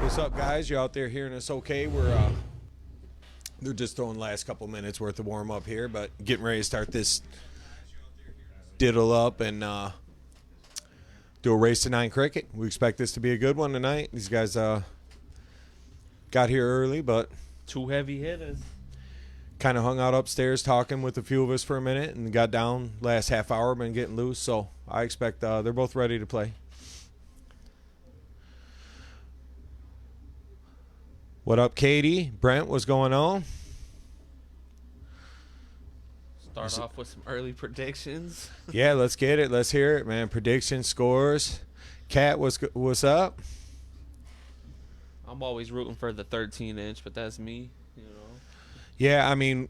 What's up, guys? You out there hearing us okay? They're just throwing the last couple minutes worth of warm up here, but getting ready to start this diddle up and do a race to 9 cricket. We expect this to be a good one tonight. These guys got here early, but two heavy hitters. Kind of hung out upstairs talking with a few of us for a minute and got down last half hour, been getting loose. So I expect they're both ready to play. What up, Katie? Brent, what's going on? Start off with some early predictions. Yeah, let's get it. Let's hear it, man. Predictions, scores. Kat, what's up? I'm always rooting for the 13-inch, but that's me, you know. Yeah, I mean,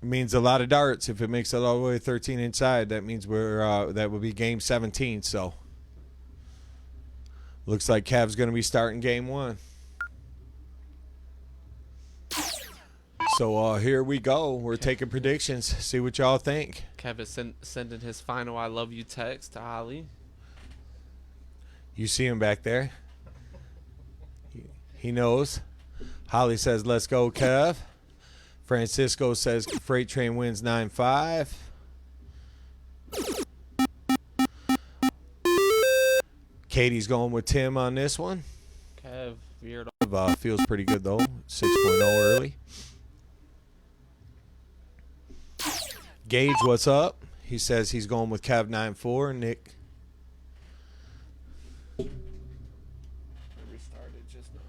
it means a lot of darts. If it makes it all the way 13 inside, that means that would be game 17. So looks like Cav's going to be starting game 1. So here we go. We're taking predictions. See what y'all think. Kev is sending his final "I love you" text to Holly. You see him back there. He knows. Holly says, "Let's go, Kev." Francisco says, "Freight train wins 9-5." Katie's going with Tim on this one. Kev veered off. Feels pretty good though. 6.0 early. Gage, what's up? He says he's going with Cav 9-4. Nick. I restarted just now.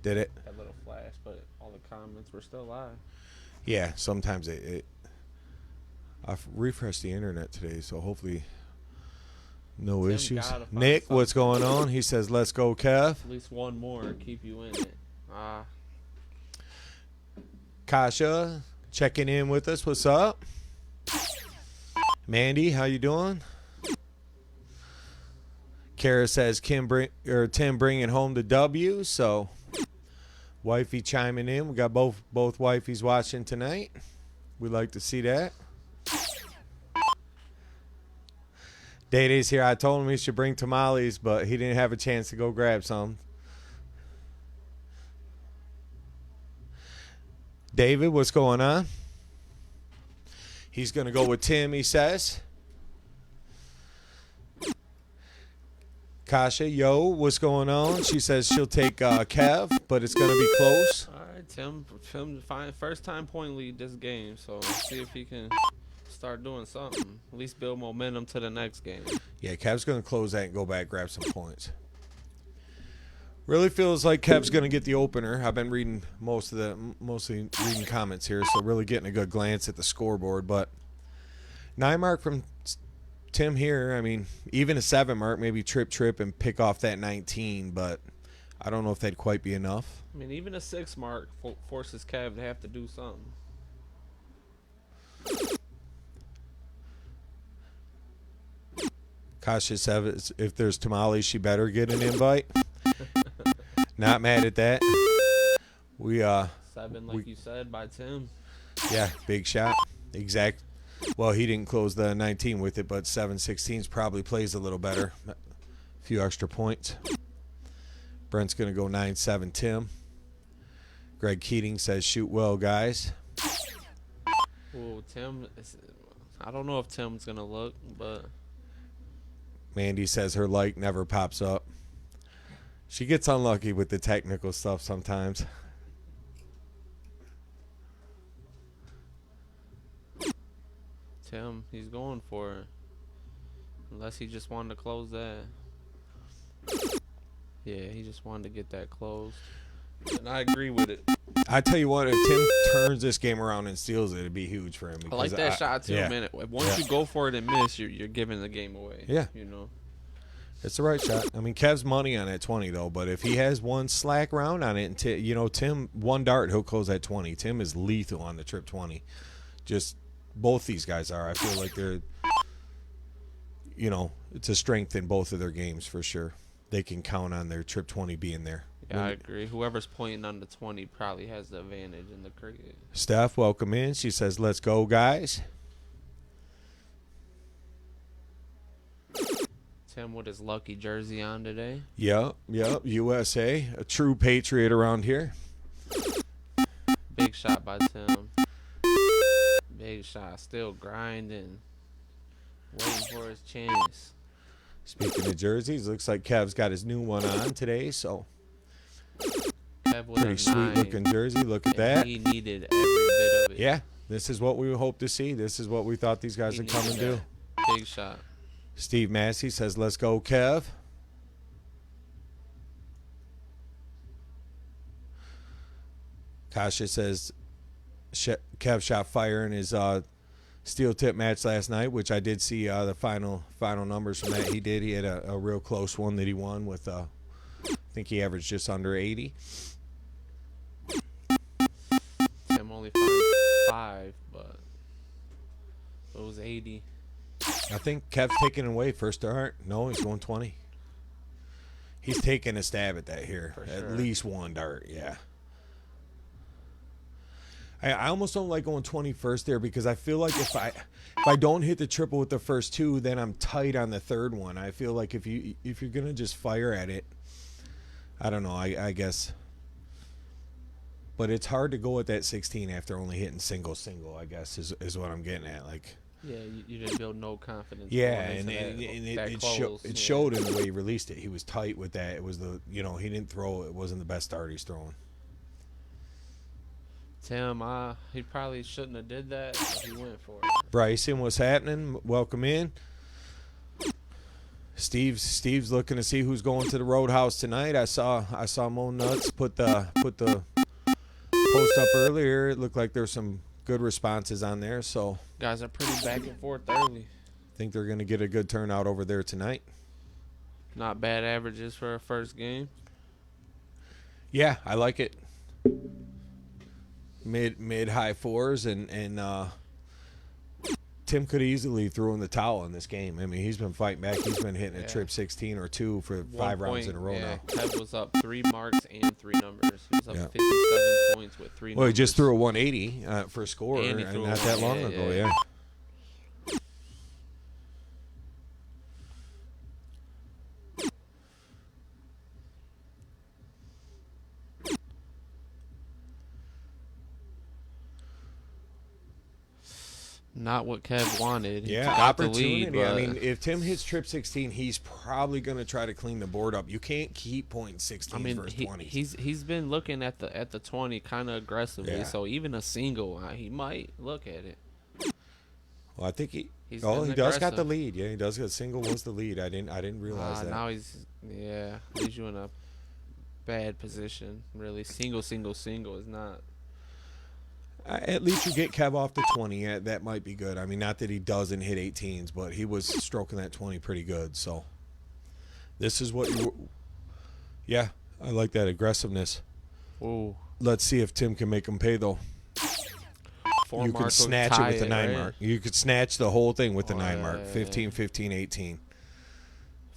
Did it? That little flash, but all the comments were still live. Yeah, sometimes I've refreshed the internet today, so hopefully no Tim issues. Nick, what's going on? He says, "Let's go, Kev." At least one more, keep you in it. Kasha checking in with us. What's up? Mandy, how you doing? Kara says Tim bringing home the W. So wifey chiming in. We got both wifeys watching tonight. We'd like to see that. Day-Day's here. I told him he should bring tamales, but he didn't have a chance to go grab some. David, what's going on? He's going to go with Tim, he says. Kasha, yo, what's going on? She says she'll take Kev, but it's going to be close. All right, Tim first time point lead this game, so let's see if he can start doing something. At least build momentum to the next game. Yeah, Kev's going to close that and go back, grab some points. Really feels like Kev's going to get the opener. I've been reading mostly reading comments here, so really getting a good glance at the scoreboard. But 9 mark from Tim here. I mean, even a 7 mark, maybe trip and pick off that 19, but I don't know if that'd quite be enough. I mean, even a 6 mark forces Kev to have to do something. Kasha says if there's tamales, she better get an invite. Not mad at that. 7, like you said, by Tim. Yeah, big shot. Exact. Well, he didn't close the 19 with it, but 7/16 probably plays a little better. A few extra points. Brent's going to go 9-7 Tim. Greg Keating says, "Shoot well, guys." Well, Tim, I don't know if Tim's going to look, but... Mandy says her like never pops up. She gets unlucky with the technical stuff sometimes. Tim, he's going for it. Unless he just wanted to close that. Yeah, he just wanted to get that closed. And I agree with it. I tell you what, if Tim turns this game around and steals it, it'd be huge for him. I like that shot too, man. Once you go for it and miss, you're giving the game away. Yeah. You know. It's the right shot. I mean, Kev's money on that 20, though. But if he has one slack round on it, and Tim, one dart, he'll close at 20. Tim is lethal on the trip 20. Just both these guys are. I feel like they're, it's a strength in both of their games for sure. They can count on their trip 20 being there. Yeah, I agree. Whoever's pointing on the 20 probably has the advantage in the cricket. Steph, welcome in. She says, "Let's go, guys." Tim with his lucky jersey on today. Yep. USA, a true patriot around here. Big shot by Tim. Big shot. Still grinding. Waiting for his chance. Speaking of jerseys, looks like Kev's got his new one on today, so Kev with pretty a sweet 9, looking jersey. Look at and that. he needed every bit of it. Yeah, this is what we hope to see. This is what we thought these guys He would come and needed do. that. Big shot. Steve Massey says, let's go, Kev. Kasha says, Kev shot fire in his steel tip match last night, which I did see the final numbers from that. He did. He had a real close one that he won with, I think he averaged just under 80. Tim only found 5, but it was 80. I think Kev's taking away first dart. No, he's going 20. He's taking a stab at that here. For At sure. least one dart, yeah. I almost don't like going 20 first there because I feel like if I don't hit the triple with the first 2, then I'm tight on the third one. I feel like if you're gonna just fire at it, I don't know. I guess, but it's hard to go at that 16 after only hitting single. I guess is what I'm getting at. Like, Yeah, you didn't build no confidence. yeah, going and into that it close. showed in the way he released it. He was tight with that. It was he didn't throw. It wasn't the best dart he's throwing. Tim, he probably shouldn't have did that, but he went for it. Bryson, what's happening? Welcome in. Steve's looking to see who's going to the Roadhouse tonight. I saw Mo Nuts put the post up earlier. It looked like there's some good responses on there, so Guys are pretty back and forth early. think they're going to get a good turnout over there tonight. Not bad averages for a first game. Yeah, I like it. Mid high 4s and Tim could easily throw in the towel in this game. I mean, he's been fighting back. He's been hitting a trip 16 or 2 for 5 rounds in a row now. Kev was up 3 marks and 3 numbers. He was up 57 points with 3 numbers. Well, he just threw a 180 for a score And he threw not a that one, long yeah, ago. yeah. Yeah. Not what Kev wanted. He Yeah, got the opportunity. lead, I but mean, if Tim hits trip 16, he's probably going to try to clean the board up. You can't keep pointing 16 versus 20. he's been looking at the 20 kind of aggressively. Yeah. So even a single, he might look at it. Well, I think he He's does been got the aggressive. lead. Yeah, he does. A single was the lead. I didn't realize that. Now leaves you in a bad position. Really, single is not. At least you get Kev off the 20. Yeah, that might be good. I mean, not that he doesn't hit 18s, but he was stroking that 20 pretty good. So this is what you. Yeah, I like that aggressiveness. Ooh, Let's see if Tim can make him pay though. 4 You mark could snatch it tie with the 9 right? mark. You could snatch the whole thing with the 9 mark. yeah. 15, 15, 18.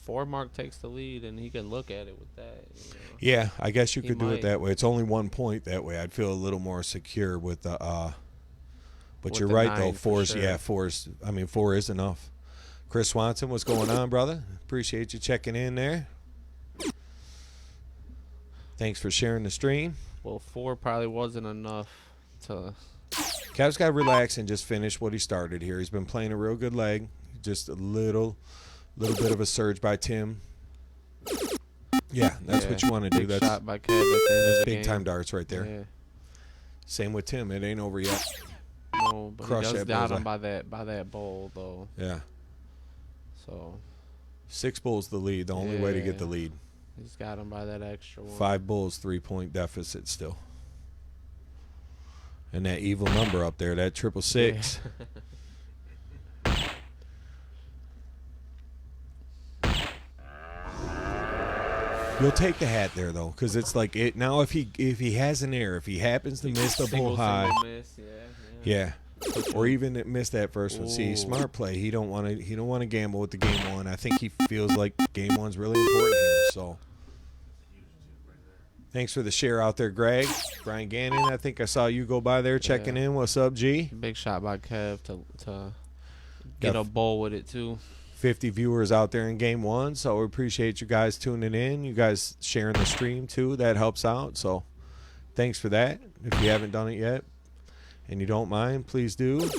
4 mark takes the lead, and he can look at it with that. You know? Yeah, I guess you He could do it might. that way. It's only 1 point that way. I'd feel a little more secure with the but With you're the right 9 though. for 4 is enough. Chris Swanson, what's going on, brother? Appreciate you checking in there. Thanks for sharing the stream. Well, 4 probably wasn't enough to. Kev's got to relax and just finish what he started here. He's been playing a real good leg. Just a little bit of a surge by Tim. Yeah, that's what you want to do. Big That's shot by Kev at the end of the big game. time darts right there. Yeah. Same with Tim. It ain't over yet. No, but Crush he does that doubt bullseye. him by that bowl though. Yeah. So 6 bulls the lead. The only way to get the Yeah. lead. he's got him by that extra one. 5 bulls, 3-point deficit still. And that evil number up there, that 666. You'll take the hat there though, because it's like it now. If he has an error, if he happens to miss the bull high, Miss, yeah, or even miss that first one. See, Ooh. smart play. He don't want to gamble with the game 1. I think he feels like game 1's really important here. So, thanks for the share out there, Greg. Brian Gannon, I think I saw you go by there checking in. What's up, G? Big shot by Kev to get a bowl with it too. 50 viewers out there in game 1, so we appreciate you guys tuning in. You guys sharing the stream too, that helps out. So thanks for that. If you haven't done it yet and you don't mind, please do.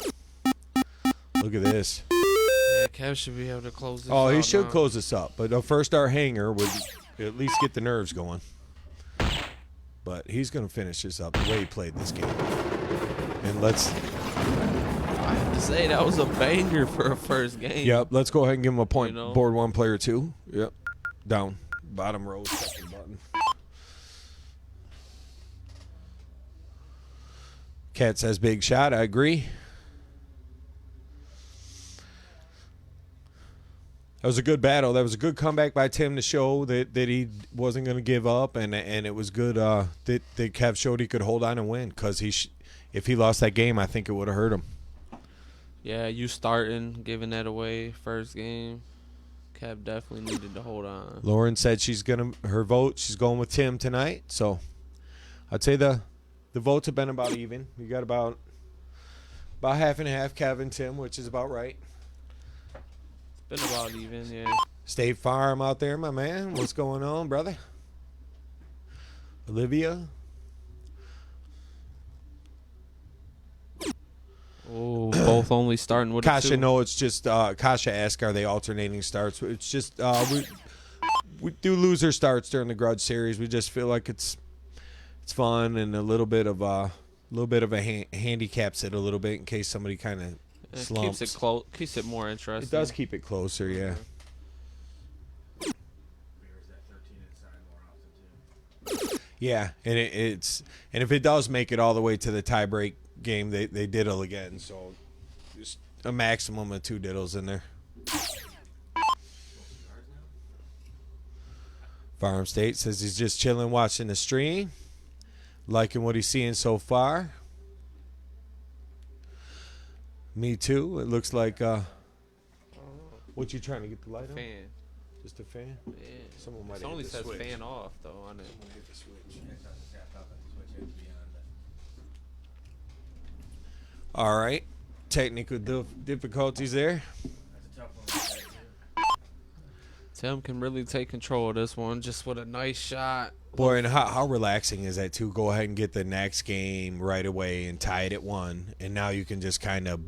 Look at this. Yeah, Kev should be able to close this Oh, he out should now. close this up, but first our hanger would at least get the nerves going. But he's going to finish this up the way he played this game. And let's... I have to say, that was a banger for a first game. Yep, let's go ahead and give him a point. You know? Board 1, player 2. Yep. Down. Bottom row, second button. Cat says big shot. I agree. That was a good battle. That was a good comeback by Tim to show that he wasn't going to give up, and it was good that Kev showed he could hold on and win, because if he lost that game, I think it would have hurt him. Yeah, you starting, giving that away first game. Kev definitely needed to hold on. Lauren said she's going with Tim tonight, so I'd say the votes have been about even. We got about half and half, Kev and Tim, which is about right. Been about even, yeah. State Farm out there, my man. What's going on, brother? Olivia. Oh, both only starting with Kasha, a 2. no, it's just Kasha asked, are they alternating starts? It's just we do loser starts during the Grudge series. We just feel like it's fun and a little bit of a handicaps it a little bit in case somebody kind of slumps. Keeps it close. Keeps it more interesting. It does keep it closer, yeah. Yeah, and and if it does make it all the way to the tiebreak game, they diddle again. So just a maximum of 2 diddles in there. Farm State says he's just chilling, watching the stream, liking what he's seeing so far. Me too. It looks like what you trying to get the light on? Fan. Just a fan? Yeah. Someone might It have only hit the says switch. fan off though on it. Someone hit the switch. All right. Technical difficulties there. Tim can really take control of this one just with a nice shot. Boy, and how relaxing is that to go ahead and get the next game right away and tie it at 1, and now you can just kind of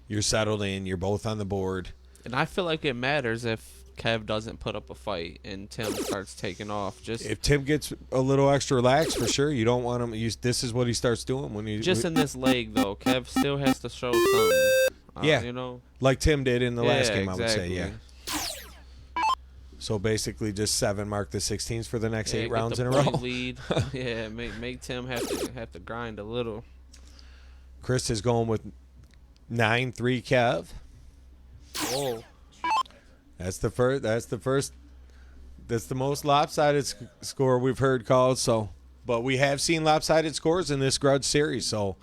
you're settled in, you're both on the board. And I feel like it matters if Kev doesn't put up a fight and Tim starts taking off. Just If Tim gets a little extra relaxed, for sure, you don't want him. This is what he starts doing when he in this leg though, Kev still has to show something. Yeah. You know, like Tim did in the last game. exactly. I would say, yeah. So basically, just 7 mark the 16s for the next 8 get rounds the in a row. point Lead. Yeah, make Tim have to grind a little. Chris is going with 9-3 Kev. Whoa. That's the first. That's the most lopsided score we've heard called. So, but we have seen lopsided scores in this Grudge series, so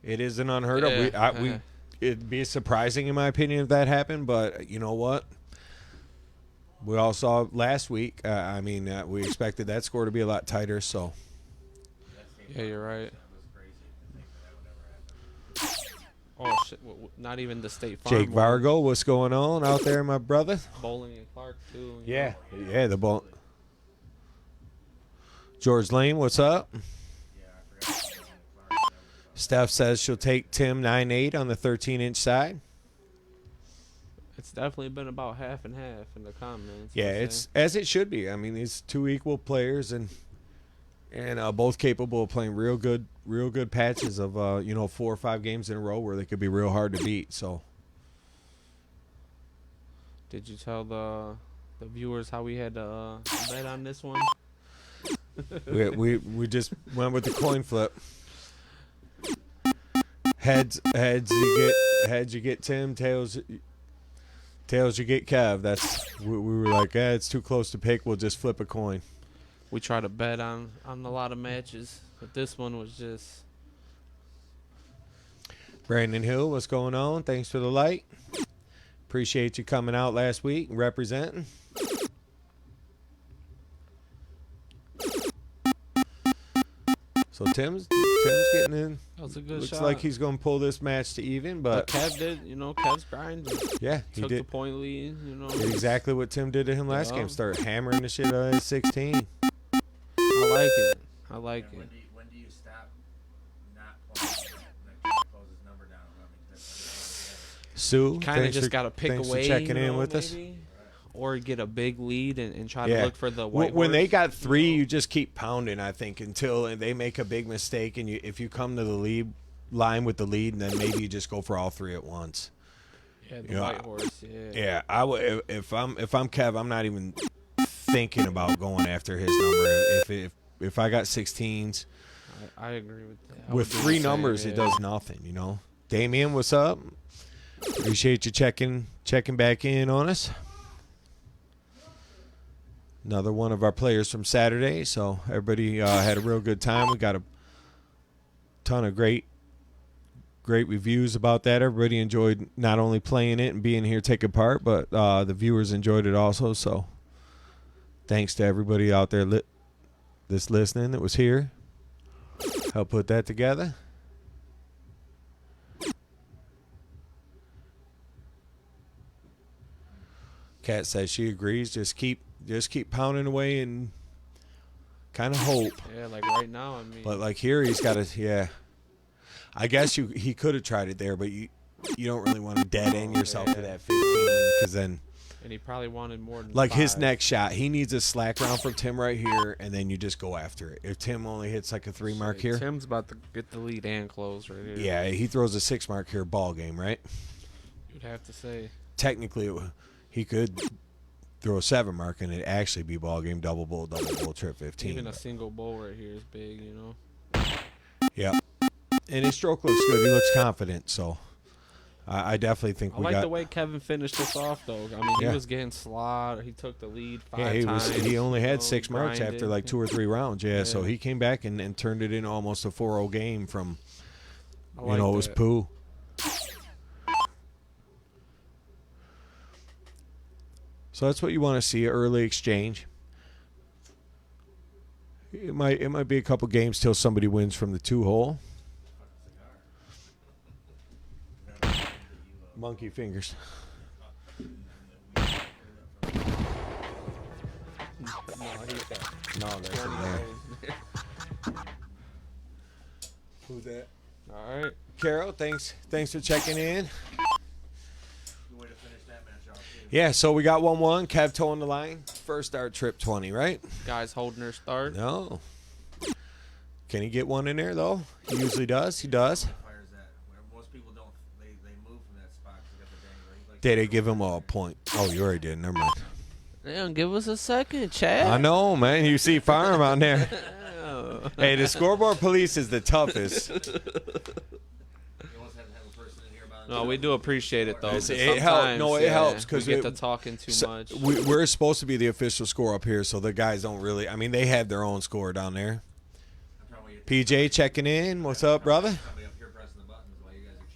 it isn't unheard of. It'd be surprising, in my opinion, if that happened. But you know what? We all saw last week. We expected that score to be a lot tighter. So, Yeah, you're right. Oh shit! Not even the State Farm. Jake one. Vargo, what's going on out there, my brother? Bowling and Clark too. Yeah, the ball. George Lane, what's up? Steph says she'll take Tim 9-8 on the 13-inch side. It's definitely been about half and half in the comments. Yeah, it's as it should be. I mean, these 2 equal players and both capable of playing real good patches of 4 or 5 games in a row where they could be real hard to beat. So, did you tell the viewers how we had to bet on this one? we just went with the coin flip. Heads you get Tim. Tails you get Kev. We were like, it's too close to pick. We'll just flip a coin. We try to bet on a lot of matches, but this one was just. Brandon Hill, what's going on? Thanks for the light. Appreciate you coming out last week and representing. So Tim's Tim's getting in. That was a good Looks shot. like he's going to pull this match to even, but Kev did, Kev's grinding. yeah, he Took the did. point lead, Did exactly what Tim did to him last Yeah. game. Started hammering the shit out of his 16. I like it. I like it. When do you stop not playing that close his number down? Sue, Kind of thanks just for- got to pick thanks away, for checking in with us. maybe? Or get a big lead and try Yeah. to look for the white When they horse, got 3, you know? you just keep pounding, I think, until they make a big mistake. And if you come to the lead line with the lead, then maybe you just go for all 3 at once. Yeah, the You know, white horse. Yeah. Yeah, I would. If I'm Kev, I'm not even thinking about going after his number. If I got 16s I agree with that. I with would do the 3 same, numbers, yeah. it does nothing. Damien, what's up? Appreciate you checking back in on us. Another one of our players from Saturday. So everybody had a real good time. We got a ton of great reviews about that. Everybody enjoyed not only playing it and being here taking part, but the viewers enjoyed it also. So thanks to everybody out there that's listening that was here. Help put that together. Kat says she agrees. Just keep pounding away and kind of hope. Yeah, like right now, I mean. But like here, he's got to. Yeah, I guess he could have tried it there, but you don't really want to dead end yourself to that 15 because then. And he probably wanted more than Like 5. his next shot, he needs a slack round from Tim right here, and then you just go after it. If Tim only hits like a 3 mark here, Tim's about to get the lead and close right here. yeah, he throws a 6 mark here, ball game, right? You'd have to say. Technically, he could throw a 7 mark and it'd actually be ball game, double bowl, trip 15. Even a but- single bowl right here is big, Yeah, and his stroke looks good. He looks confident, so I definitely think I we like got. the way Kevin finished this off, though. I mean, Yeah. he was getting slaughtered. He took the lead 5 Yeah, times. he only had you know, 6 marks grinded. after like 2 or 3 rounds. Yeah, so Yeah. he came back and turned it into almost a 4-0 game from, I it like was that. poo. So that's what you want to see, early exchange. It might be a couple games till somebody wins from the 2-hole. Monkey fingers. No, that's in there. Who's that? All right. Carol, thanks for checking in. Good way to finish that match off, too. Yeah, so we got 1-1. Kev towing the line. First start trip 20, right? Guys holding their start. No. Can he get one in there though? He usually does. He does. Fires that. Where most people don't, they move from that spot 'cause they got the dangler. He likes Did to they give throw him a point? Oh, you already did. Never mind. Damn, give us a second, Chad. I know, man. You see Farm on there. Hey, the scoreboard police is the toughest. You almost have to have a person in here about it. No, we do appreciate it, though. It's- 'cause it help- sometimes, no, it yeah, helps 'cause we get it- to talking too So, much. we're supposed to be the official score up here, so the guys don't really. I mean, they have their own score down there. I'm trying to wait. PJ checking in. What's up, brother? Somebody up here pressing the buttons while you guys are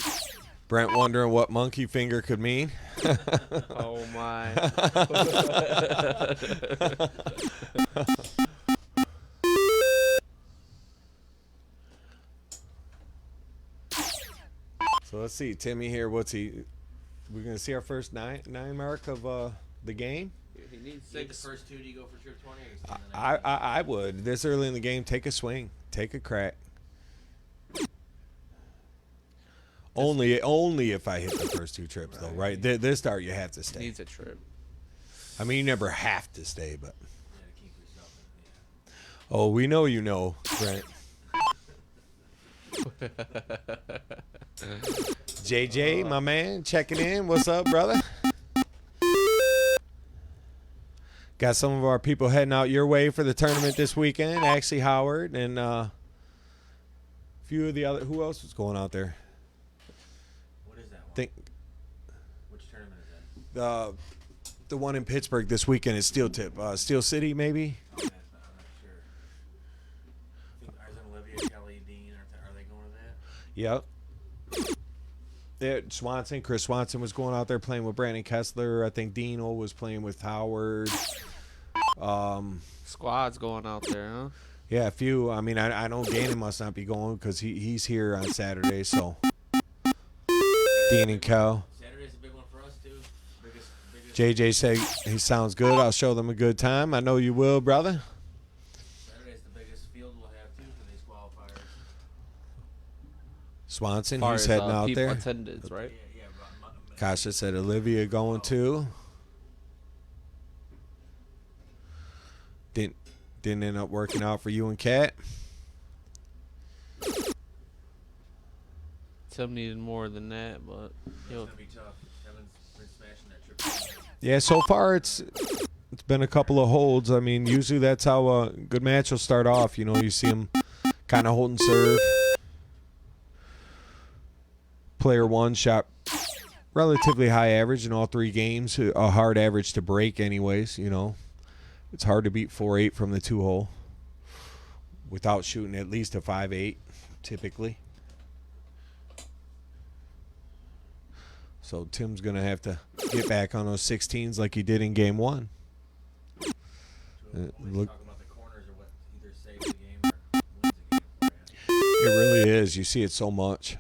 chatting. Brent wondering what monkey finger could mean. Oh, my. So let's see, Timmy here. What's he? We're gonna see our first nine mark of the game. He needs You get the 6. first 2, do you go for trip 20 or you stay in the next I would this early in the game take a swing, take a crack. Only if I hit the first 2 trips though, right? This start you have to stay. Needs a trip. I mean, you never have to stay, but Yeah, to keep yourself in, oh, we know you know, Brent. JJ, my man, checking in. What's up, brother? Got some of our people heading out your way for the tournament this weekend. Actually, Howard and a few of the other. Who else was going out there? What is that one? Think Which tournament is that? the one in Pittsburgh this weekend is Steel Tip, Steel City, maybe. I'm not sure. I think Isaac, Olivia, Kelly, Dean, are they going to that? Yep. Swanson, Chris Swanson was going out there playing with Brandon Kessler. I think Dino was playing with Howard. Squad's going out there, huh? Yeah, a few. I mean, I know Gannon must not be going because he's here on Saturday. So Dean and Cal. Saturday's a big one for us too. Biggest. JJ said he sounds good. I'll show them a good time. I know you will, brother. Saturday's the biggest field we'll have too for these qualifiers. Swanson, Far he's as, heading out people there. attendance, right? Yeah. Kasha said Olivia going too. Didn't end up working out for you and Kat. Tim needed more than that, but It's he'll gonna be tough. Kevin's been smashing that trip. Yeah, so far it's been a couple of holds. I mean, usually that's how a good match will start off. You know, you see him kind of holding serve. Player one shot relatively high average in all 3 games. A hard average to break anyways, you know. It's hard to beat 4-8 from the 2-hole without shooting at least a 5-8 typically. So Tim's going to have to get back on those 16s like he did in game 1. Look. Look, Talking about the corners or what either saves the game or wins the game for you. it really is. You see it so much.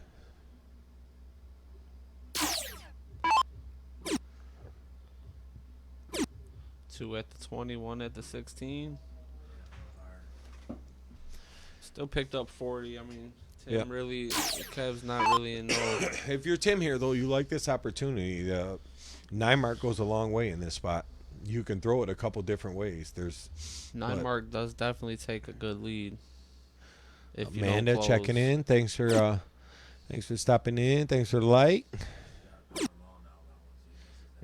two at the 20, 1 at the 16. Still picked up 40. I mean, Tim really, Kev's not really in no. If you're Tim here, though, you like this opportunity. The 9 mark goes a long way in this spot. You can throw it a couple different ways. There's 9 mark does definitely take a good lead. If Amanda you don't checking close. in. Thanks for stopping in. Thanks for the light.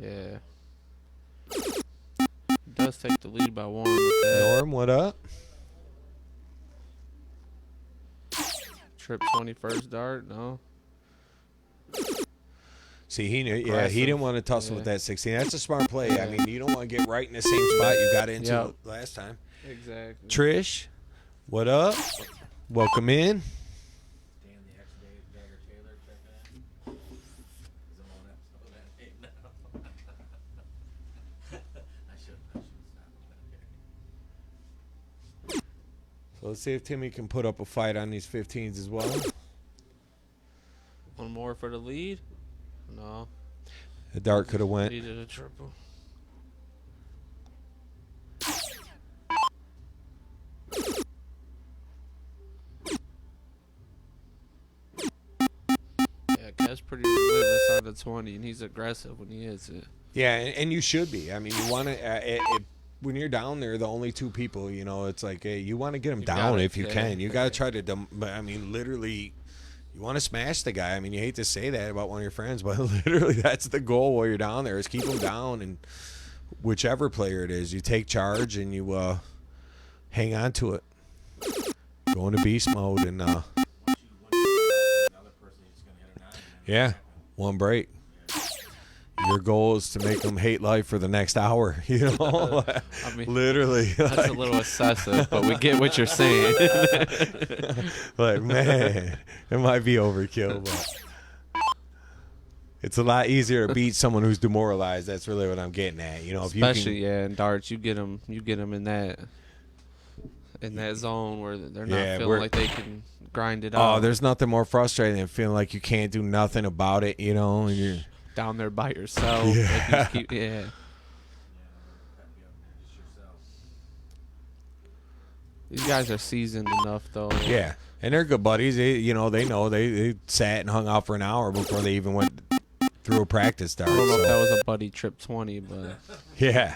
Yeah. Does take the lead by 1 with that. Norm, what up? Trip 21st dart, no. See, he knew. Yeah, Aggressive. he didn't want to tussle with that 16. That's a smart play. I Yeah. mean, you don't want to get right in the same spot you got into Yep. last time. Exactly. Trish, what up? Welcome in. Dan the X-Dagger Taylor checking in. He's on one episode of that name now. I should stop with that. So let's see if Timmy can put up a fight on these 15s as well. One more for the lead? No. The dart could have went. Needed a triple. Yeah, Kev's pretty relentless on the 20, and he's aggressive when he hits it. Yeah, and you should be. I mean, you want to. When you're down there, the only 2 people, you know, it's like, hey, you want to get them down gotta, if you yeah. can. You got to try to. I mean, literally, you want to smash the guy. I mean, you hate to say that about one of your friends, but literally, that's the goal while you're down there is keep them down, and whichever player it is, you take charge and you hang on to it. Go into beast mode and Once you another person, you're just gonna hit a 9. yeah, one break. Your goal is to make them hate life for the next hour, you know? I mean, literally. that's a little excessive, but we get what you're saying. Like, man, it might be overkill, but it's a lot easier to beat someone who's demoralized. That's really what I'm getting at. You know, if Especially, you can, yeah, in darts, you get them in that zone where they're not Yeah, feeling like they can grind it out. oh, there's nothing more frustrating than feeling like you can't do nothing about it, you know? And you're, down there by yourself. Yeah. Like you just keep, yeah. Yeah, pep you up, just yourself. These guys are seasoned enough, though. yeah. And they're good buddies. They, you know, they sat and hung out for an hour before they even went through a practice start. I don't know if so. that was a buddy trip 20, but Yeah,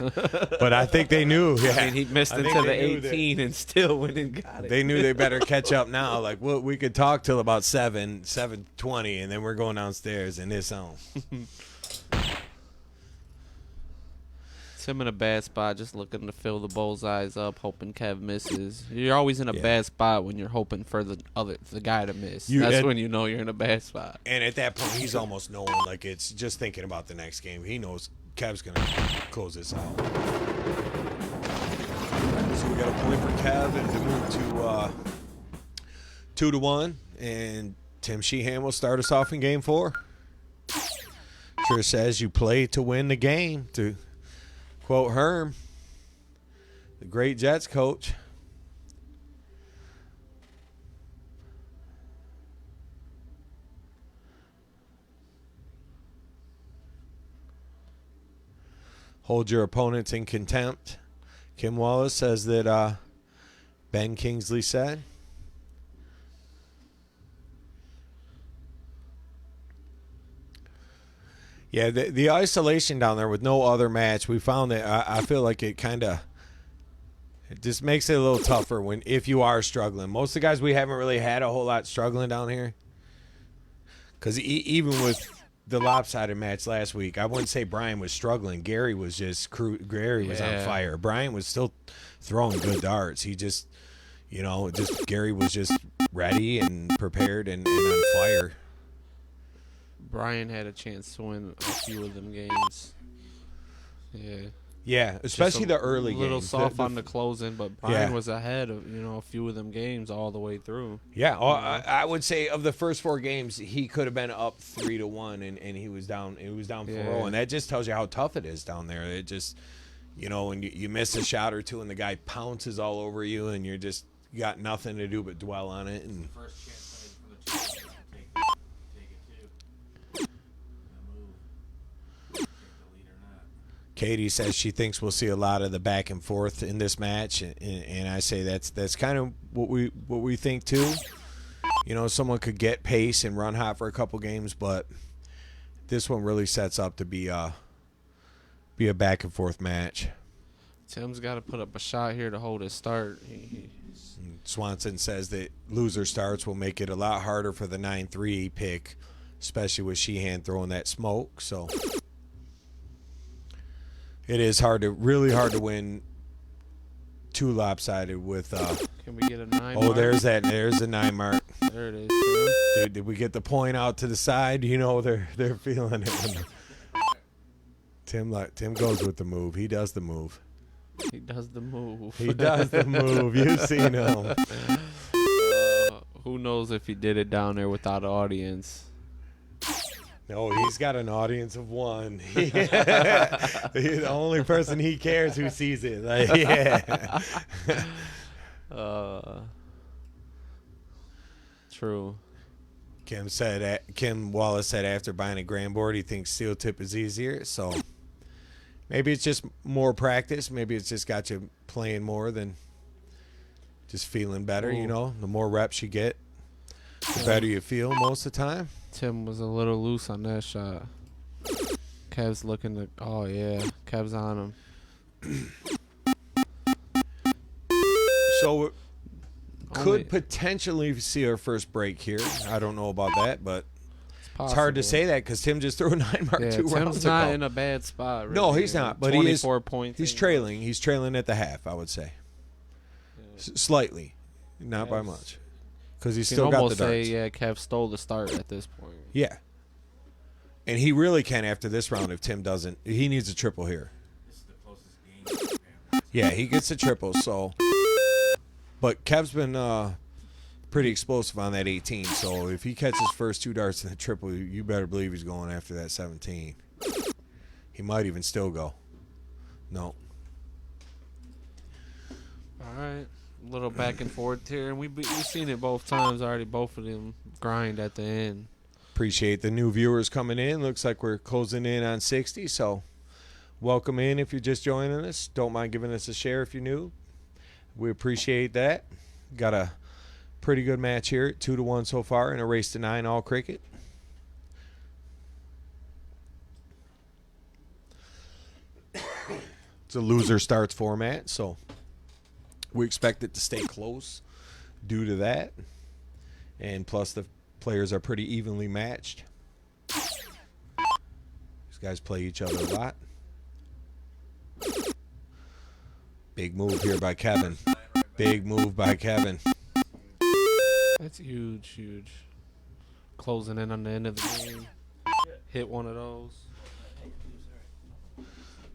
but I think they knew. Yeah, I mean, he missed I into think the they knew that 18 and still went and got it. They knew they better catch up now. Like, well, we could talk till about 7:20, and then we're going downstairs and it's on. It's him in a bad spot, just looking to fill the bullseyes up, hoping Kev misses. You're always in a Yeah. bad spot when you're hoping for the guy to miss. You- That's and- when you know you're in a bad spot. And at that point, he's almost knowing, like, it's just thinking about the next game. He knows Kev's gonna close this out. So we got a point for Kev, and to move to 2-1, and Tim Sheehan will start us off in game 4. Sure says you play to win the game, to quote Herm. The great Jets coach. Hold your opponents in contempt. Kim Wallace says that Ben Kingsley said. Yeah, the isolation down there with no other match, we found that I feel like it kind of just makes it a little tougher if you are struggling. Most of the guys we haven't really had a whole lot struggling down here. Because even with the lopsided match last week, I wouldn't say Brian was struggling. Gary was Gary was on fire. Brian was still throwing good darts. He just, Gary was just ready and prepared and on fire. Brian had a chance to win a few of them games. Yeah, especially the early games. A little soft on the closing, but Brian was ahead of a few of them games all the way through. Yeah, I would say of the first 4 games, he could have been up 3-1, and he was down. It was down 4-0, and that just tells you how tough it is down there. It just, when you miss a shot or two, and the guy pounces all over you, and you got nothing to do but dwell on it. And First chance for the take it too. Move. Take the lead or not. Katie says she thinks we'll see a lot of the back and forth in this match, and I say that's kind of what we think too. Someone could get pace and run hot for a couple games, but this one really sets up to be a back and forth match. Tim's got to put up a shot here to hold his start. Swanson says that loser starts will make it a lot harder for the 9-3 pick, especially with Sheehan throwing that smoke. So it is really hard to win 2 lopsided with. Can we get a 9? Oh, mark? There's the 9 mark. There it is. Did we get the point out to the side? They're feeling it. Tim goes with the move. He does the move. He does the move. He does the move. You've seen him. Who knows if he did it down there without an audience? No, he's got an audience of 1. He's the only person he cares who sees it. True. Kim Wallace said after buying a grand board, he thinks steel tip is easier. So maybe it's just more practice. Maybe it's just got you playing more than just feeling better. Ooh. The more reps you get, the better you feel most of the time. Tim was a little loose on that shot. Kev's looking to. Oh yeah, Kev's on him. So could potentially see our first break here. I don't know about that, but it's hard to say that because Tim just threw a 9 mark 2 rounds ago. Tim's not in a bad spot. Really. No, he's not. But he is. 24 points. He's trailing. He's trailing at the half, I would say. Slightly, not by much, because he's still got the darts. Kev stole the start at this point. Yeah, and he really can after this round if Tim doesn't. He needs a triple here. This is the closest game. Yeah, he gets a triple. So, but Kev's been pretty explosive on that 18. So if he catches his first 2 darts in the triple, you better believe he's going after that 17. He might even still go. No. All right. A little back and forth here, and we've seen it both times already. Both of them grind at the end. Appreciate the new viewers coming in. Looks like we're closing in on 60, so welcome in if you're just joining us. Don't mind giving us a share if you're new. We appreciate that. Got a pretty good match here, 2-1 so far in a race to 9 all cricket. It's a loser starts format, so we expect it to stay close due to that. And plus the players are pretty evenly matched. These guys play each other a lot. Big move here by Kevin. Big move by Kevin. That's huge. Closing in on the end of the game. Hit one of those.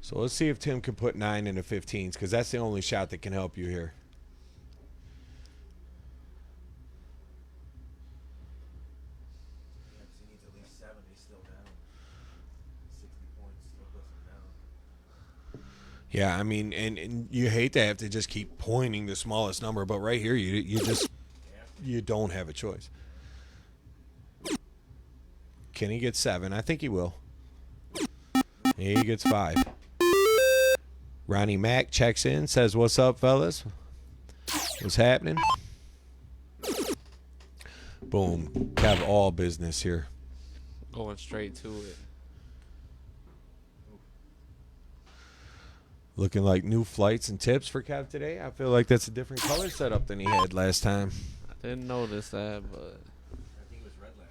So let's see if Tim can put 9 into 15s, because that's the only shot that can help you here. He needs at least 7. He's still down. 60 points still puts him down. Yeah, I mean, and you hate to have to just keep pointing the smallest number, but right here you don't have a choice. Can he get 7? I think he will. He gets 5. Ronnie Mack checks in, says, "What's up, fellas? What's happening?" Boom. Have all business here. Going straight to it. Looking like new flights and tips for Kev today. I feel like that's a different color setup than he had last time. I didn't notice that, but I think it was red last.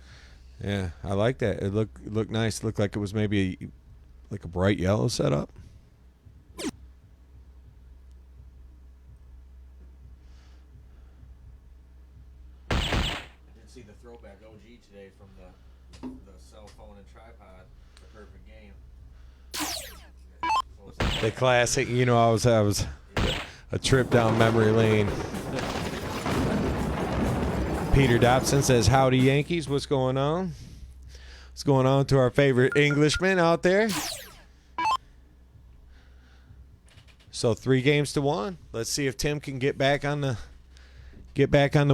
Yeah, I like that. It looked nice. Looked like it was maybe like a bright yellow setup. I did see the throwback OG today from the cell phone and tripod. The perfect game. The classic, I was a trip down memory lane. Peter Dobson says, "Howdy, Yankees. What's going on? What's going on to our favorite Englishman out there?" So 3-1. Let's see if Tim can get back on the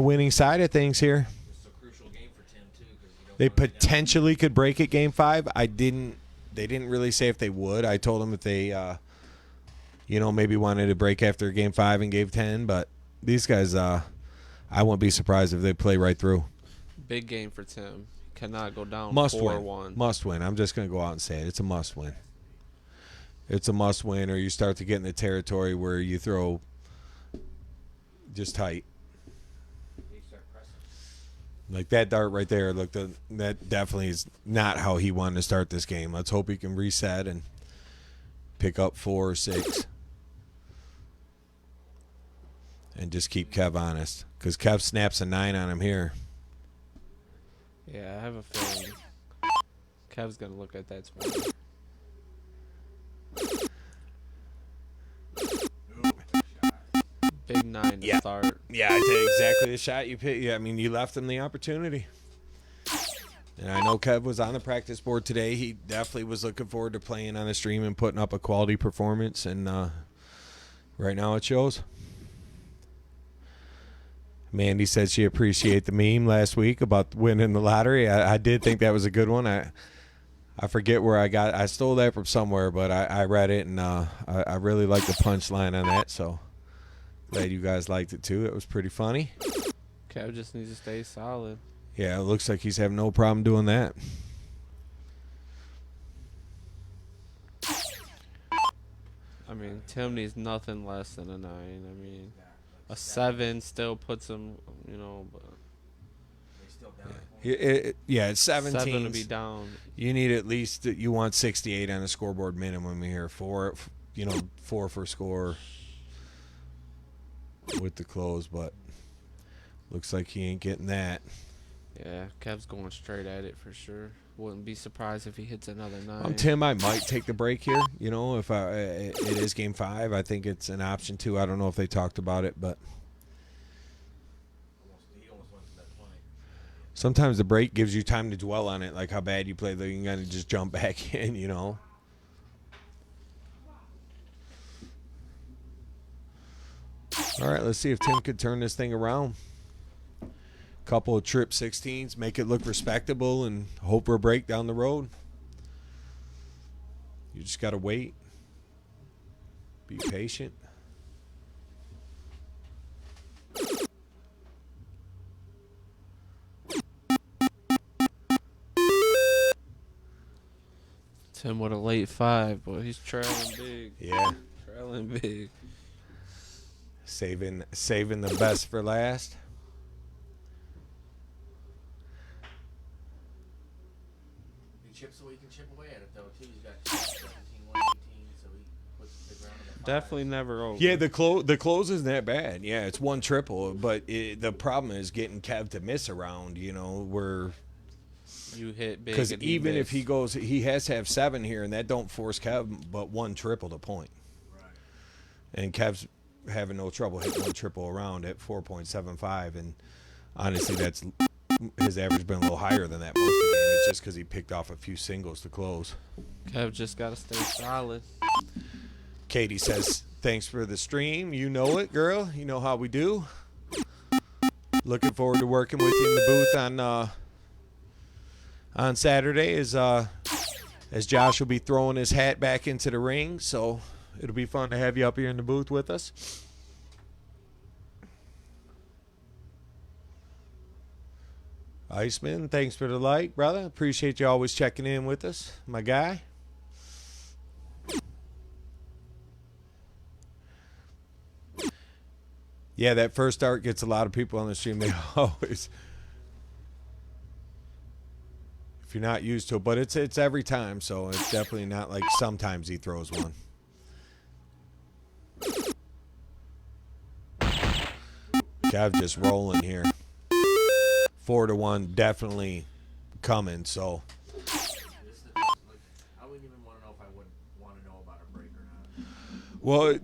winning side of things here. It's a crucial game for Tim too, because They potentially could break it game 5. They didn't really say if they would. I told them if they maybe wanted to break after game 5 and game 10, but these guys I wouldn't be surprised if they play right through. big game for Tim. Cannot go down Must 4-1. win. Must win. I'm just going to go out and say it. It's a must win. It's a must win, or you start to get in the territory where you throw just tight. Like that dart right there, look, that definitely is not how he wanted to start this game. Let's hope he can reset and pick up 4 or 6. And just keep Kev honest. Because Kev snaps a 9 on him here. Yeah, I have a feeling Kev's going to look at that 20. Big 9 to start. Yeah, I did exactly the shot you picked. Yeah, I mean, you left him the opportunity. And I know Kev was on the practice board today. He definitely was looking forward to playing on the stream and putting up a quality performance. And right now it shows. Mandy said she appreciated the meme last week about winning the lottery. I did think that was a good one. I forget where I stole that from somewhere, but I read it, and I really liked the punchline on that. So glad you guys liked it too. It was pretty funny. Kev just needs to stay solid. Yeah, it looks like he's having no problem doing that. I mean, Tim needs nothing less than a 9. I mean, a 7 still puts him, but It's 17. 7 to be down. You need at least, you want 68 on the scoreboard minimum here. 4 for score with the close, but looks like he ain't getting that. Yeah, Kev's going straight at it for sure. Wouldn't be surprised if he hits another 9. Tim, I might take the break here. If it is game 5, I think it's an option too. I don't know if they talked about it, but sometimes the break gives you time to dwell on it, like how bad you play. You can kind of just jump back in, All right, let's see if Tim could turn this thing around. Couple of trip 16s, make it look respectable, and hope for a break down the road. You just got to wait. Be patient. Tim with a late 5, but he's trailing big. Yeah. Trailing big. Saving the best for last. Chip so he can chip away at it though too. He's got 17, 118, so he puts the ground on the Definitely never over. Yeah, the close isn't that bad. Yeah, it's 1 triple, but the problem is getting Kev to miss around. Where you hit big. because even if he goes, he has to have 7 here, and that don't force Kev but 1 triple to point. Right. And Kev's having no trouble hitting 1 triple around at 4.75, and honestly, that's his average been a little higher than that most of the game. It's just because he picked off a few singles to close. Kev just got to stay solid. Katie says, thanks for the stream. You know it, girl. You know how we do. Looking forward to working with you in the booth on Saturday as Josh will be throwing his hat back into the ring. So it'll be fun to have you up here in the booth with us. Iceman, thanks for the like, brother. Appreciate you always checking in with us, my guy. Yeah, that first start gets a lot of people on the stream. They always, if you're not used to it, but it's every time, so it's definitely not like sometimes he throws one. Kev just rolling here. 4-1, definitely coming. So I wouldn't even want to know if I would want to know about a break or not. well,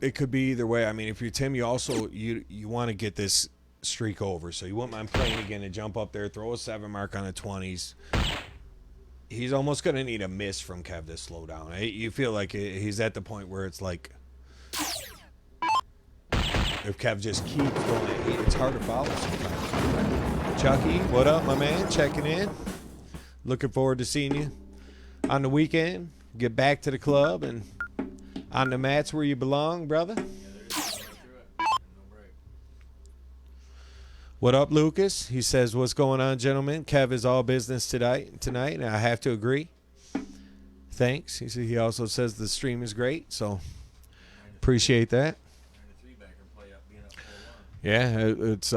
it could be either way. I mean, if you're Tim, you also you want to get this streak over, so you wouldn't mind playing again and jump up there, throw a 7 mark on the 20s. He's almost gonna need a miss from Kev to slow down. You feel like he's at the point where it's like, if Kev just keeps going, it's hard to follow sometimes. Chucky, what up, my man? Checking in. Looking forward to seeing you on the weekend. Get back to the club and on the mats where you belong, brother. Yeah, they're just going right through it. No break. What up, Lucas? He says, what's going on, gentlemen? Kev is all business tonight, and I have to agree. Thanks. He also says the stream is great, so appreciate that. 93 backer play up, being up 4-1. Yeah, it's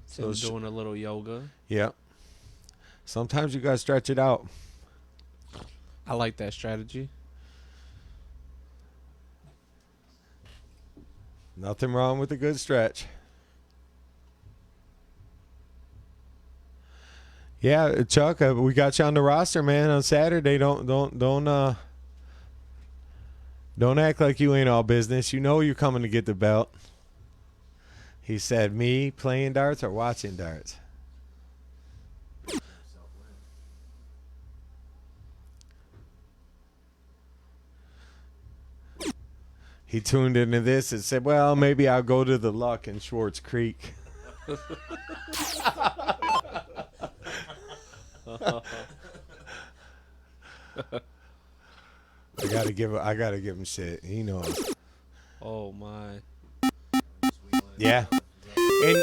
So doing a little yoga. yeah. Sometimes you gotta stretch it out. I like that strategy. Nothing wrong with a good stretch. Yeah, Chuck, we got you on the roster, man, on Saturday. Don't act like you ain't all business. You know you're coming to get the belt. He said, me playing darts or watching darts? He tuned into this and said, well, maybe I'll go to the Luck in Schwartz Creek. I gotta give him shit. He knows. Oh my. Yeah. And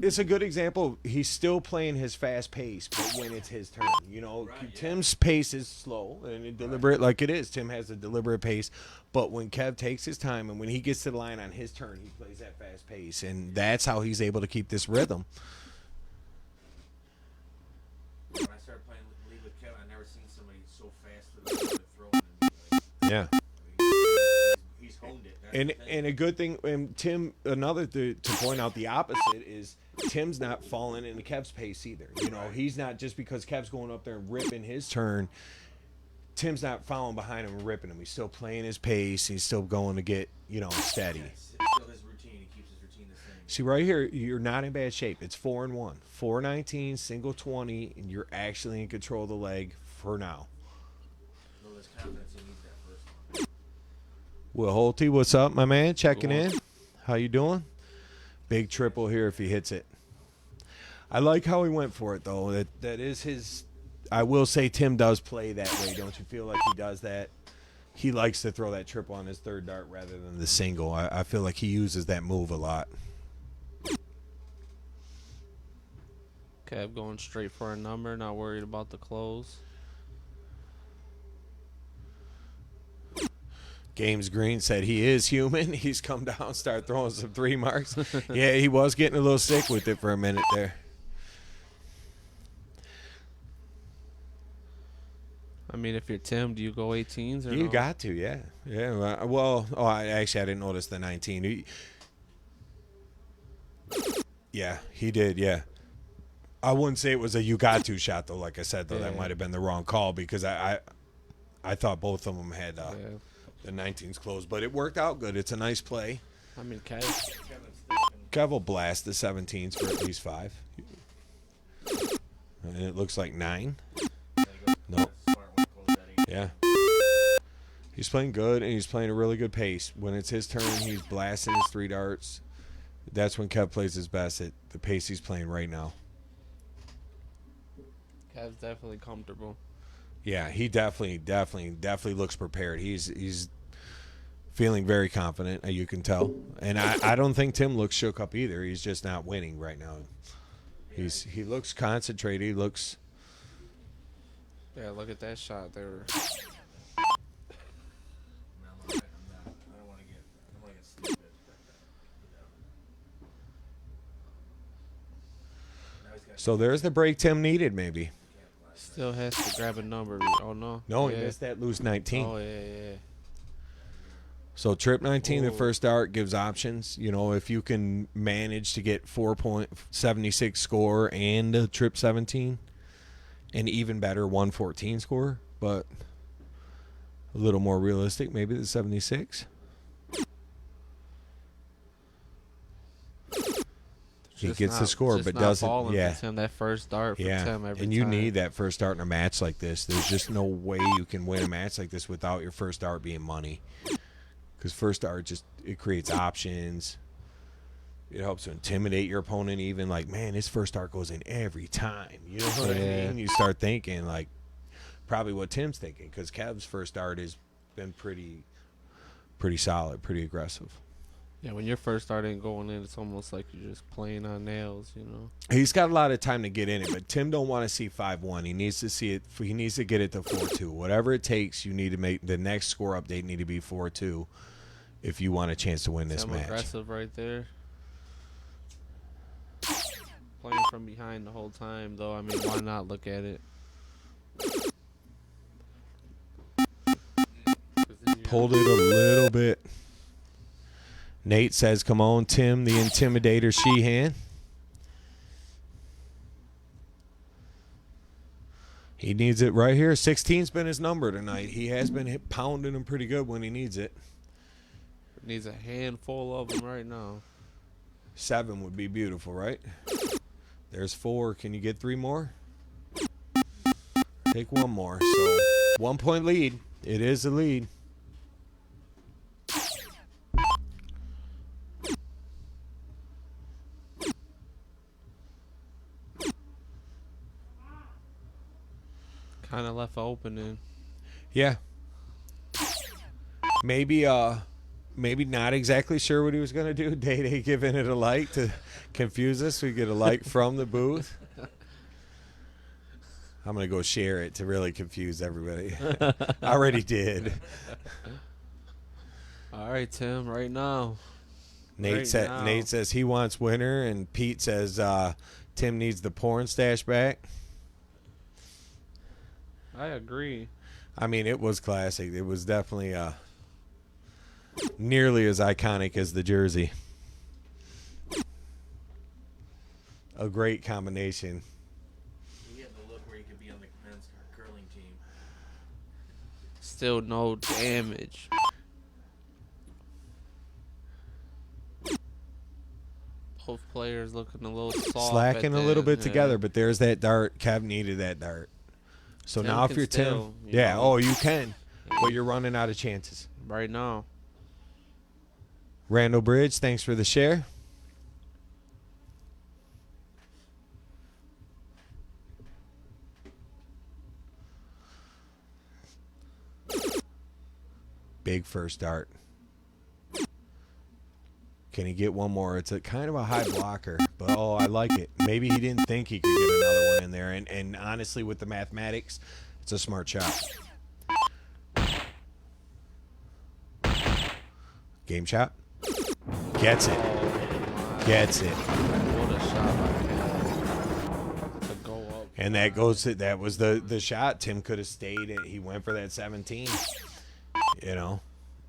it's a good example. He's still playing his fast pace, but when it's his turn, you know, Tim's pace is slow and deliberate, like it is. Tim has a deliberate pace, but when Kev takes his time and when he gets to the line on his turn, he plays that fast pace, and that's how he's able to keep this rhythm. When I started playing League with Kevin, I never seen somebody so fast with a throw. And Yeah. he's honed it. And a good thing, and Tim, another to point out the opposite is Tim's not falling into Kev's pace either. You know, he's not, just because Kev's going up there and ripping his turn, Tim's not following behind him and ripping him. He's still playing his pace. He's still going to get, you know, steady. It's still his routine. He keeps his routine the same. See, right here, you're not in bad shape. It's 4-1. 419, single 20, and you're actually in control of the leg for now. No, there's confidence he needs that first one. Will Holty, what's up, my man? Checking in. How you doing? Big triple here if he hits it. I like how he went for it, though. That is his. I will say Tim does play that way. Don't you feel like he does that? He likes to throw that triple on his third dart rather than the single. I feel like he uses that move a lot. Kev going straight for a number, not worried about the close. Games Green said he is human. He's come down, start throwing some 3 marks. Yeah, he was getting a little sick with it for a minute there. I mean, if you're Tim, do you go 18s or You no? got to, yeah. Yeah, well, I didn't notice the 19. Yeah, he did, yeah. I wouldn't say it was a you got to shot, though. Like I said, though, that might have been the wrong call because I thought both of them had the 19s closed. But it worked out good. It's a nice play. I mean, Kev. Kevin's thinking, Kev will blast the 17s for at least 5. And it looks like 9. Then he goes, No. that's smart when he closes that 8. Yeah. He's playing good, and he's playing a really good pace. When it's his turn, he's blasting his 3 darts. That's when Kev plays his best at the pace he's playing right now. Kev's definitely comfortable. Yeah, he definitely looks prepared. He's feeling very confident, you can tell. And I don't think Tim looks shook up either. He's just not winning right now. He looks concentrated. He looks. Yeah, look at that shot there. No, I'm not. I don't want to get stupid. Now he's got So there's the break Tim needed, maybe. Still has to grab a number. Oh no. No, he Yeah. missed that loose 19. Oh yeah. So trip 19, the Ooh. first dart gives options. You know, if you can manage to get 4.76 score and a trip 17, and even better 114 score, but a little more realistic, maybe the 76. He Just gets the not- score, just but not doesn't. falling Yeah, for Tim. That first dart for yeah. Tim every And you time. need that first dart in a match like this. There's just no way you can win a match like this without your first dart being money. Because first dart it creates options. It helps to intimidate your opponent. Even like, man, his first dart goes in every time. You know what I Yeah. mean? You start thinking like probably what Tim's thinking, because Kev's first dart has been pretty solid, pretty aggressive. Yeah, when your first start ain't going in, it's almost like you're just playing on nails, you know. He's got a lot of time to get in it, but Tim don't want to see 5-1. He needs to see it. He needs to get it to 4-2. Whatever it takes, you need to make the next score update need to be 4-2 if you want a chance to win this Tim match. aggressive right there. Playing from behind the whole time, though. I mean, why not look at it? Pulled it a little bit. Nate says, come on, Tim, the Intimidator Sheehan. He needs it right here. 16's been his number tonight. He has been pounding him pretty good when he needs it. Needs a handful of them right now. 7 would be beautiful, right? There's 4. Can you get 3 more? Take 1 more. So 1 point lead. It is a lead. Kind of left an opening. Yeah. Maybe not exactly sure what he was going to do. Day giving it a like to confuse us. We get a like from the booth. I'm going to go share it to really confuse everybody. I already did. All right, Tim, right now. Nate says he wants winner, and Pete says Tim needs the porn stash back. I agree. I mean, it was classic. It was definitely nearly as iconic as the jersey. A great combination. He had the look where he could be on the men's curling team. Still no damage. Both players looking a little soft. Slacking at a little the bit end, together, yeah. but there's that dart. Kev needed that dart. So Tim now if can you're still, Tim, you yeah, know. oh, you can, but you're running out of chances. Right now. Randall Bridge, thanks for the share. Big first dart. Can he get 1 more? It's a kind of a high blocker, but oh, I like it. Maybe he didn't think he could get another one in there, and honestly, with the mathematics, it's a smart shot. Game shot. Gets it. Gets it. What a shot by Cam to go up. And that goes to, that was the shot. Tim could have stayed. He went for that 17. You know,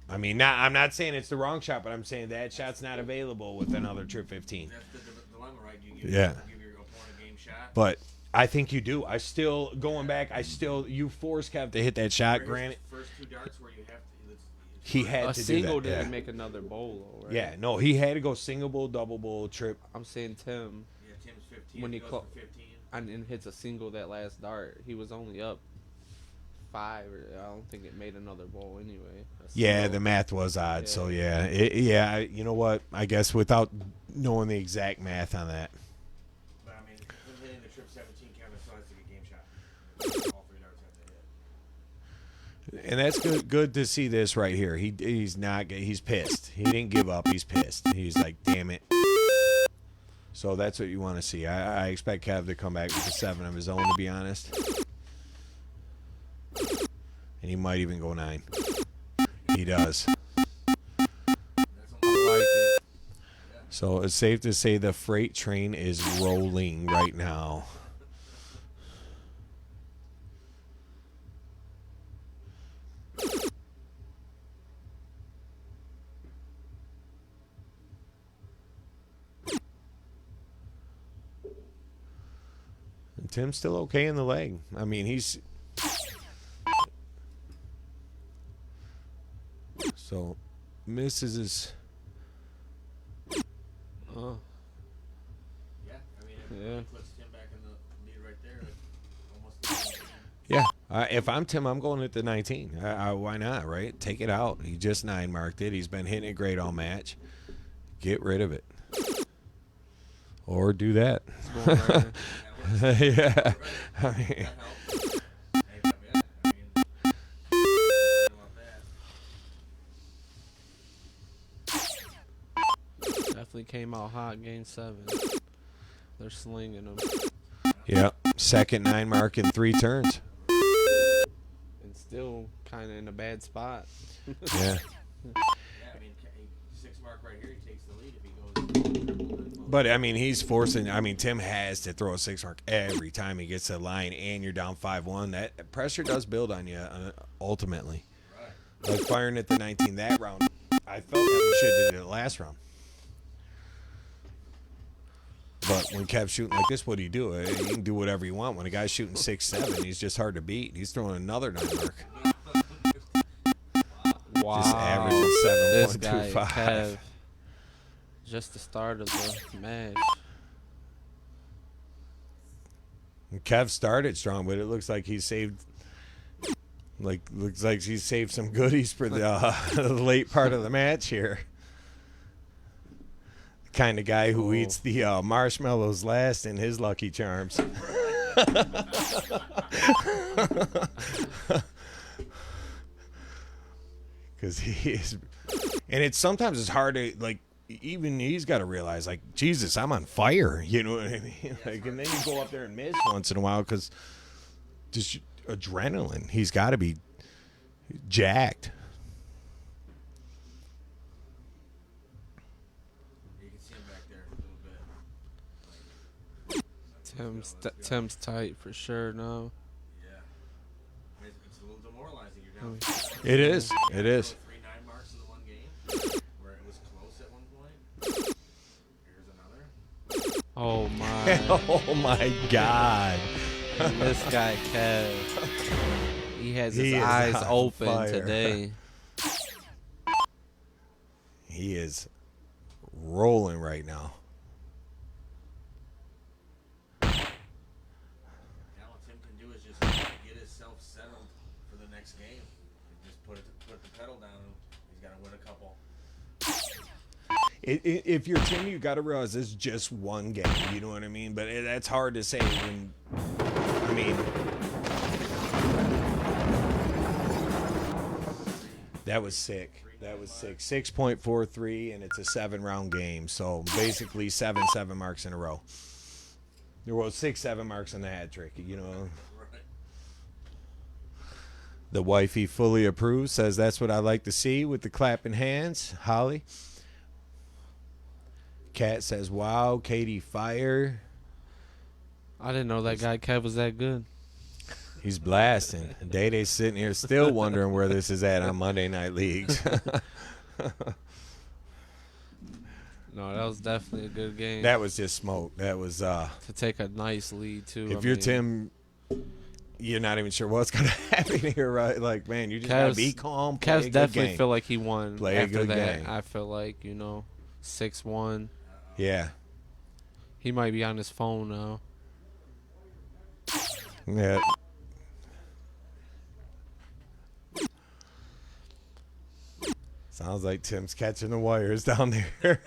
I mean, I'm not saying it's the wrong shot, but I'm saying that shot's not available with another trip 15. That's the dilemma, right? You give, Yeah. you give your opponent a game shot. But I think you do. Going back, you force Kev to hit that shot. Granted, First 2 darts where you have to. he had A to do single that. didn't Yeah. make another bowl, though, right? Yeah, no, he had to go single bowl, double bowl, trip. I'm saying Tim. Yeah, Tim's 15. When he he goes clo- for 15. and hits a single that last dart. He was only up 5. I don't think it made another bowl anyway. Yeah, the math was odd. So yeah, you know what? I guess without knowing the exact math on that. But I mean, him hitting the trip 17 Kevin still has to get game shot. All 3 darts have to hit. And that's good to see this right here. He's pissed. He didn't give up. He's pissed. He's like, damn it. So that's what you want to see. I expect Kev to come back with a 7 of his own, to be honest. And he might even go 9. He does. I like it. So it's safe to say the freight train is rolling right now. And Tim's still okay in the leg. I mean, he's... So, misses his... Oh. Yeah, I mean, it puts Tim back in the lead right there. Almost. Yeah, if I'm Tim, I'm going at the 19. Why not, right? Take it out. He just 9-marked it. He's been hitting it great all match. Get rid of it. Or do that. Yeah. I mean, Definitely came out hot game 7. They're slinging them. yeah, second 9-mark in 3 turns. And still kind of in a bad spot. Yeah. Yeah, I mean, 6 mark right here, he takes the lead if he goes triple. But, I mean, he's forcing... I mean, Tim has to throw a 6-mark every time he gets to the line and you're down 5-1. That pressure does build on you, ultimately. Right. Like firing at the 19 that round, I felt that we should have did it last round. But when Kev's shooting like this, what do? You can do whatever you want. When a guy's shooting 6-7, he's just hard to beat. He's throwing another 9-mark. Wow. Just averaging This guy, 7.25. Kev, just the start of the match. And Kev started strong, but it looks like he's saved. Looks like he's saved some goodies for the late part of the match here. Kind of guy who eats the marshmallows last in his Lucky Charms. Because he is, and it's sometimes it's hard to like. Even he's got to realize, like, Jesus, I'm on fire. You know what I mean? Like, and then you go up there and miss once in a while because just adrenaline. He's got to be jacked. You can see him back there a little bit. Tim's tight for sure now. Yeah. It's a little demoralizing. You're down. It is. It is. 3 9-marks in the one game where it was close at one point. Here's another. Oh my! Oh my God! This guy Kev, he has his He is eyes on open fire. today. He is rolling right now. Now what Tim can do is just get himself settled for the next game. Just put the pedal down. He's got to win a couple. If you're Tim, you got to realize it's just one game. You know what I mean? But that's hard to say when. I mean, that was sick. That was sick. 6.43, and it's a 7-round game. So basically 7 marks in a row. There was 6 marks in the hat trick. You know. Right. The wifey fully approves. Says that's what I like to see with the clapping hands. Holly. Kat says, "Wow, Katie fire." I didn't know that guy Kev was that good. He's blasting. Day-Day's sitting here still wondering where this is at on Monday Night Leagues. No, that was definitely a good game. That was just smoke. That was to take a nice lead too. if you're Tim, you're not even sure what's gonna happen here, right? Like, man, you just gotta be calm. Play a Cavs good definitely game. feel like he won Play a after good that. game. I feel like 6-1. Yeah. He might be on his phone now. Yeah. Sounds like Tim's catching the wires down there.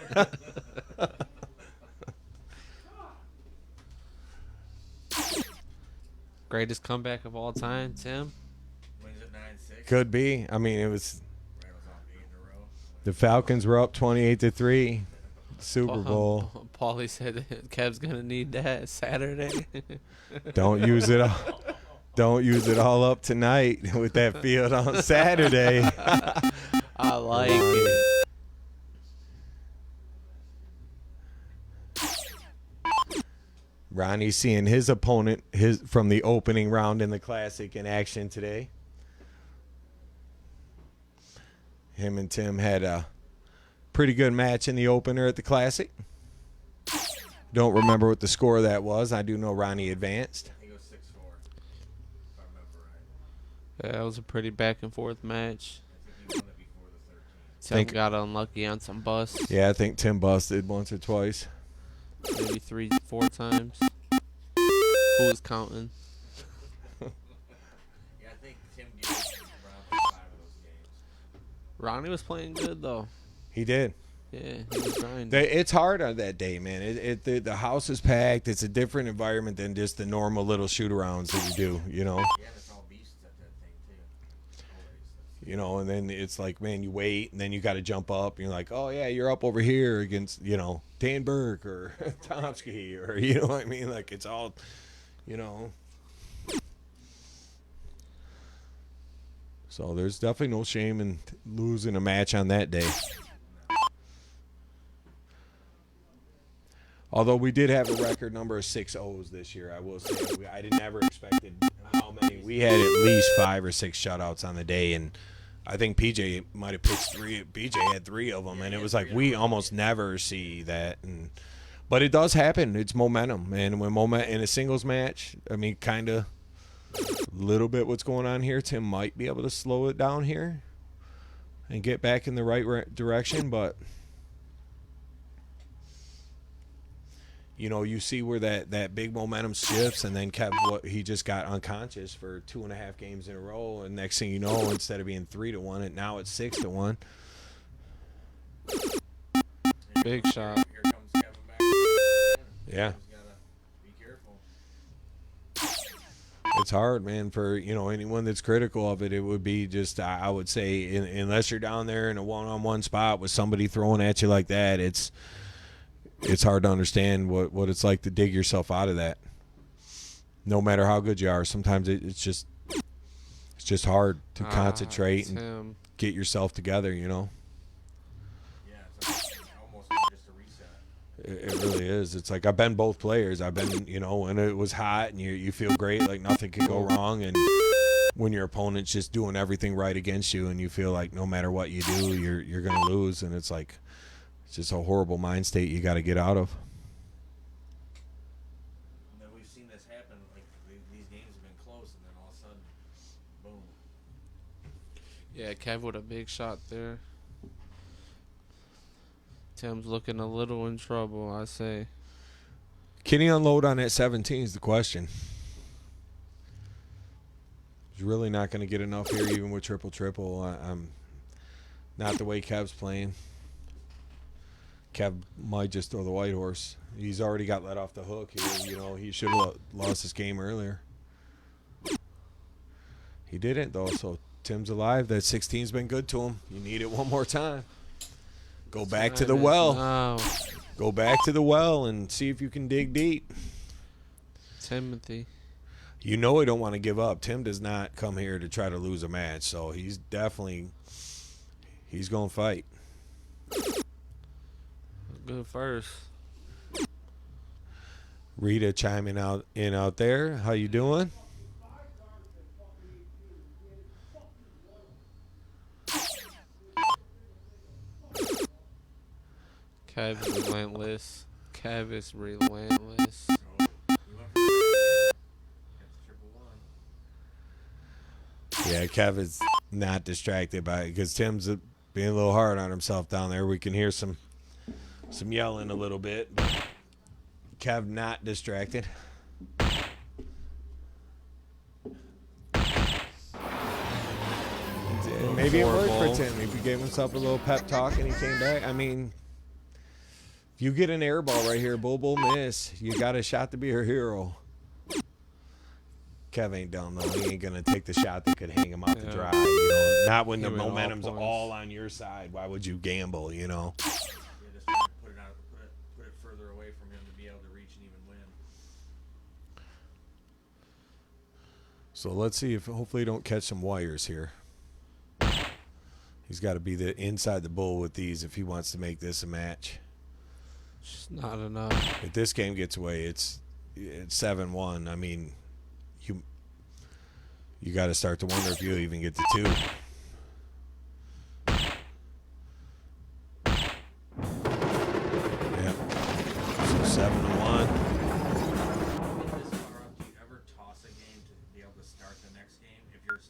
Greatest comeback of all time, Tim. Wins at 9-6. Could be. I mean, it was Rattles off 8 in a row. the Falcons were up 28-3. Super Bowl. Paulie said Kev's gonna need that Saturday. Don't use it all. Don't use it all up tonight with that field on Saturday. I like it. Ronnie's seeing his opponent from the opening round in the Classic in action today. Him and Tim had a pretty good match in the opener at the Classic. Don't remember what the score of that was. I do know Ronnie advanced. I think it was 6-4. If I remember right. Yeah, that was a pretty back and forth match. I think he won it before the 13th. Tim got unlucky on some busts. Yeah, I think Tim busted once or twice. Maybe 3-4 times. Who was counting? Yeah, I think Tim gave around 5 of those games. Ronnie was playing good though. He did. Yeah, he was grinding. It's hard on that day, man. The house is packed. It's a different environment than just the normal little shoot-arounds that we do, you know. Yeah, and it's all beasts at that thing, too. Always. You know, and then it's like, man, you wait, and then you got to jump up. And you're like, oh, yeah, you're up over here against, you know, Dan Burke or Tomsky or, you know what I mean? Like, it's all, you know. So there's definitely no shame in losing a match on that day. Although we did have a record number of 6-0s this year, I will say. I never expected how many. We had at least 5 or 6 shutouts on the day, and I think PJ might have pitched 3. PJ had 3 of them, and it was like we almost never see that. But it does happen. It's momentum, and when in a singles match, I mean, kind of a little bit what's going on here. Tim might be able to slow it down here and get back in the right direction, but. You know, you see where that big momentum shifts, and then he just got unconscious for 2.5 games in a row, and next thing you know, instead of being 3-1, and now it's 6-1. Big shot. Here comes Kevin back. Yeah, He's gotta be careful. it's hard, man. For anyone that's critical of it, it would be just I would say unless you're down there in a one-on-one spot with somebody throwing at you like that, it's hard to understand what it's like to dig yourself out of that. No matter how good you are, sometimes it's just hard to concentrate and get yourself together, you know. Yeah, it's almost like just a reset. It really is. It's like I've been both players. I've been, when it was hot and you feel great, like nothing could go wrong, and when your opponent's just doing everything right against you and you feel like no matter what you do, you're going to lose, and it's like it's just a horrible mind state you got to get out of. And then we've seen this happen. Like these games have been close, and then all of a sudden, boom. Yeah, Kev with a big shot there. Tim's looking a little in trouble, I say. Can he unload on that 17 is the question. He's really not going to get enough here, even with triple. I'm not the way Kev's playing. Kev might just throw the white horse. He's already got let off the hook here. He should have lost this game earlier. He didn't, though, so Tim's alive. That 16's been good to him. You need it one more time. Go back to the well. Wow. Go back to the well and see if you can dig deep. Timothy. You know he don't want to give up. Tim does not come here to try to lose a match, so he's going to fight. Good first. Rita chiming out there. How you doing? Kev is relentless. Kev is relentless. Yeah, Kev is not distracted by it because Tim's being a little hard on himself down there. We can hear some yelling a little bit. Kev not distracted. maybe it worked horrible. for Tim. If he gave himself a little pep talk and he came back. I mean, if you get an air ball right here, bull miss, you got a shot to be your hero. Kev ain't dumb though. He ain't gonna take the shot that could hang him out to dry. You know, not when the Give it all momentum's points. all on your side. Why would you gamble? You know. Yeah, just try to put it further away from him to be able to reach and even win. So let's see if hopefully don't catch some wires here. He's got to be the inside the bull with these if he wants to make this a match. Just not enough. If this game gets away, it's 7-1. I mean, you got to start to wonder if you'll even get to 2. Yeah. So 7-1. This far up, do you ever toss a game to be able to start the next game if you're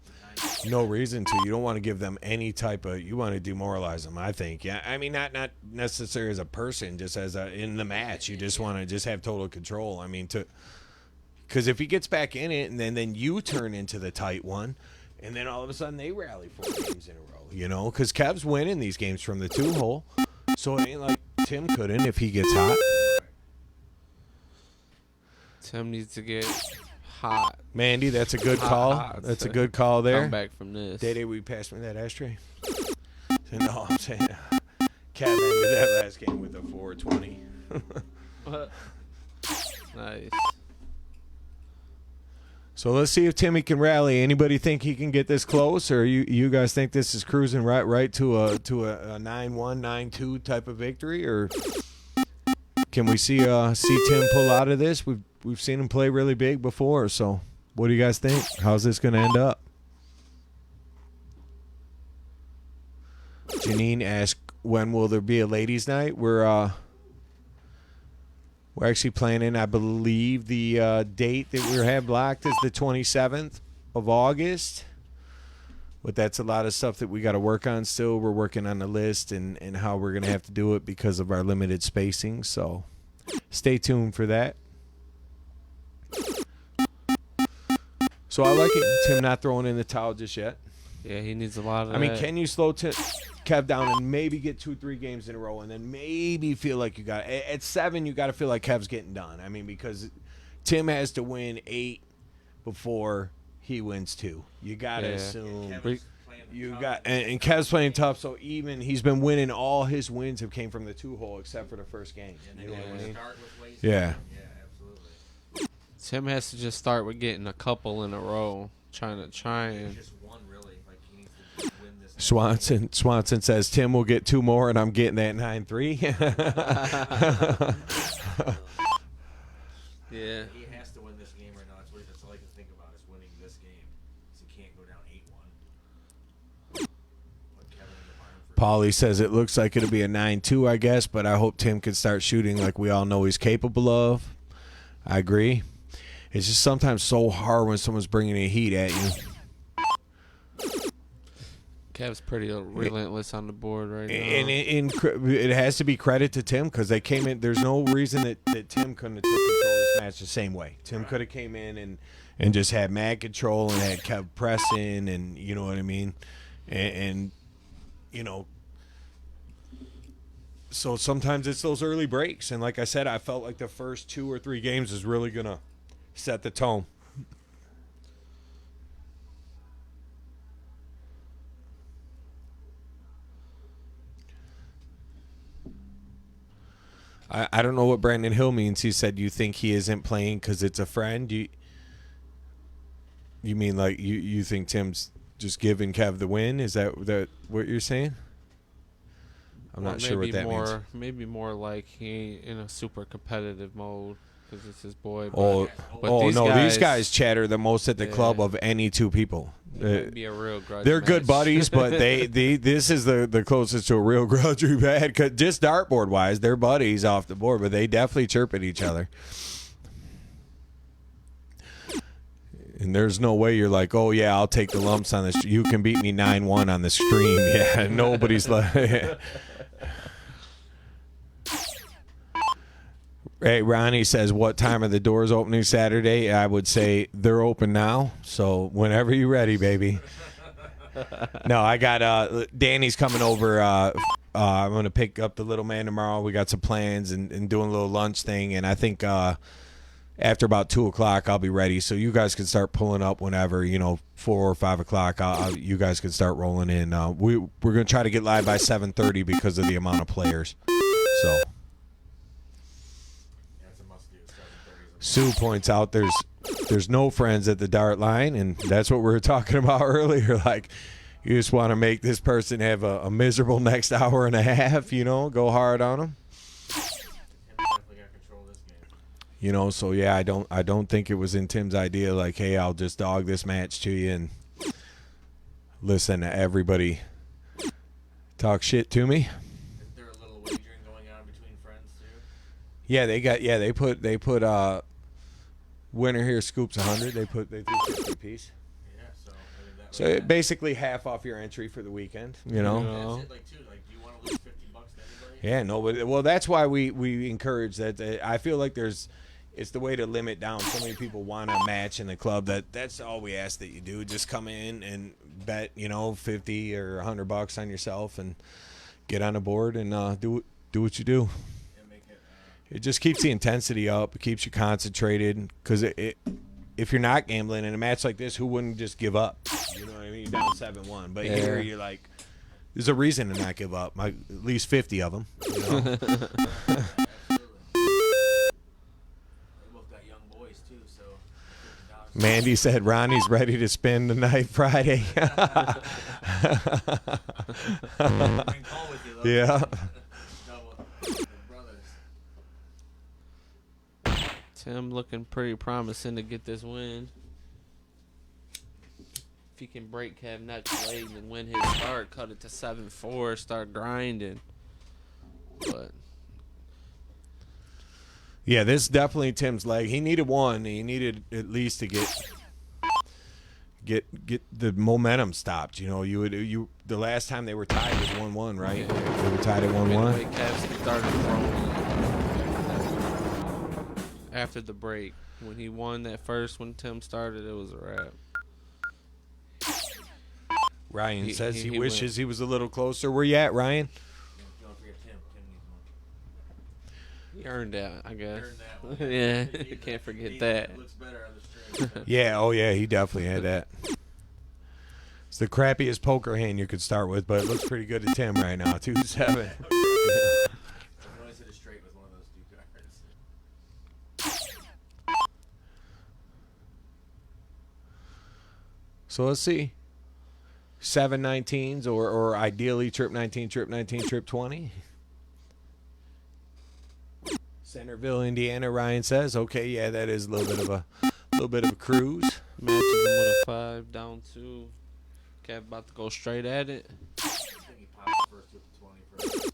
behind? No reason to. You don't want to give them any type of. You want to demoralize them. I think. Yeah. I mean, not necessarily as a person, just as in the match. You just want to just have total control. I mean, because if he gets back in it and then you turn into the tight one, and then all of a sudden they rally 4 games in a row. You know, because Kev's winning these games from the 2-hole, so it ain't like Tim couldn't if he gets hot. Tim needs to get hot. Mandy, that's a good call. Hot. That's a good call there. Come back from this. Day, will you pass me that ashtray? No, I'm saying Kev ended that last game with a 420. What? Nice. So let's see if Timmy can rally. Anybody think he can get this close, or you guys think this is cruising right to a 9-1, 9-2 type of victory, or can we see Tim pull out of this? We've seen him play really big before. So what do you guys think? How's this going to end up? Janine asked, when will there be a ladies' night? We're actually planning, I believe, the date that we have blocked is the 27th of August. But that's a lot of stuff that we got to work on still. We're working on the list and how we're going to have to do it because of our limited spacing. So stay tuned for that. So I like it, Tim not throwing in the towel just yet. Yeah, he needs a lot of I mean, that. can you slow Kev down and maybe get 2-3 games in a row and then maybe feel like you got at 7 you got to feel like Kev's getting done. I mean, because Tim has to win 8 before he wins 2. You got to assume Kevin's playing you tough. got and Kev's playing tough, so even he's been winning. All his wins have came from the 2-hole except for the first game. And You then know what I you mean? start with ways. Yeah. Yeah, absolutely. Tim has to just start with getting a couple in a row. Trying and Just one really. Like he needs to just win this. Swanson says Tim will get 2 more, and I'm getting that 9-3. yeah. He has to win this game right now. That's all I can think about is winning this game. 'Cause he can't go down 8-1. Put Kevin in the barn for Paulie says it looks like it'll be a 9-2, I guess, but I hope Tim can start shooting like we all know he's capable of. I agree. It's just sometimes so hard when someone's bringing a heat at you. Kev's pretty relentless on the board right now. And it has to be credit to Tim because they came in. There's no reason that Tim couldn't have took control of this match the same way. Tim could have came in and just had mad control and had Kev pressing, and you know what I mean? And you know, so sometimes it's those early breaks. And like I said, I felt like the first 2 or 3 games is really going to set the tone. I don't know what Brandon Hill means. He said you think he isn't playing because it's a friend. You mean like you think Tim's just giving Kev the win? Is that what you're saying? I'm not sure what that means. Maybe more like he ain't in a super competitive mode because it's his boy. Oh, but these guys chatter the most at the club of any 2 people. Be a real grudge They're match. good buddies, but this is the closest to a real grudge we've had. 'Cause just dartboard wise, they're buddies off the board, but they definitely chirp at each other. And there's no way you're like, oh yeah, I'll take the lumps on this. You can beat me 9-1 on the stream. Yeah, nobody's like. Hey, Ronnie says, what time are the doors opening Saturday? I would say they're open now. So whenever you're ready, baby. No, I got Danny's coming over. I'm going to pick up the little man tomorrow. We got some plans and doing a little lunch thing. And I think after about 2 o'clock, I'll be ready. So you guys can start pulling up whenever, 4 or 5 o'clock. You guys can start rolling in. We're going to try to get live by 7:30 because of the amount of players. So Sue points out there's no friends at the dart line, and that's what we were talking about earlier. Like, you just want to make this person have a miserable next hour and a half, go hard on them. So yeah, I don't think it was in Tim's idea, like, hey, I'll just dog this match to you and listen to everybody talk shit to me. Is there a little wagering going on between friends too? Yeah, they put winner here scoops 100. They threw 50 apiece. Yeah, So it basically half off your entry for the weekend, That's it, like, too. Like, do you want to lose $50 to anybody? Yeah, no, but that's why we encourage that. I feel like it's the way to limit down. So many people want a match in the club. That's all we ask that you do. Just come in and bet, 50 or $100 on yourself and get on the board and do what you do. It just keeps the intensity up. It keeps you concentrated. Because if you're not gambling in a match like this, who wouldn't just give up? You know what I mean? You're down 7-1. But here you're like, there's a reason to not give up. At least 50 of them. Mandy said Ronnie's ready to spend the night Friday. Yeah. Tim looking pretty promising to get this win. If he can break Kev Net's leg and win his start, cut it to 7-4, start grinding. But yeah, this is definitely Tim's leg. He needed one. He needed at least to get the momentum stopped. The last time they were tied was 1-1, right? They were tied at 1-1. Kev started throwing after the break. When he won that first, when Tim started, it was a wrap. Ryan says he wishes he was a little closer. Where you at, Ryan? Don't forget Tim. Tim needs one. He earned that, I guess. He earned that one. Yeah, can't forget that. Looks better on the string. Yeah, oh yeah, he definitely had that. It's the crappiest poker hand you could start with, but it looks pretty good to Tim right now. 2-7. So let's see. 7-19s or ideally trip 19, trip 19, trip 20. Centerville, Indiana, Ryan says. Okay, yeah, that is a little bit of a cruise. Matches him with a 5, down 2. Kev about to go straight at it. I think he popped first with the 20 first.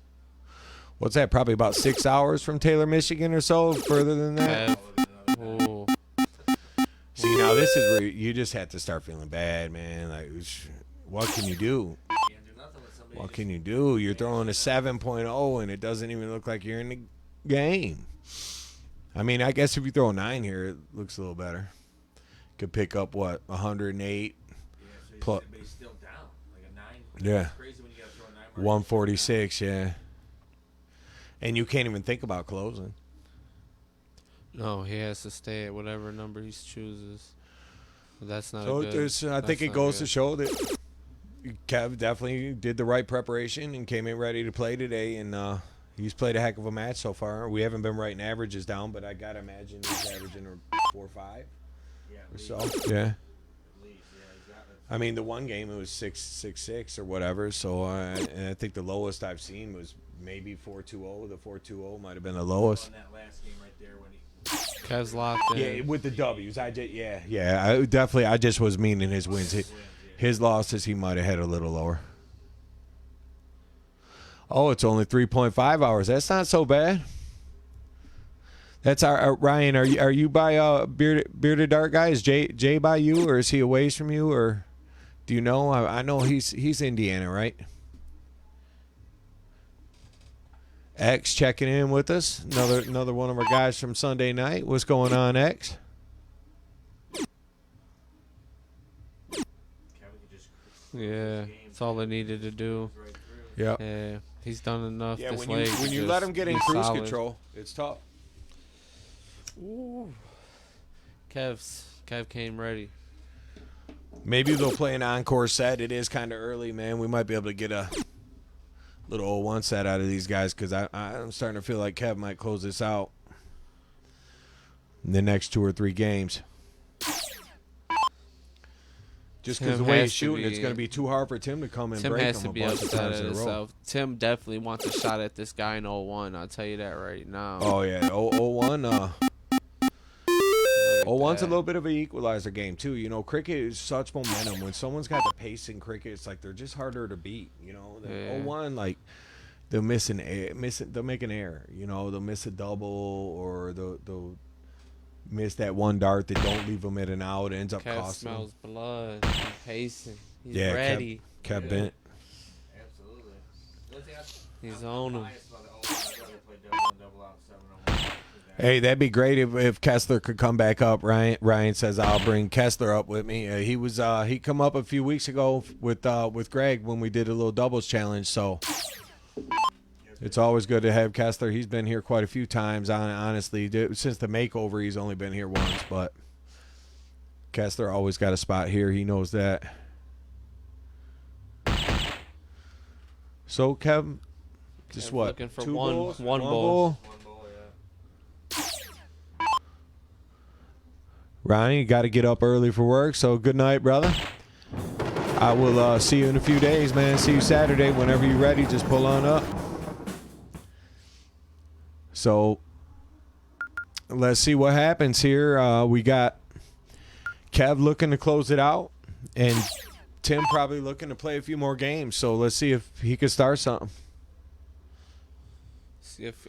What's that? Probably about 6 hours from Taylor, Michigan or so. Further than that. Oh. See, now this is where you just have to start feeling bad, man. Like, what can you do? What can you do? You're throwing a 7.0 and it doesn't even look like you're in the game. I mean, I guess if you throw a 9 here, it looks a little better. Could pick up, 108? Yeah, so he's still down. Like a 9. Yeah. It's crazy when you got to throw a 9. 146, yeah. And you can't even think about closing. No, he has to stay at whatever number he chooses. That's not So good. I think it goes to show that Kev definitely did the right preparation and came in ready to play today, and he's played a heck of a match so far. We haven't been writing averages down, but I got to imagine he's averaging 4 or 5 or so. Yeah. I mean, the one game, it was 6-6 or whatever, so and I think the lowest I've seen was maybe 4-2-0. The 4-2-0 might have been the lowest. On that last game right there when he Kev's locked in. Yeah, with the W's. I just was meaning his wins. His losses, he might have had a little lower. Oh, it's only 3.5 hours. That's not so bad. That's our Ryan. Are you by bearded dart guy? Is Jay by you, or is he away from you, or do you know? I know he's Indiana, right? X checking in with us. Another one of our guys from Sunday night. What's going on, X? Yeah, that's all they needed to do. Right through. Yeah. Yeah, he's done enough. Yeah, this when leg you to when you let just him get in be cruise solid. control, it's tough. Ooh. Kev came ready. Maybe they'll play an encore set. It is kind of early, man. We might be able to get a little 0-1 set out of these guys because I'm starting to feel like Kev might close this out in the next 2 or 3 games. Just because Tim the way has he's to shooting, be- it's going to be too hard for Tim to come and Tim break has him to a be bunch of upset times at in a row. himself. Tim definitely wants a shot at this guy in 0-1. I'll tell you that right now. Oh, yeah. 0-1. Look at 0-1's a that. little bit of an equalizer game, too. You know, cricket is such momentum. When someone's got the pace in cricket, it's like they're just harder to beat. You know, the Yeah. 0-1, like, they'll they'll make an error. You know, they'll miss a double or they'll miss that one dart that don't leave them at an out. It ends up Kev costing them. smells blood. He's pacing. He's Yeah, ready. Kev bent. Absolutely. He's on him. Biased by the I'd rather play double and double out 7-0. Hey, that'd be great if Kessler could come back up. Ryan says I'll bring Kessler up with me. He come up a few weeks ago with Greg when we did a little doubles challenge. So it's always good to have Kessler. He's been here quite a few times. Honestly, since the makeover, he's only been here once. But Kessler always got a spot here. He knows that. So Kev, just Kev what? looking for 2 one- balls? one One ball. One ball, yeah. Ryan, you got to get up early for work, so good night, brother. I will see you in a few days, man. See you Saturday. Whenever you're ready, just pull on up. So let's see what happens here. We got Kev looking to close it out, and Tim probably looking to play a few more games. So let's see if he can start something. See if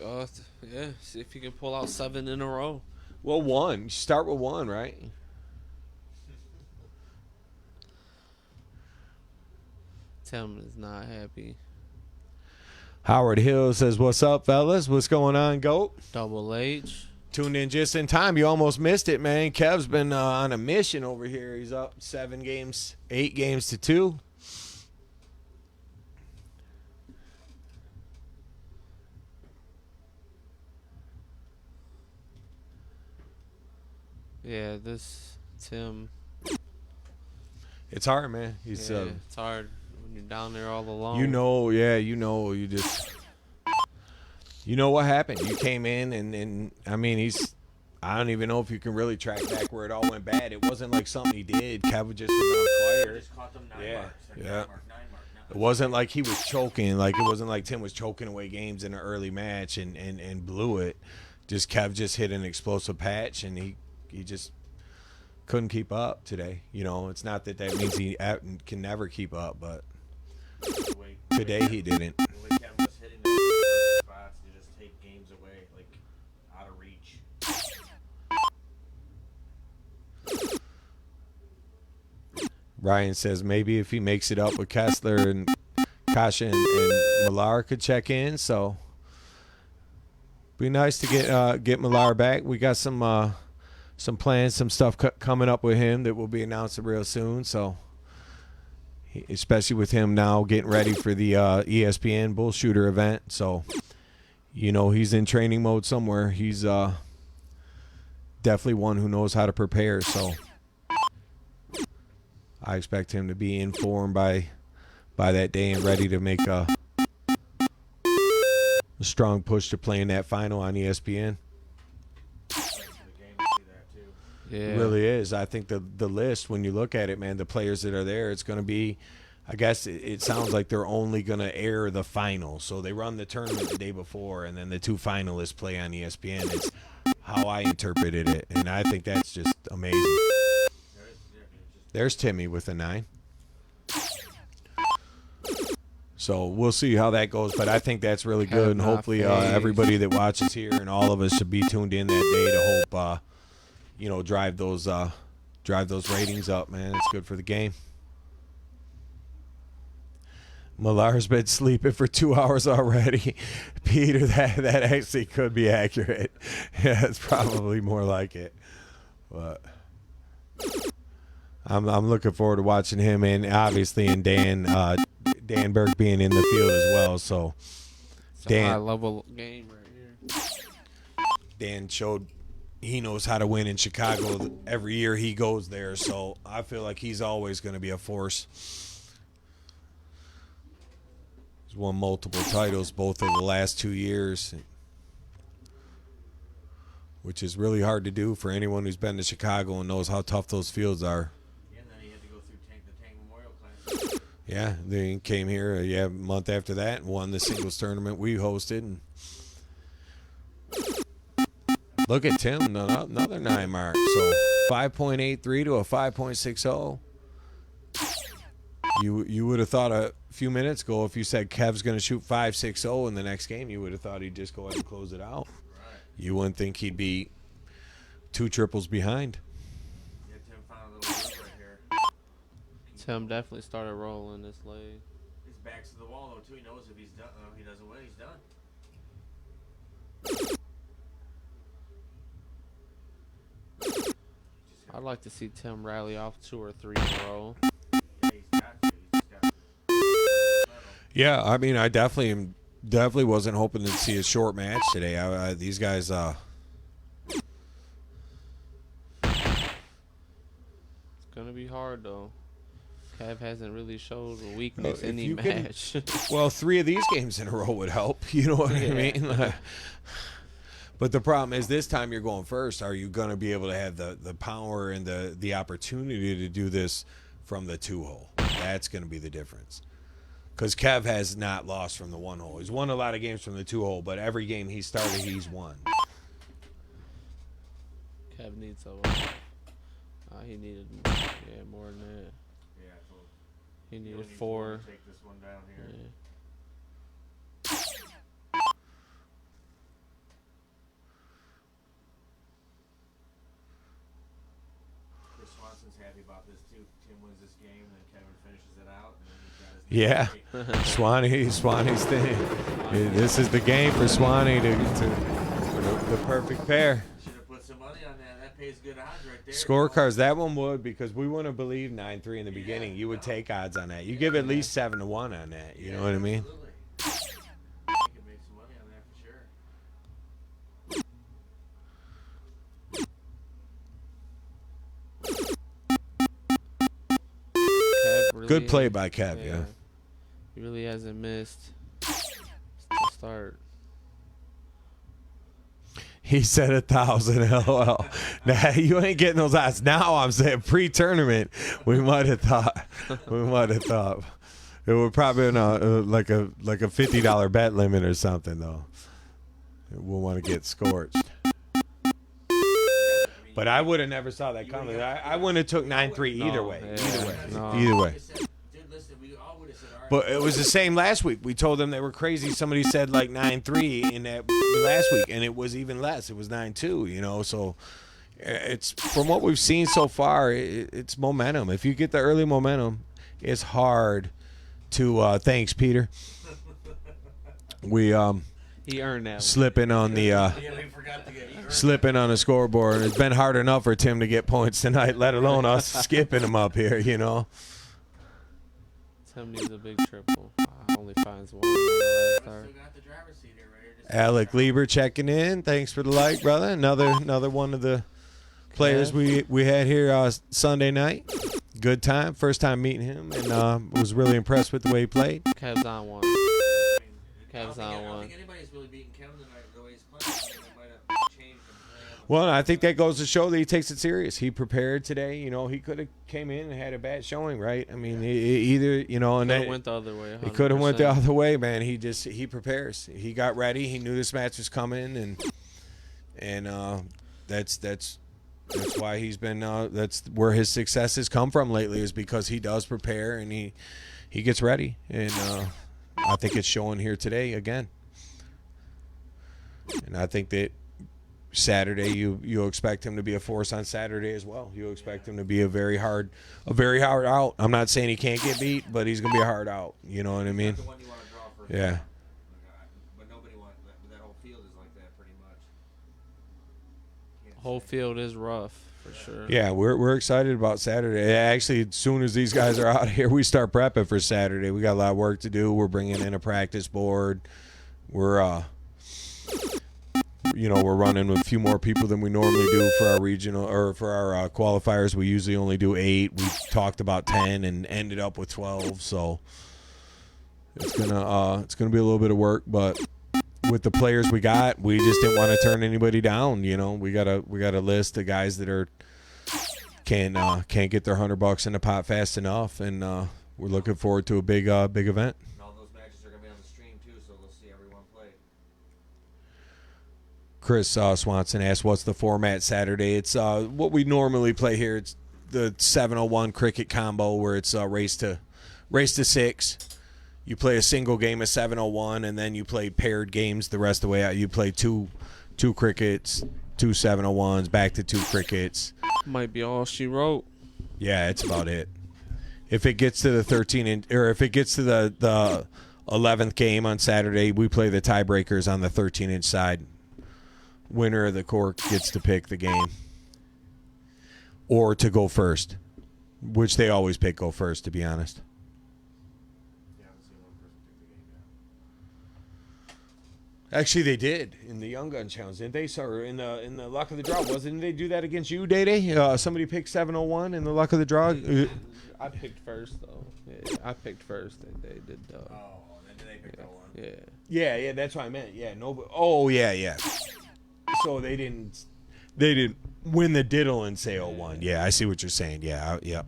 see if he can pull out 7 in a row. Well, one. You start with one, right? Tim is not happy. Howard Hill says, "What's up, fellas? What's going on, GOAT?" Double H. Tuned in just in time. You almost missed it, man. Kev's been on a mission over here. He's up 7 games, 8 games to 2. Yeah, this Tim. It's hard, man. He's Yeah, it's hard when you're down there all alone. you know what happened. You came in and I mean I don't even know if you can really track back where it all went bad. It wasn't like something he did. Kev just was on fire. Just caught them 9 Yeah, marks. Like yeah. 9 mark. It wasn't like he was choking. Like it wasn't like Tim was choking away games in an early match and blew it. Just Kev just hit an explosive patch and he just couldn't keep up today. You know, it's not that means he can never keep up, but The way- today he didn't. The way Kevin was hitting those spots to just take games away, like out of reach. Ryan says maybe if he makes it up with Kessler and Kasha and Millar could check in. So be nice to get Millar back. We got some plans, some stuff coming up with him that will be announced real soon. So especially with him now getting ready for the ESPN Bull Shooter event. So you know he's in training mode somewhere. He's definitely one who knows how to prepare. So I expect him to be informed by that day and ready to make a strong push to playing that final on ESPN. Thanks for the game to see that too. Yeah. It really is. I think the list, when you look at it, man, the players that are there, it's going to be, I guess it sounds like they're only going to air the final. So they run the tournament the day before, and then the 2 finalists play on ESPN. It's how I interpreted it, and I think that's just amazing. There's Timmy with a 9. So we'll see how that goes, but I think that's really good, and Not hopefully phased. everybody that watches here and all of us should be tuned in that day to hope, drive those ratings up, man. It's good for the game. Millar's been sleeping for 2 hours already. Peter, that actually could be accurate. Yeah, it's probably more like it, but I'm looking forward to watching him, and obviously in Dan Burke being in the field as well. So It's a Dan- high level game right here. Dan showed he knows how to win in Chicago every year he goes there. So I feel like he's always going to be a force. He's won multiple titles both of the last 2 years, which is really hard to do for anyone who's been to Chicago and knows how tough those fields are. Yeah, and then he had to go through the Tank Memorial Classic. Yeah, they came here a month after that and won the singles tournament we hosted. And look at Tim, another 9 mark. So 5.83 to a 5.60. You would have thought a few minutes ago if you said Kev's going to shoot 5.60 in the next game, you would have thought he'd just go ahead and close it out. Right. You wouldn't think he'd be 2 triples behind. Yeah, Tim found a little groove right here. Tim definitely started rolling this leg. His back's to the wall though too. He knows if he's done, he doesn't win, he's done. I'd like to see Tim rally off 2 or 3 in a row. Yeah, he's got to. He's just got to. Yeah, I mean, I definitely wasn't hoping to see a short match today. These guys, It's gonna be hard though. Kev hasn't really showed a weakness if any you can- match. well, 3 of these games in a row would help. You know what I mean? But the problem is this time you're going first. Are you going to be able to have the power and the opportunity to do this from the 2-hole? That's going to be the difference. Because Kev has not lost from the 1-hole. He's won a lot of games from the 2-hole, but every game he started, he's won. Kev needs a. He needed more than that. Yeah, so He he needed only needs 4. one to take this one down here. Yeah. Chris Swanson's happy about this too. Tim wins this game, then Kevin finishes it out, and then he's got his Swanee's thing. This is the game for Swanee to the perfect pair. Should have put some money on that. That pays good odds right there. Scorecards, that one would, because we wouldn't have believed 9-3 in the beginning. You would take odds on that. You give at least 7-1 on that. You know what I mean? Absolutely. You can make some money on that for sure. Kev really Good play by Kev, yeah. He really hasn't missed to start. He said 1,000, LOL. Nah, you ain't getting those odds. Now I'm saying pre-tournament, we might have thought. It would probably be like a $50 bet limit or something, though. We'll want to get scorched. But I would have never saw that coming. I wouldn't have took 9-3 either No, way. yeah, Either way. no. Either way. Dude, listen, we all would have said, all right. But it was the same last week. We told them they were crazy. Somebody said like 9-3 in that last week, and it was even less. It was 9-2. You know, so it's from what we've seen so far. It's momentum. If you get the early momentum, it's hard to. Thanks, Peter. We He earned that. slipping on the. Yeah, we forgot to get Slipping on the scoreboard. It's been hard enough for Tim to get points tonight, let alone us skipping him up here, you know. Tim needs a big triple. Only finds one. On the last Still start. got the driver's seat here right here. Just Alec Lieber checking in. Thanks for the like, brother. Another one of the players we had here Sunday night. Good time. First time meeting him, and was really impressed with the way he played. Kev's on one. I Kev's don't on one. think anybody's really beaten Kevin tonight the way he's playing. I mean, it might have changed from playing on the Well, I think that goes to show that he takes it serious. He prepared today. You know, he could have came in and had a bad showing, right? I mean, he either, you know, and Could have that, went the other way. he could have went the 100%. other way, man. He prepares. He got ready. He knew this match was coming, and that's why he's been. That's where his success has come from lately, is because he does prepare and he gets ready, and I think it's showing here today again. And I think that Saturday you'll expect him to be a force on Saturday as well. You expect him to be a very hard out. I'm not saying he can't get beat, but he's gonna be a hard out. You know what I mean? the one you want to draw for. Yeah. But nobody wants that. That whole field is like that pretty much. Can't Whole say. field is rough. for sure. Yeah, we're excited about Saturday. Actually, as soon as these guys are out of here, we start prepping for Saturday. We got a lot of work to do. We're bringing in a practice board. We're we're running with a few more people than we normally do for our regional or for our qualifiers. We usually only do 8. We talked about 10 and ended up with 12. So it's gonna be a little bit of work, but with the players we got, we just didn't want to turn anybody down. We got a list of guys that can't get their $100 in the pot fast enough, and we're looking forward to a big event. And all those matches are gonna be on the stream too, so we'll see everyone play. Chris Swanson asked, "What's the format Saturday?" It's what we normally play here. It's the 701 cricket combo where it's race to 6. You play a single game of 701, and then you play paired games the rest of the way out. You play two crickets, 2 701s, back to 2 crickets. Might be all she wrote. Yeah, it's about it. If it gets to the 13 or if it gets to the 11th game on Saturday, we play the tiebreakers on the 13-inch side. Winner of the cork gets to pick the game or to go first, which they always pick go first, to be honest. Actually, they did in the Young Gun Challenge, didn't they? Sorry, in the Luck of the Draw, wasn't they do that against you, Day? Somebody picked 701 in the Luck of the Draw. I picked first though. Yeah, I picked first, and they did. Oh, then they picked that one. Yeah. Yeah, that's what I meant. Yeah, no. Oh, yeah. So they didn't win the diddle and say 01. Yeah, I see what you're saying. Yeah, yep.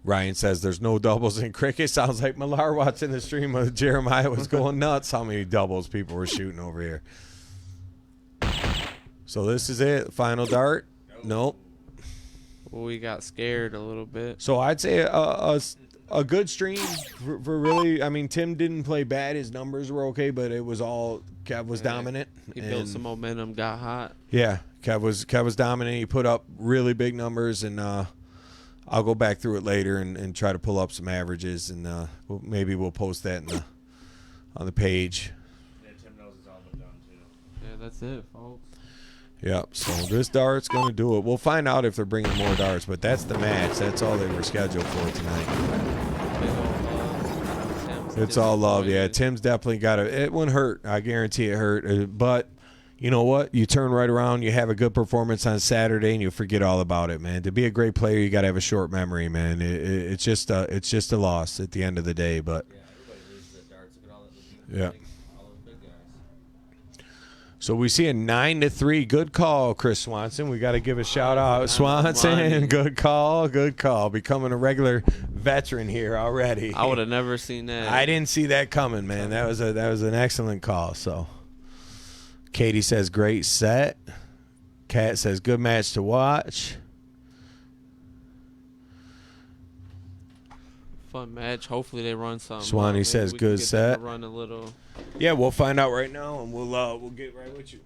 Ryan says there's no doubles in cricket. Sounds like Millar watching the stream of Jeremiah was going nuts. How many doubles people were shooting over here? So this is it. Final dart. Nope. Well, we got scared a little bit. So I'd say a good stream for really. I mean, Tim didn't play bad. His numbers were okay, but it was all Kev was dominant. He built some momentum, got hot. Yeah, Kev was dominant. He put up really big numbers, and I'll go back through it later and try to pull up some averages, and maybe we'll post that on the page. Yeah, Tim knows it's all but done too. Yeah, that's it, folks. Yep. So this dart's going to do it. We'll find out if they're bringing more darts, but that's the match. That's all they were scheduled for tonight. Big old love. Tim's It's all love. Yeah, disappointed. Tim's definitely got it. It wouldn't hurt. I guarantee it hurt. But you know what? You turn right around, you have a good performance on Saturday, and you forget all about it, man. To be a great player, you got to have a short memory, man. It's just a loss at the end of the day. But Yeah, everybody loses at darts. Look at all yeah. all those big guys. So we see a 9-3. Good call, Chris Swanson. We got to give a shout out, Swanson. money. Good call. Becoming a regular veteran here already. I would have never seen that. I didn't see that coming, man. That was an excellent call. So Katie says great set. Kat says good match to watch. Fun match. Hopefully they run something. Swanee Maybe says we can good get them to set. Run a little. Yeah, we'll find out right now, and we'll get right with you.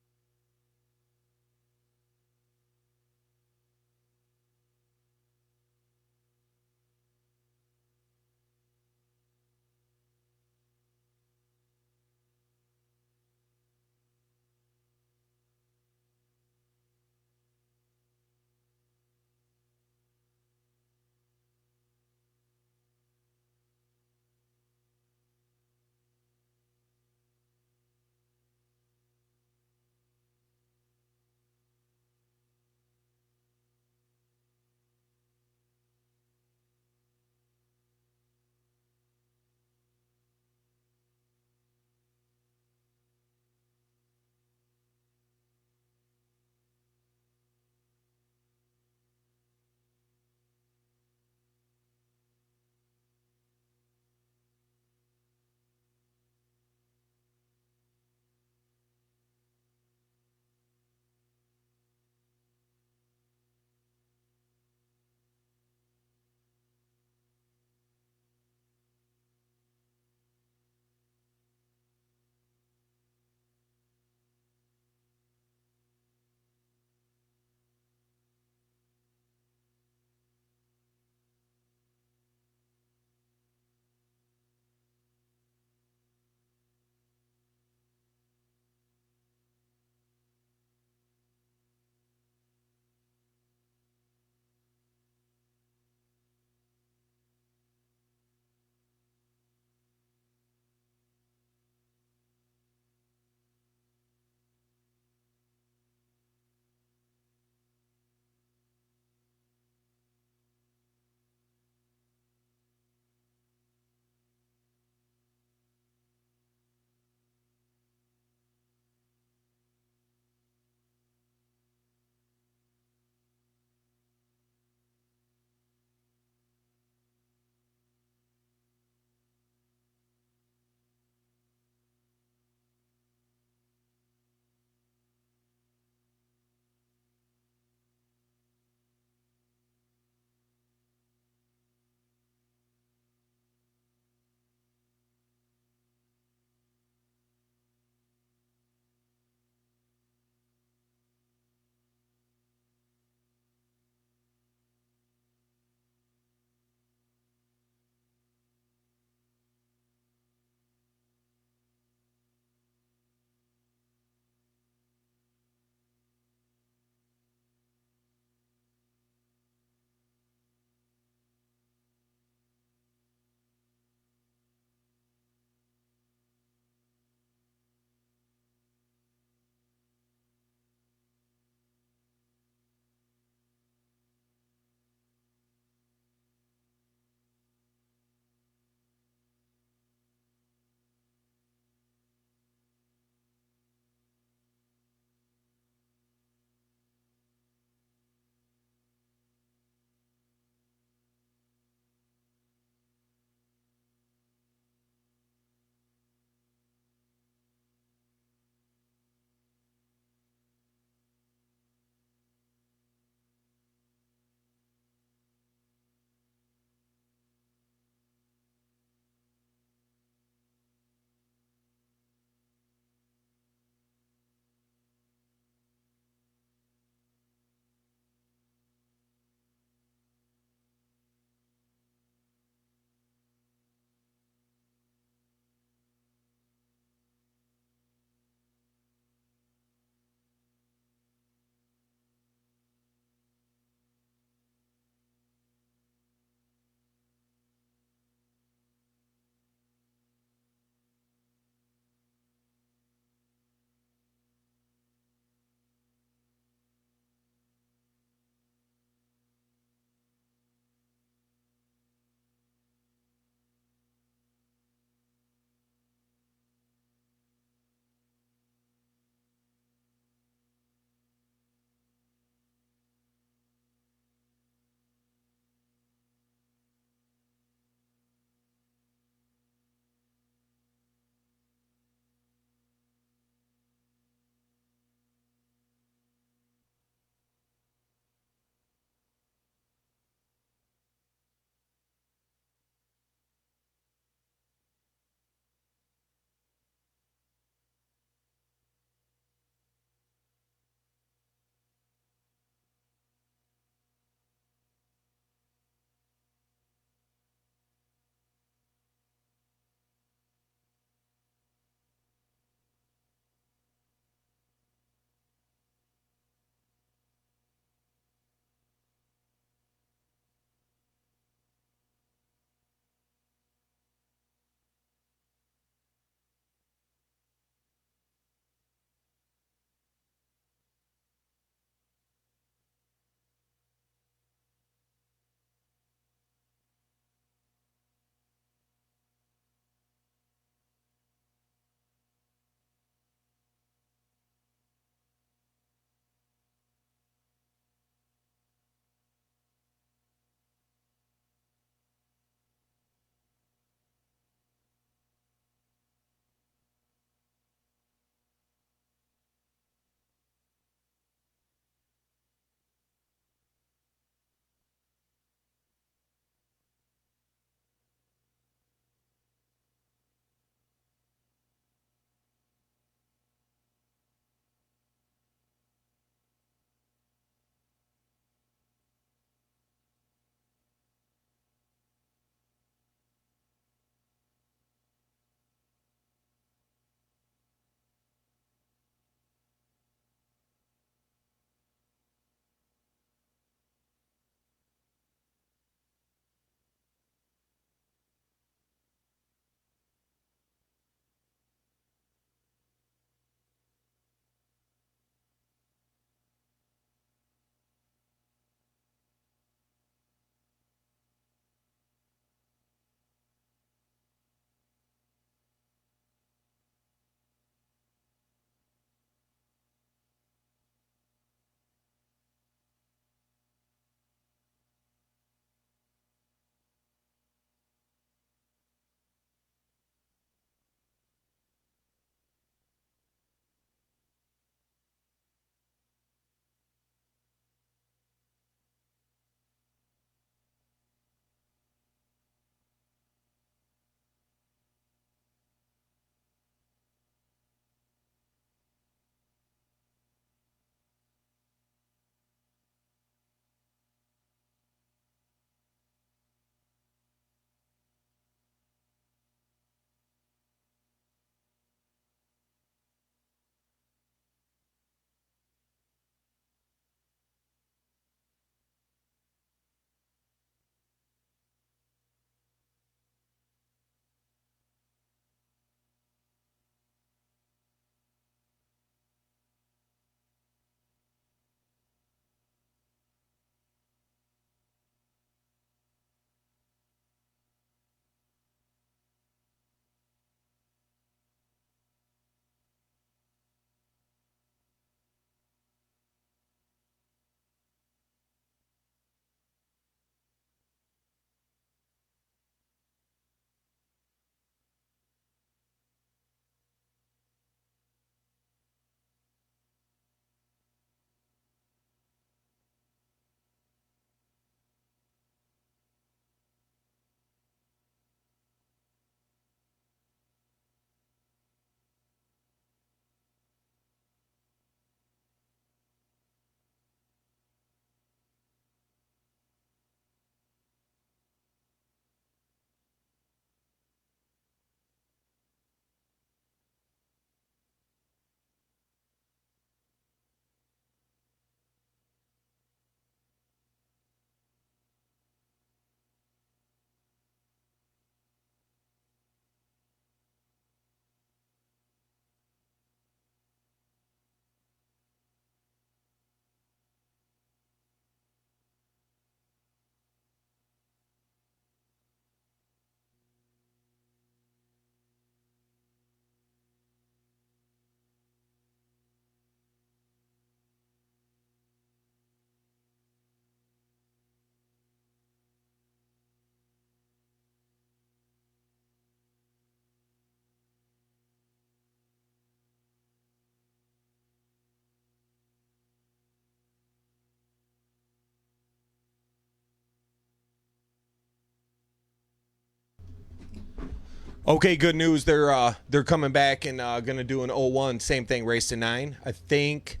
Okay, good news. They're coming back and gonna do an 01. Same thing, race to 9. I think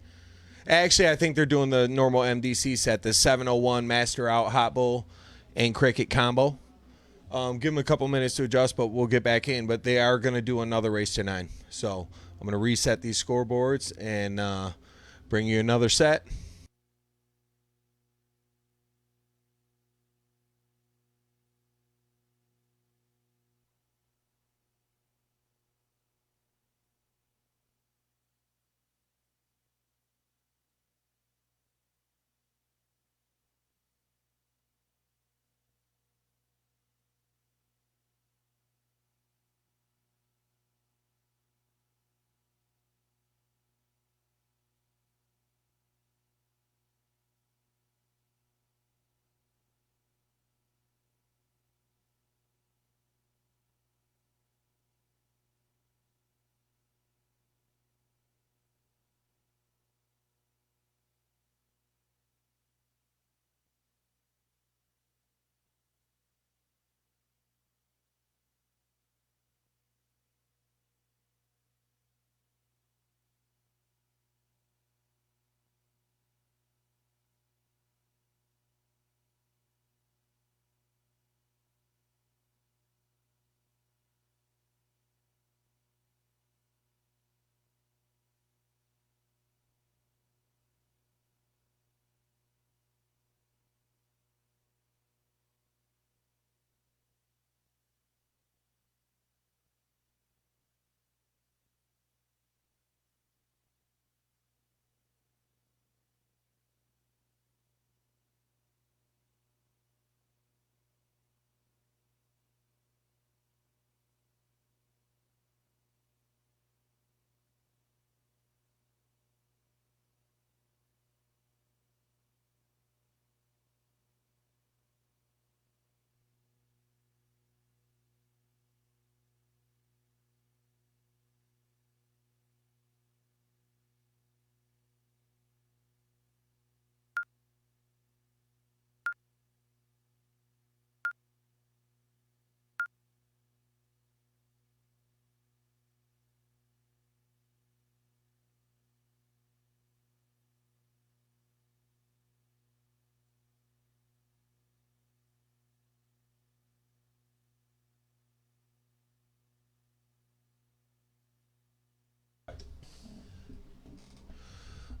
they're doing the normal MDC set, the 701 Master Out Hot Bull and Cricket combo. Give them a couple minutes to adjust, but we'll get back in. But they are gonna do another race to 9. So I'm gonna reset these scoreboards and bring you another set.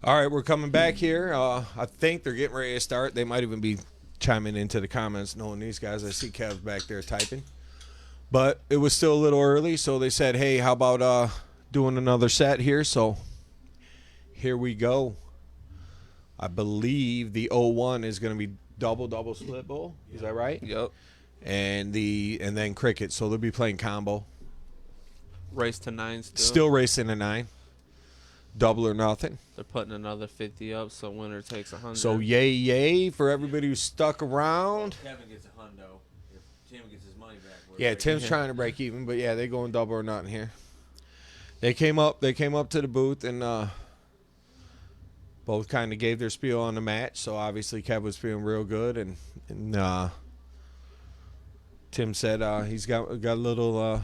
All right, we're coming back here. I think they're getting ready to start. They might even be chiming into the comments, knowing these guys. I see Kev's back there typing. But it was still a little early, so they said, hey, how about doing another set here? So here we go. I believe the 01 is going to be double split bowl. Is that right? Yep. And then cricket. So they'll be playing combo. Race to 9 still. Still racing to 9. Double or nothing. They're putting another 50 up, so winner takes 100. So yay for everybody who stuck around. Kevin gets a hundo. If Tim gets his money back. Yeah, Tim's trying to break even, but yeah, they going double or nothing here. They came up to the booth and both kind of gave their spiel on the match. So obviously Kev was feeling real good, and Tim said he's got a little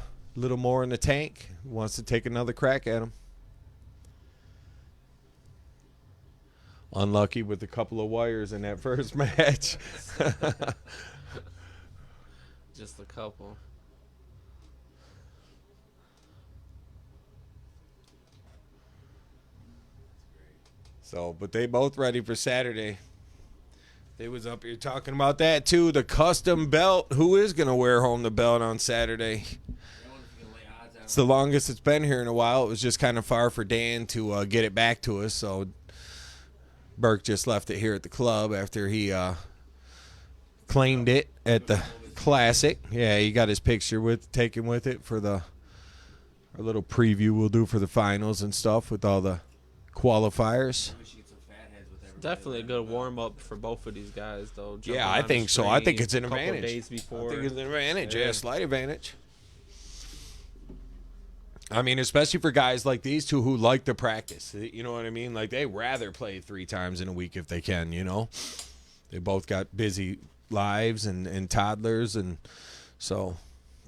more in the tank. Wants to take another crack at him. Unlucky with a couple of wires in that first match. Just a couple. So, but they both ready for Saturday. They was up here talking about that too. The custom belt. Who is gonna wear home the belt on Saturday? It's the longest it's been here in a while. It was just kind of far for Dan to get it back to us. So Burke just left it here at the club after he claimed it at the Classic. Yeah, he got his picture taken with it for our little preview we'll do for the finals and stuff with all the qualifiers. Definitely a good warm up for both of these guys, though. Yeah, I think so. I think it's an advantage. Days before. I think it's an advantage. Yeah, slight advantage. I mean, especially for guys like these two who like to practice. You know what I mean? Like, they rather play 3 times in a week if they can, you know? They both got busy lives and toddlers, and so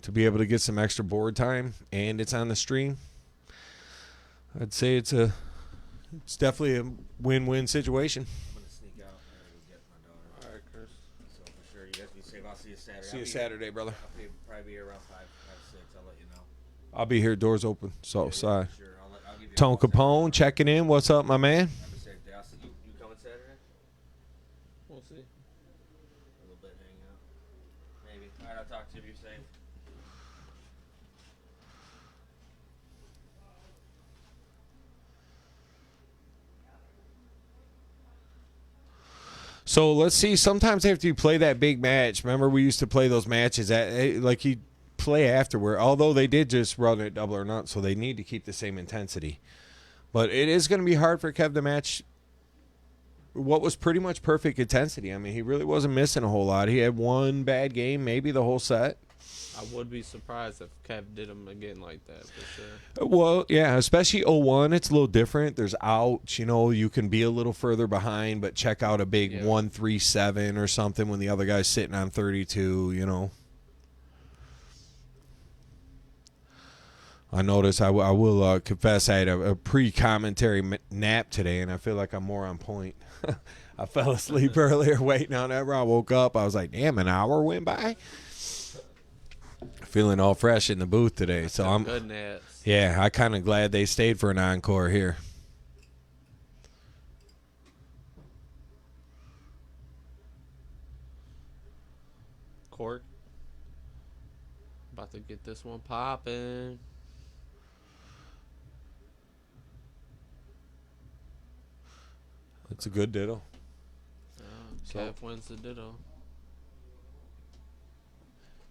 to be able to get some extra board time, and it's on the stream, I'd say it's definitely a win-win situation. I'm gonna sneak out. I gotta go get my daughter. All right, Chris. So for sure, you guys be safe. I'll see you Saturday. See you Saturday, brother. I'll probably be here around 5, 6. I'll let you know. I'll be here, doors open. So, Yeah, sorry. for sure. I'll give you a Tone call Capone checking in. What's up, my man? Saturday. Have a safe day. I'll see you. You coming Saturday? We'll see. A little bit, hang out. Maybe. All right, I'll talk to you if you're safe. So let's see. Sometimes after you play that big match, remember we used to play those matches like you play afterward. Although they did just run it double or not, so they need to keep the same intensity. But it is going to be hard for Kev to match what was pretty much perfect intensity. I mean, he really wasn't missing a whole lot. He had one bad game, maybe the whole set. I would be surprised if Kev did him again like that, for sure. Well, yeah, especially 0-1, it's a little different. There's outs, you can be a little further behind, but check out a big 1-3-7 or something when the other guy's sitting on 32, I noticed, I will confess, I had a pre-commentary nap today, and I feel like I'm more on point. I fell asleep earlier waiting on that. I woke up, I was like, damn, an hour went by? Feeling all fresh in the booth today, so I'm good naps. Yeah, I kind of glad they stayed for an encore here. Cork. About to get this one popping. It's a good diddle. Kev wins the ditto.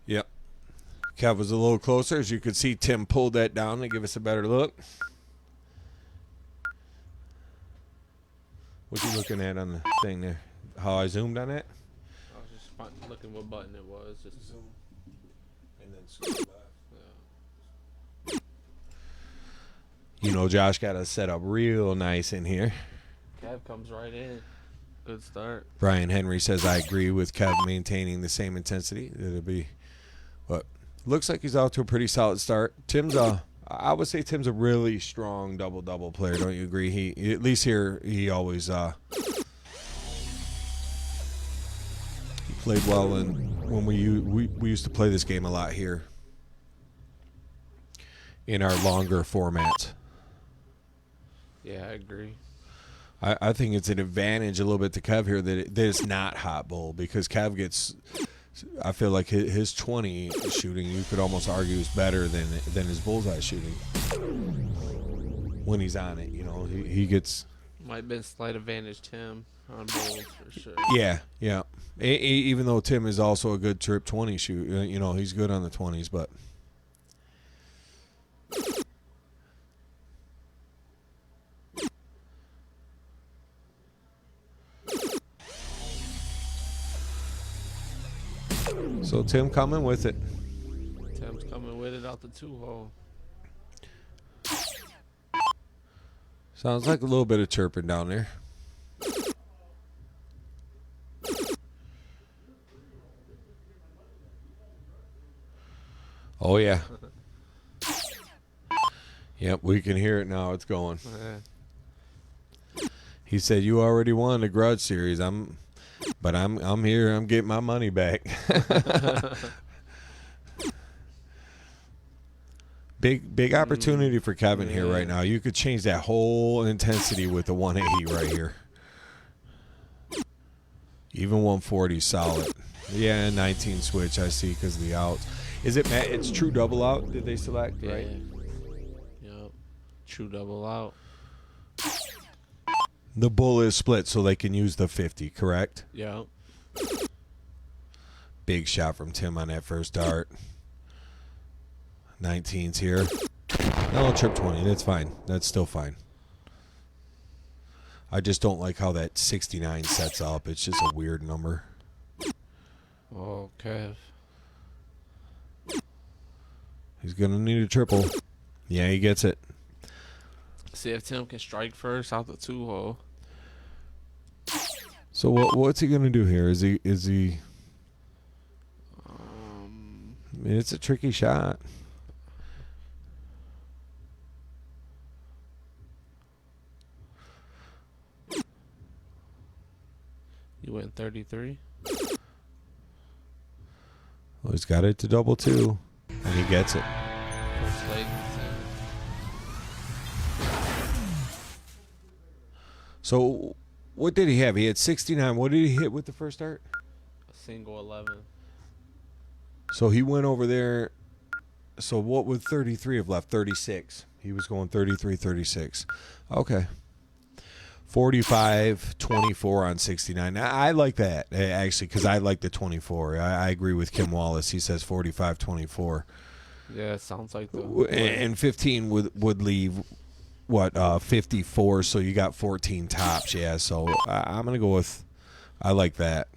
Yep. Kev was a little closer. As you could see, Tim pulled that down to give us a better look. What you looking at on the thing there? How I zoomed on it? I was just looking what button it was. Just Zoom. And then scroll back. Josh got us set up real nice in here. Kev comes right in. Good start. Brian Henry says, I agree with Kev maintaining the same intensity. It'll be, looks like he's out to a pretty solid start. I would say Tim's a really strong double-double player. Don't you agree? He at least here, he always he played well. And when we used to play this game a lot here in our longer formats. Yeah, I agree. I think it's an advantage a little bit to Kev here that it's not hot bowl, because Kev gets, I feel like his 20 shooting, you could almost argue, is better than his bullseye shooting when he's on it. He gets. Might have been slight advantage Tim on bowls for sure. Yeah. Even though Tim is also a good trip 20 shoot, he's good on the 20s, but. So Tim coming with it. Tim's coming with it out the 2-hole. Sounds like a little bit of chirping down there. Oh, yeah. Yep, we can hear it now. It's going. He said, you already won the Grudge series. But I'm here. I'm getting my money back. Big opportunity for Kevin here right now. You could change that whole intensity with the 180 right here. Even 140 solid. Yeah, 19 switch I see because of the outs. Is it Matt? It's true double out. Did they select right? Yep. True double out. The bull is split so they can use the 50, correct? Yeah. Big shot from Tim on that first dart. 19's here. No, trip 20. That's fine. That's still fine. I just don't like how that 69 sets up. It's just a weird number. Oh, Kev. He's going to need a triple. Yeah, he gets it. See if Tim can strike first out the 2-hole. So what's he going to do here? Is he mean, it's a tricky shot. You went 33. Well, he's got it to double two, and he gets it. First leg. So, what did he have? He had 69. What did he hit with the first dart? A single 11. So he went over there. So what would 33 have left? 36. He was going 33, 36. Okay. 45, 24 on 69. Now, I like that, actually, because I like the 24. I agree with Kim Wallace. He says 45, 24. Yeah, it sounds like the. And 15 would leave, 54, so you got 14 tops. Yeah, so I'm going to go with, I like that.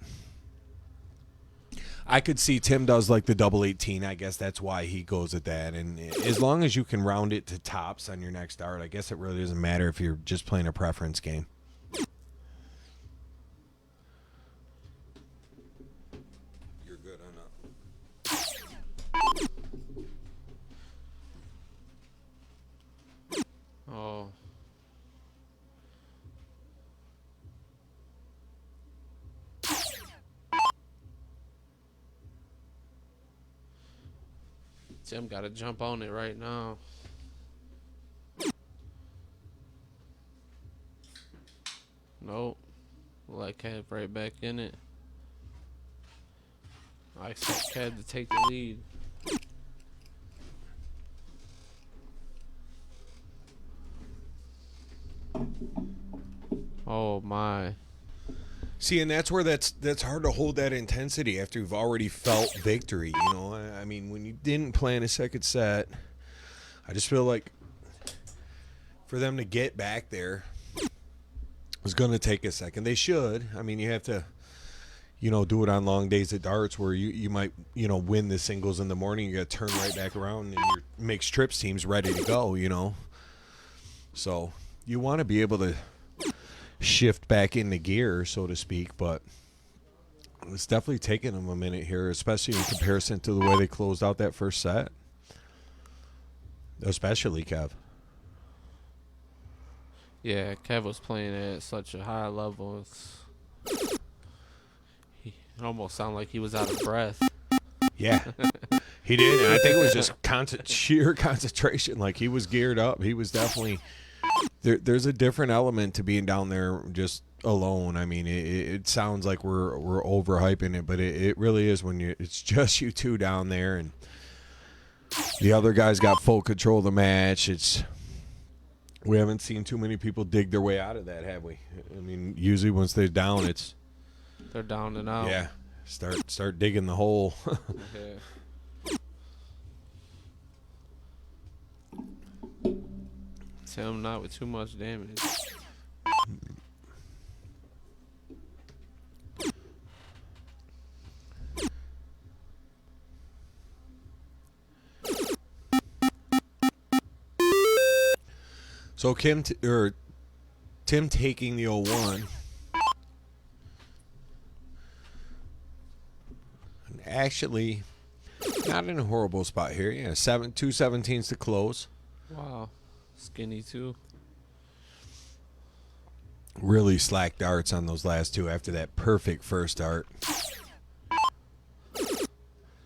I could see Tim does like the double 18. I guess that's why he goes at that. And as long as you can round it to tops on your next dart, I guess it really doesn't matter if you're just playing a preference game. You're good enough. Oh. Tim got to jump on it right now. Nope. Let Kev right back in it. I expect Kev to take the lead. Oh my. See, and that's where that's hard to hold that intensity after you've already felt victory. You know, I mean, when you didn't plan a second set, I just feel like for them to get back there is going to take a second. They should. I mean, you have to, do it on long days at darts where you might, win the singles in the morning. You got to turn right back around and your mixed trips team's ready to go. So you want to be able to shift back into gear, so to speak, but it's definitely taking them a minute here, especially in comparison to the way they closed out that first set. Especially Kev. Yeah, Kev was playing at such a high level. It almost sounded like he was out of breath. Yeah, he did, and I think it was just sheer concentration. Like, he was geared up. He was definitely... There's a different element to being down there just alone. I mean, it sounds like we're overhyping it, but it really is when it's just you two down there, and the other guys got full control of the match. We haven't seen too many people dig their way out of that, have we? I mean, usually once they're down, they're down and out. Yeah, start digging the hole. Yeah. Tim not with too much damage. So Tim taking the 0-1. And actually, not in a horrible spot here. Yeah, 2 17s to close. Wow. Skinny too. Really slack darts on those last two after that perfect first dart.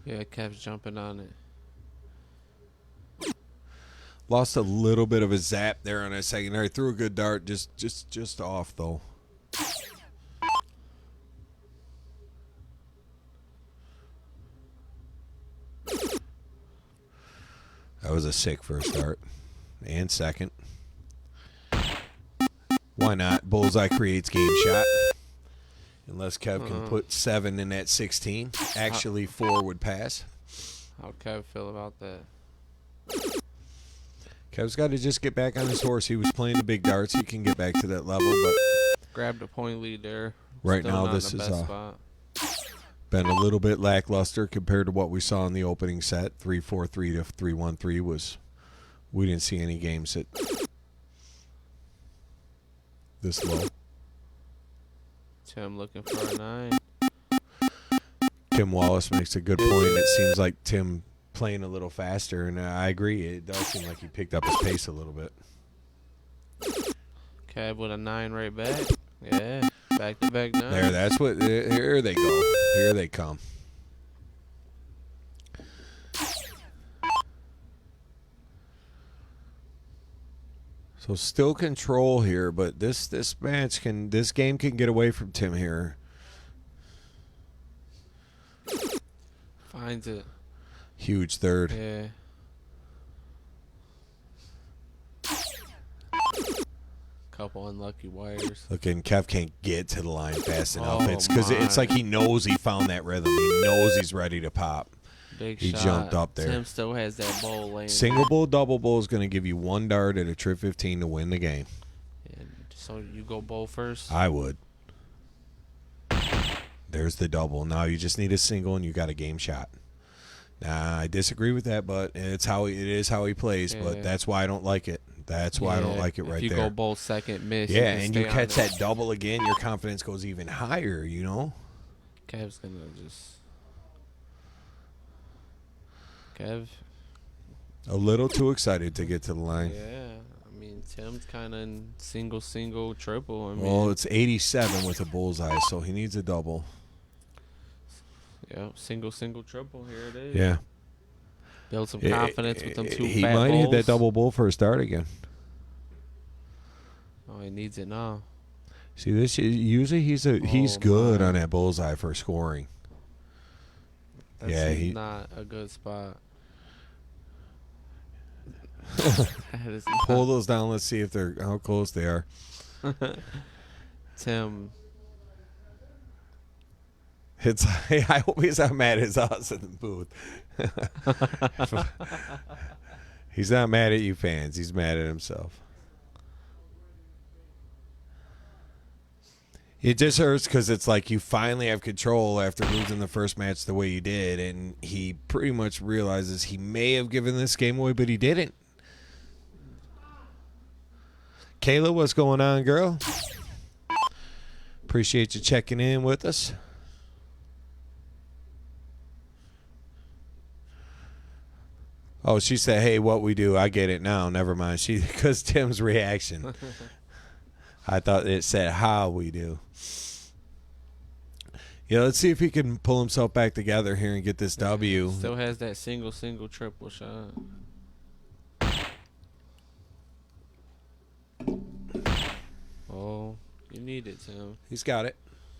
Yeah, Kev's jumping on it. Lost a little bit of a zap there on that secondary. Threw a good dart, just off though. That was a sick first dart. And second. Why not? Bullseye creates game shot. Unless Kev can put 7 in that 16. Actually, 4 would pass. How Kev feel about that? Kev's got to just get back on his horse. He was playing the big darts. He can get back to that level, but Grabbed a point lead there. right Still now not this in the is best spot. been a little bit lackluster compared to what we saw in the opening set. 3-4-3 to 3-1-3 was... We didn't see any games that this low. Tim looking for a 9. Kim Wallace makes a good point. It seems like Tim playing a little faster, and I agree. It does seem like he picked up his pace a little bit. Cab with a 9 right back. Yeah, back-to-back 9. There, that's what. Here they go. Here they come. So still control here, but this game can get away from Tim here. Finds it. Huge third. Yeah. Couple unlucky wires. Look, and Kev can't get to the line fast enough. Oh, It's because it's like he knows he found that rhythm. He knows he's ready to pop. Big He shot. jumped up there. Tim still has that bowl lane. Single bull, double bull is going to give you 1 dart at a trip 15 to win the game. And so you go bowl first. I would. There's the double. Now you just need a single and you got a game shot. Nah, I disagree with that, but it is how he plays. Yeah. But that's why I don't like it. That's why I don't like it right there. If you go bowl second, miss. Yeah, you can and you stay on catch it. that double again, your confidence goes even higher, you know? Kev's gonna just. Kev. A little too excited to get to the line. Yeah, I mean Tim's kind of in single, triple. I mean, Well, it's 87 with a bullseye, so he needs a double. yeah, single, triple. Here it is. Yeah. Build some confidence with them 2 He fat might hit that bowls. double bull for a start again. Oh, he needs it now. See, this usually he's Oh, good my. on that bullseye for scoring. That's Yeah, not a good spot. That is not- Pull those down. Let's see if how close they are. Tim. It's. I hope he's not mad at us in the booth. He's not mad at you fans. He's mad at himself. It just hurts because it's like you finally have control after losing the first match the way you did, and he pretty much realizes he may have given this game away, but he didn't. Kayla, what's going on, girl? Appreciate you checking in with us. Oh, she said, "Hey, what we do? I get it now. Never mind." Because Tim's reaction. I thought it said how we do. Yeah, let's see if he can pull himself back together here and get this W. Still has that single, triple shot. Oh, you need it, Tim. He's got it.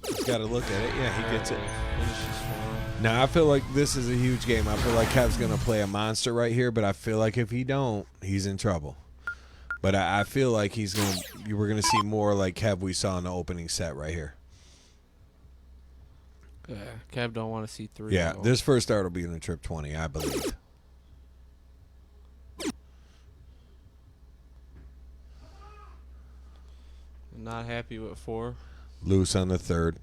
He's got to look at it. Yeah, he gets it. Finishes strong. Now, I feel like this is a huge game. I feel like Kev's going to play a monster right here, but I feel like if he don't, he's in trouble. But I feel like we're going to see more like Kev we saw in the opening set right here. Yeah, Kev don't want to see 3. Yeah, though. this first start will be in the trip 20, I believe. Not happy with 4. Loose on the third.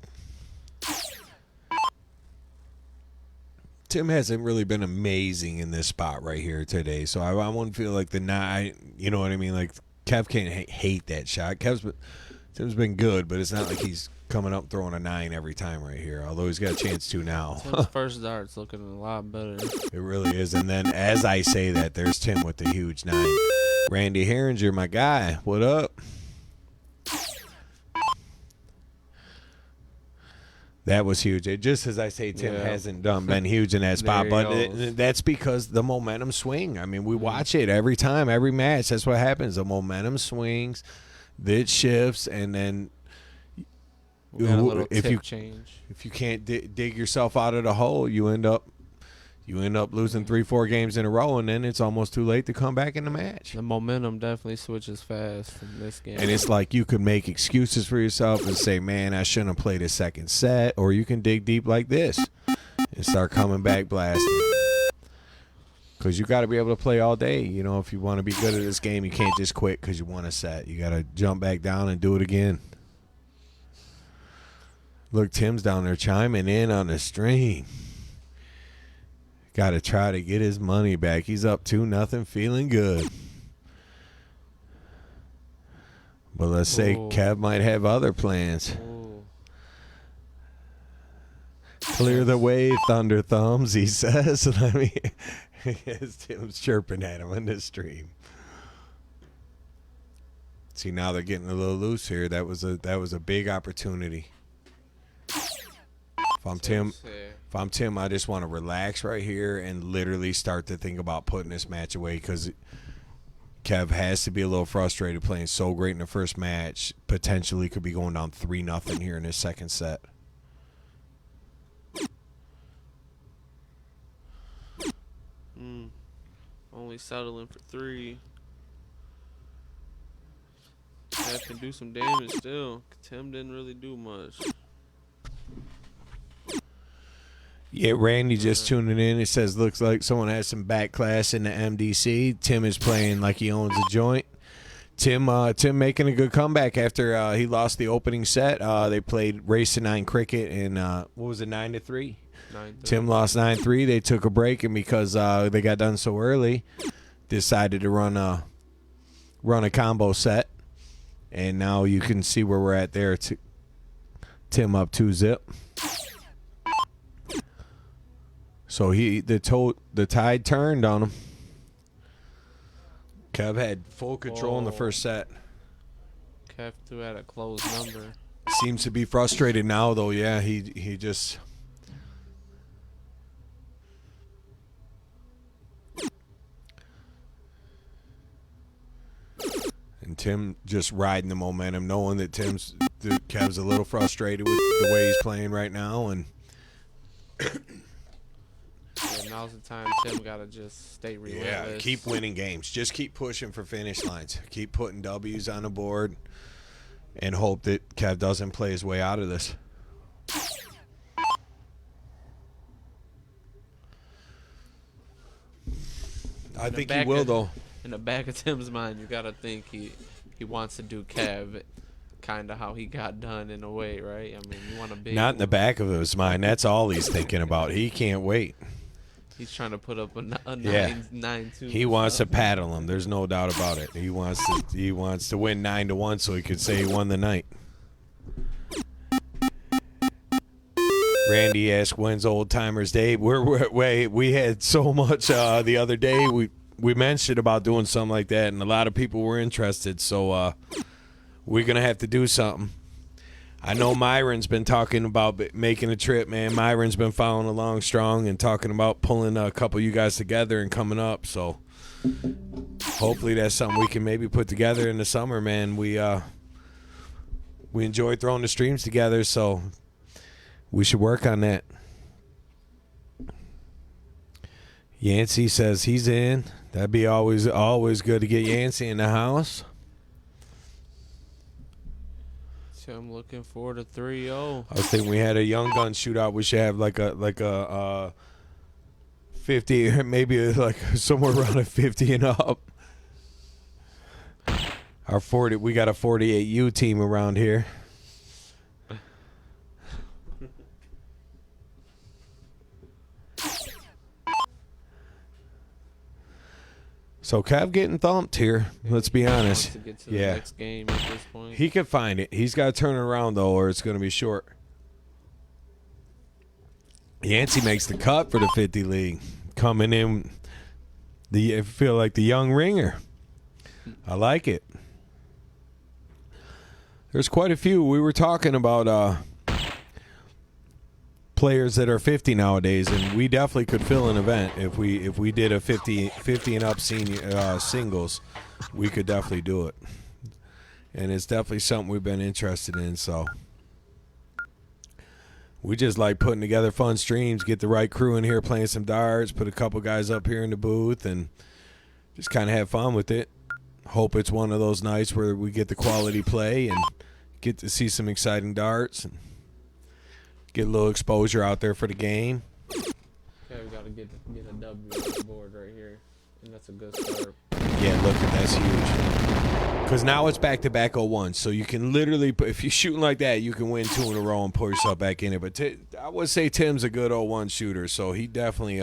Tim hasn't really been amazing in this spot right here today, so I wouldn't feel like the 9. You know what I mean? Like Kev can't hate that shot. Tim's been good, but it's not like he's coming up throwing a 9 every time right here. Although he's got a chance to now. Tim's first dart's looking a lot better. It really is. And then as I say that, there's Tim with the huge 9. Randy Herringer, my guy. What up? That was huge. Just as I say, Tim hasn't been huge in that spot, but that's because the momentum swing. I mean, we watch it every time, every match. That's what happens. The momentum swings, it shifts, and then We got a little tip change. if you can't dig yourself out of the hole, you end up losing 3-4 games in a row, and then it's almost too late to come back in the match. The momentum definitely switches fast in this game. And it's like you could make excuses for yourself and say, man, I shouldn't have played a second set. Or you can dig deep like this and start coming back blasting. Because you got to be able to play all day. You know, if you want to be good at this game, you can't just quit because you won a set. You got to jump back down and do it again. Look, Tim's down there chiming in on the stream. Got to try to get his money back. He's up 2-0, feeling good. But let's say Kev might have other plans. Ooh. Clear the way, Thunder Thumbs, he says. Let me. As Tim's chirping at him in the stream. See, now they're getting a little loose here. That was a big opportunity. If I'm Tim, I just want to relax right here and literally start to think about putting this match away because Kev has to be a little frustrated playing so great in the first match. Potentially could be going down 3-0 here in his second set. Only settling for 3. That can do some damage still. Tim didn't really do much. Yeah, Randy just tuning in. It says, looks like someone has some back class in the MDC. Tim is playing like he owns a joint. Tim making a good comeback after he lost the opening set. They played race to 9 cricket and what was it, 9-3? 9-3. Tim lost 9-3. They took a break, and because they got done so early, decided to run a combo set. And now you can see where we're at there. Tim up 2-0. So the tide turned on him. Kev had full control in the first set. Kev threw at a closed number. Seems to be frustrated now, though. Yeah, he just. And Tim just riding the momentum, knowing that Kev's a little frustrated with the way he's playing right now, and. Yeah, now's the time Tim gotta just stay relentless. Yeah, keep winning games. Just keep pushing for finish lines. Keep putting W's on the board and hope that Kev doesn't play his way out of this. I think he will, though. In the back of Tim's mind, you gotta think he wants to do Kev kind of how he got done in a way, right? I mean, you want a big. Not in the back of his mind. That's all he's thinking about. He can't wait. He's trying to put up a 9-2. He wants to paddle him. There's no doubt about it. He wants to win 9-1 so he could say he won the night. Randy asked, "When's Old Timers Day?" We had so much the other day. We mentioned about doing something like that, and a lot of people were interested. So we're gonna have to do something. I know Myron's been talking about making a trip, man. Myron's been following along strong and talking about pulling a couple of you guys together and coming up. So hopefully that's something we can maybe put together in the summer, man. We enjoy throwing the streams together, so we should work on that. Yancey says he's in. That'd be always good to get Yancey in the house. So I'm looking forward to 3-0. I was thinking we had a young gun shootout. We should have like a 50, maybe like somewhere around a 50 and up. We got a 48U team around here. So Kev getting thumped here. Let's be honest. To get to the next game at this point. He can find it. He's got to turn it around though, or it's going to be short. Yancey makes the cut for the 50 league, coming in. I feel like the young ringer. I like it. There's quite a few. We were talking about players that are 50 nowadays, and we definitely could fill an event if we did a 50 and up senior singles. We could definitely do it, and it's definitely something we've been interested in. So we just like putting together fun streams, get the right crew in here playing some darts, put a couple guys up here in the booth, and just kind of have fun with it. Hope it's one of those nights where we get the quality play and get to see some exciting darts and get a little exposure out there for the game. Okay, we got to get a W on the board right here, and that's a good start. Yeah, look, that's huge. Because now it's back-to-back 0-1, so you can literally, if you're shooting like that, you can win 2 in a row and pull yourself back in it. But I would say Tim's a good 0-1 shooter, so he definitely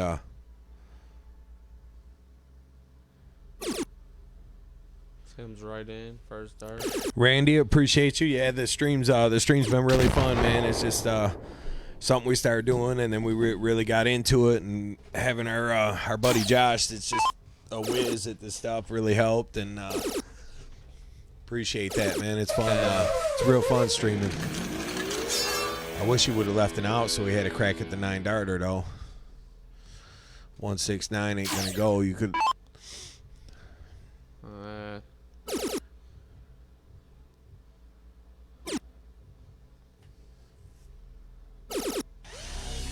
Tim's right in, first dart. Randy, appreciate you. Yeah, the stream's been really fun, man. It's just something we started doing, and then we really got into it, and having our buddy Josh that's just a whiz at this stuff really helped, and appreciate that, man. It's fun. It's real fun streaming. I wish he would have left it out so we had a crack at the 9-darter, though. 169 ain't going to go. You could...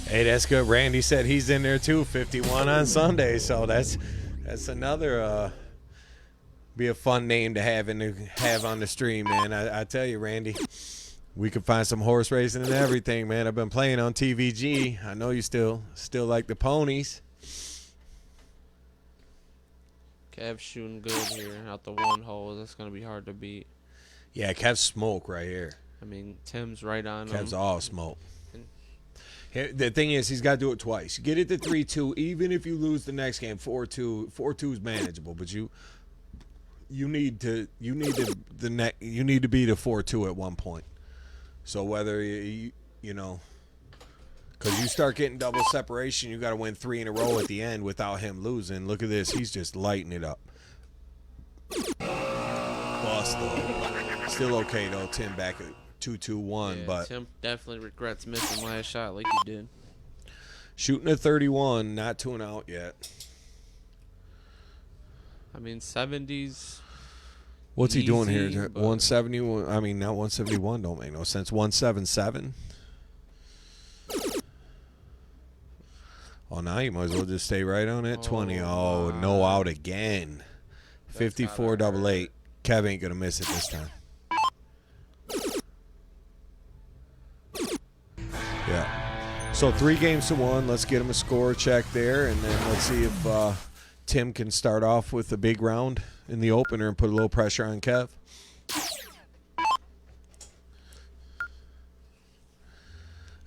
Hey, that's good. Randy said he's in there too, 51 on Sunday. So that's another be a fun name to have on the stream, man. I tell you, Randy, we could find some horse racing and everything, man. I've been playing on TVG. I know you still like the ponies. Kev's shooting good here out the one hole. That's gonna be hard to beat. Yeah, Kev's smoke right here. I mean, Tim's right on him. Kev's all smoke. The thing is, he's got to do it twice. Get it to 3-2, even if you lose the next game 4-2. 4-2 is manageable, but you need to be to 4-2 at one point. So whether you know, because you start getting double separation, you got to win 3 in a row at the end without him losing. Look at this, he's just lighting it up. Bust though. Still okay though. Tim back at 2-2-1, but Tim definitely regrets missing last shot like he did. Shooting at 31, not 2 and out yet. I mean, 70s. What's he doing easy, here? but- 171. I mean, not 171. Don't make no sense. 177. Oh, now you might as well just stay right on at 20. Oh, no out again. 54 double 8. Kev ain't gonna miss it this time. Yeah. So 3 games to 1. Let's get him a score check there, and then let's see if Tim can start off with a big round in the opener and put a little pressure on Kev.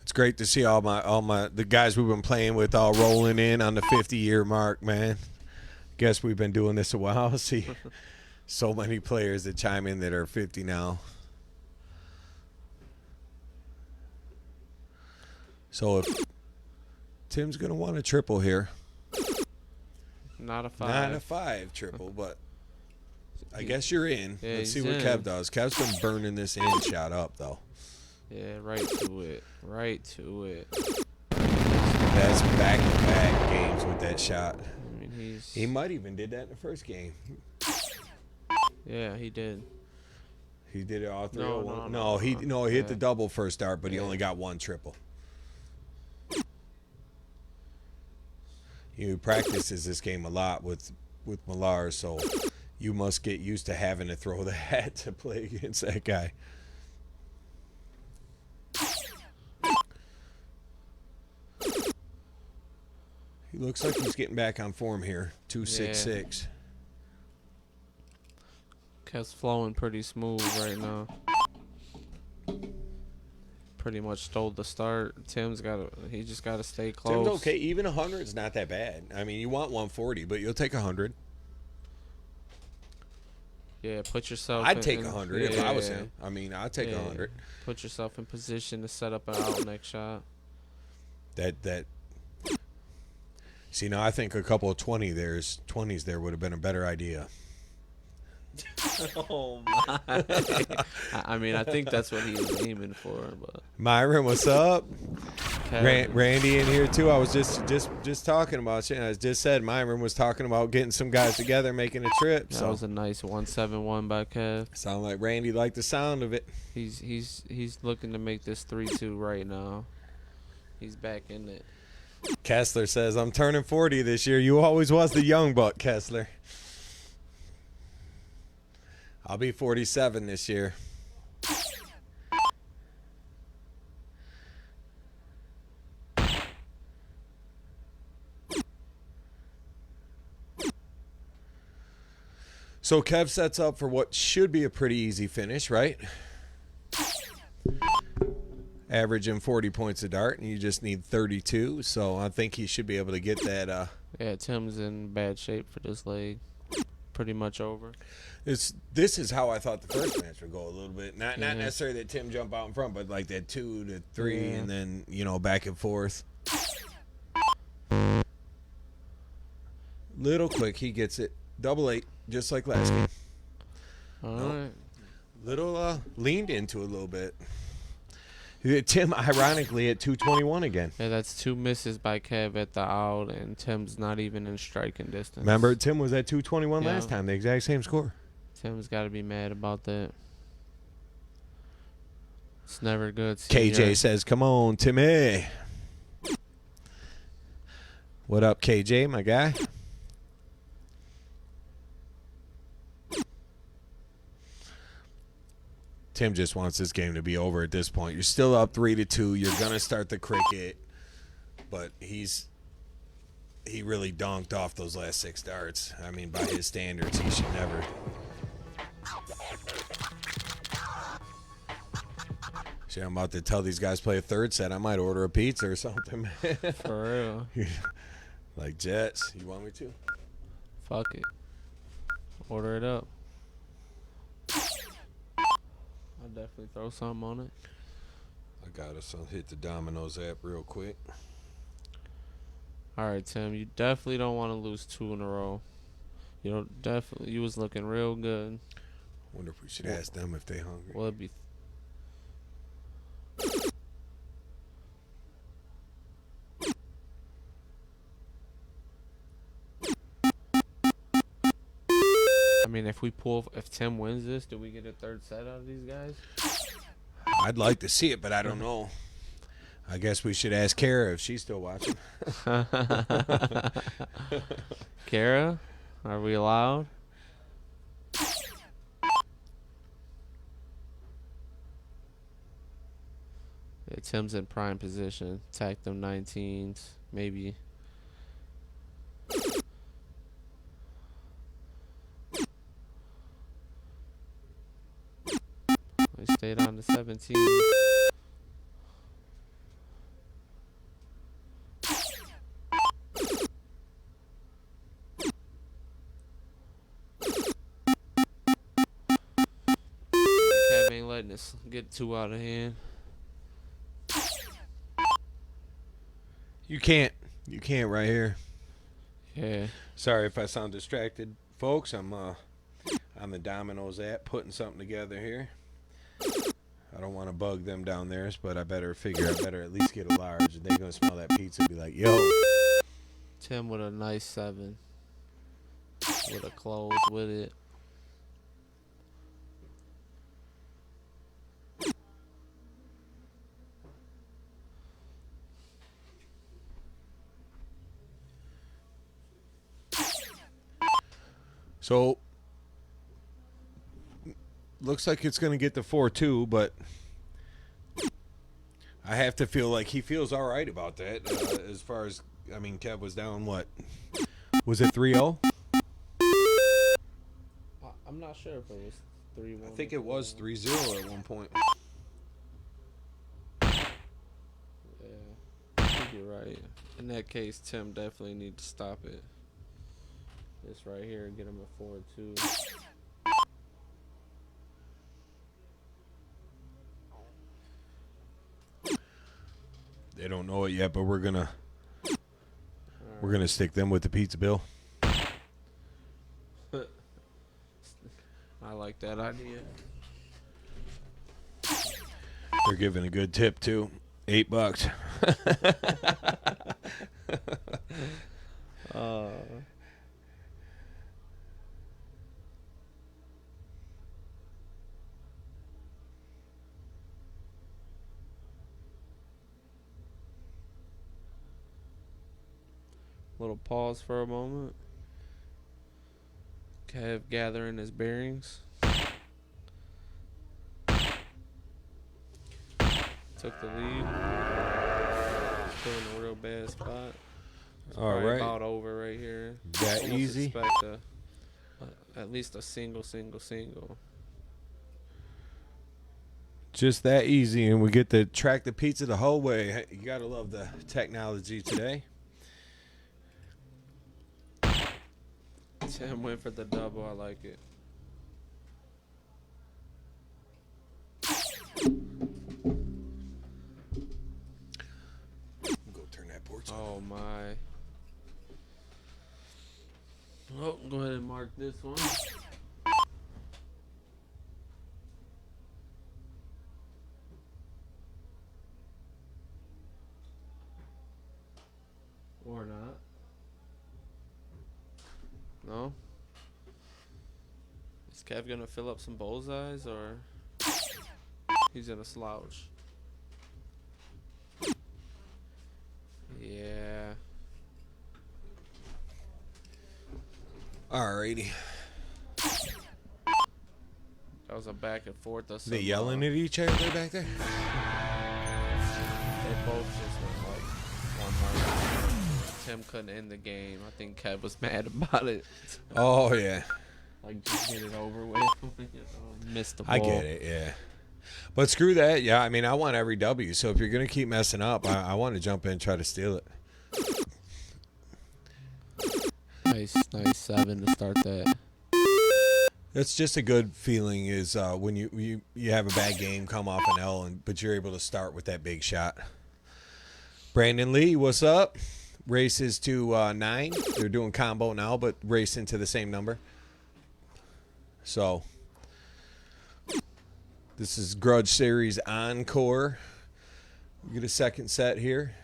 It's great to see all the guys we've been playing with all rolling in on the 50-year mark, man. Guess we've been doing this a while. See so many players that chime in that are 50 now. So if Tim's going to want a triple here. Not a 5. Not a 5 triple, but I guess you're in. Yeah, Let's see he's what in. Kev does. Kev's been burning this in shot up, though. Yeah, right to it. Right to it. That's back-to-back games with that shot. I mean, He might even did that in the first game. Yeah, he did. He did it all 3 No, he hit the Yeah. double first start, but he Yeah. only got 1 triple. He practices this game a lot with Millar, so you must get used to having to throw the hat to play against that guy. He looks like he's getting back on form here. 2.66. Kev's flowing pretty smooth right now. Pretty much stole the start. He just got to stay close. Tim's okay. Even 100 is not that bad. I mean, you want 140, but you'll take 100. Yeah, put yourself. I'd take 100 if I was yeah. him. I mean, I'd take 100. Put yourself in position to set up an out next shot. That. See, now I think a couple of 20s there would have been a better idea. Oh my! I mean, I think that's what he was aiming for, but Myron, what's up? Kev, Randy in here too. I was just talking about you. I just said Myron was talking about getting some guys together, making a trip. that So was a nice 171 by Kev. sound like Randy liked the sound of it. He's looking to make this 3-2 right now. He's back in it. Kessler says, "I'm turning 40 this year. You always was the young buck, Kessler." I'll be 47 this year. So Kev sets up for what should be a pretty easy finish, right? Averaging 40 points a dart, and you just need 32. So I think he should be able to get that. Yeah, Tim's in bad shape for this leg. pretty much over. This is how I thought the first match would go a little bit. Not Yeah. necessarily that Tim jump out in front, but like that 2 to 3, Yeah. and then back and forth. Little quick, he gets it. 8-8, just like last game. All Nope. right. Little leaned into it a little bit. Tim, ironically, at 221 again. Yeah, that's 2 misses by Kev at the out, and Tim's not even in striking distance. Remember, Tim was at 221 Yeah. last time, the exact same score. Tim's got to be mad about that. It's never good. seeing KJ your- says, "Come on, Timmy." What up, KJ, my guy? Tim just wants this game to be over at this point. You're still up 3-2. You're gonna start the cricket, but he really donked off those last 6 darts. I mean, by his standards, he should never. Shit, I'm about to tell these guys play a third set. I might order a pizza or something. For real. Like Jets, you want me to? Fuck it. Order it up. I'll definitely throw something on it. I got us. I'll hit the Domino's app real quick. All right, Tim. You definitely don't want to lose 2 in a row. You was looking real good. Wonder if we should ask them if they hungry. Well, it'd be. I mean, if Tim wins this, do we get a third set out of these guys? I'd like to see it, but I don't know. I guess we should ask Kara if she's still watching. Kara, are we allowed? Yeah, Tim's in prime position. Attack them 19s, maybe. We stayed on the 17. Kev ain't letting us get 2 out of hand. You can't right here. Yeah. Sorry if I sound distracted, folks. I'm on the Domino's app putting something together here. I don't want to bug them down there, but I better at least get a large. And they're gonna smell that pizza and be like, "Yo." Tim with a nice 7. With a close with it. So looks like it's gonna get the 4-2, but I have to feel like he feels all right about that. As far as Kev was down. What was it? 3-0? I'm not sure if it was 3-1. I think it was 3-0 at one point. Yeah, I think you're right. In that case, Tim definitely need to stop it. This right here, get him a 4-2. They don't know it yet, but we're gonna stick them with the pizza bill. I like that idea. They're giving a good tip too. $8. Little pause for a moment. Kev gathering his bearings. Took the lead. Still in a real bad spot. It's All probably right. about over right here. That Almost easy? Expect at least a single. Just that easy, and we get to track the pizza the whole way. You gotta love the technology today. Tim went for the double. I like it. Go turn that porch on. Oh my. Oh, go ahead and mark this one. Or not. No? Is Kev gonna fill up some bullseyes or he's gonna slouch? Yeah. Alrighty. That was a back and forth. They yelling at each other back there? They both just went like 100. Tim couldn't end the game. I think Kev was mad about it. Oh, yeah. Like, just get it over with. Missed the ball. I get it, yeah. But screw that. Yeah, I mean, I want every W. So if you're going to keep messing up, I want to jump in and try to steal it. Nice 7 to start that. That's just a good feeling is when you have a bad game, come off an L, but you're able to start with that big shot. Brandon Lee, what's up? Races to 9. They're doing combo now, but racing to the same number. So this is Grudge Series Encore. We get a second set here.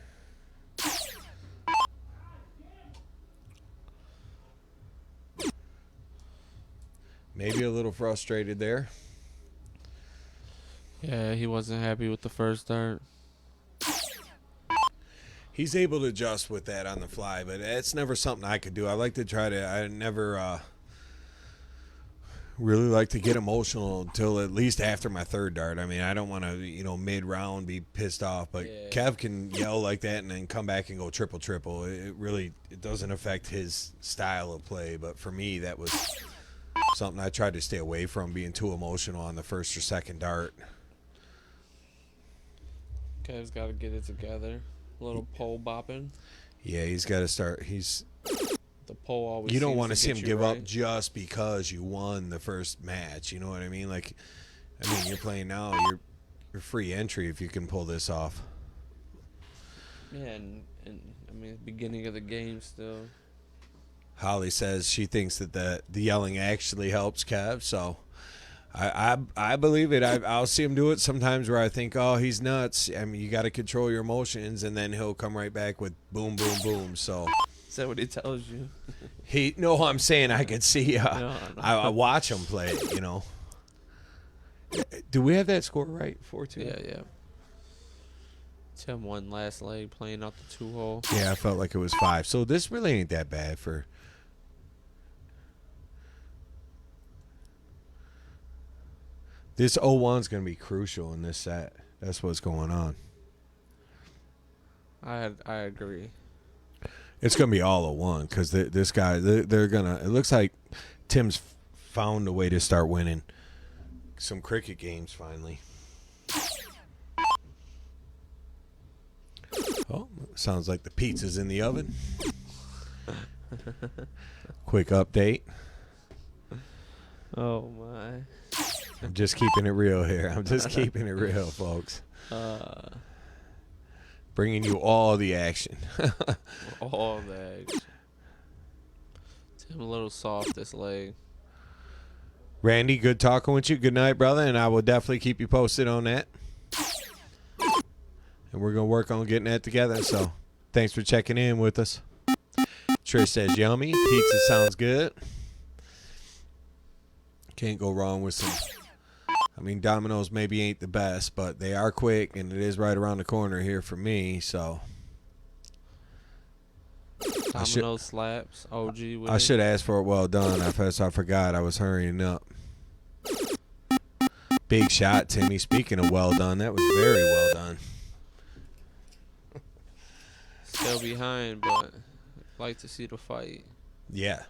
Maybe a little frustrated there. Yeah, he wasn't happy with the first start. He's able to adjust with that on the fly, but it's never something I could do. I like to try to, I never really like to get emotional until at least after my third dart. I mean, I don't want to, mid-round be pissed off, but Yeah. Kev can yell like that and then come back and go triple. It doesn't affect his style of play, but for me, that was something I tried to stay away from, being too emotional on the first or second dart. Kev's got to get it together. A little pole bopping. Yeah, he's got to start. The pole always. You don't seems want to see him get you give right. up just because you won the first match. You know what I mean? You're playing now. You're free entry if you can pull this off. Yeah, and I mean, beginning of the game still. Holly says she thinks that the yelling actually helps Kev, so I believe it. I'll see him do it sometimes where I think, oh, he's nuts. I mean, you got to control your emotions, and then he'll come right back with boom, boom, boom. So Is that what he tells you? no, I'm saying I could see. No. I watch him play it. Do we have that score right? 4-2. Yeah. Tim won last leg playing out the 2-hole. Yeah, I felt like it was 5. So this really ain't that bad for. This 0-1's going to be crucial in this set. That's what's going on. I agree. It's going to be all 0-1 because this guy, they're going to. It looks like Tim's found a way to start winning some cricket games finally. Oh, sounds like the pizza's in the oven. Quick update. Oh my. I'm just keeping it real here. I'm just keeping it real, folks. Bringing you all the action. All that. Tim a little soft this leg. Randy, good talking with you. Good night, brother, and I will definitely keep you posted on that. And we're going to work on getting that together, so thanks for checking in with us. Trish says yummy. Pizza sounds good. Can't go wrong with some. I mean, Domino's maybe ain't the best, but they are quick, and it is right around the corner here for me, so. Domino slaps. OG with I it. should ask for it well done. I forgot. I was hurrying up. Big shot, Timmy. Speaking of well done, that was very well done. Still behind, but like to see the fight. Yeah.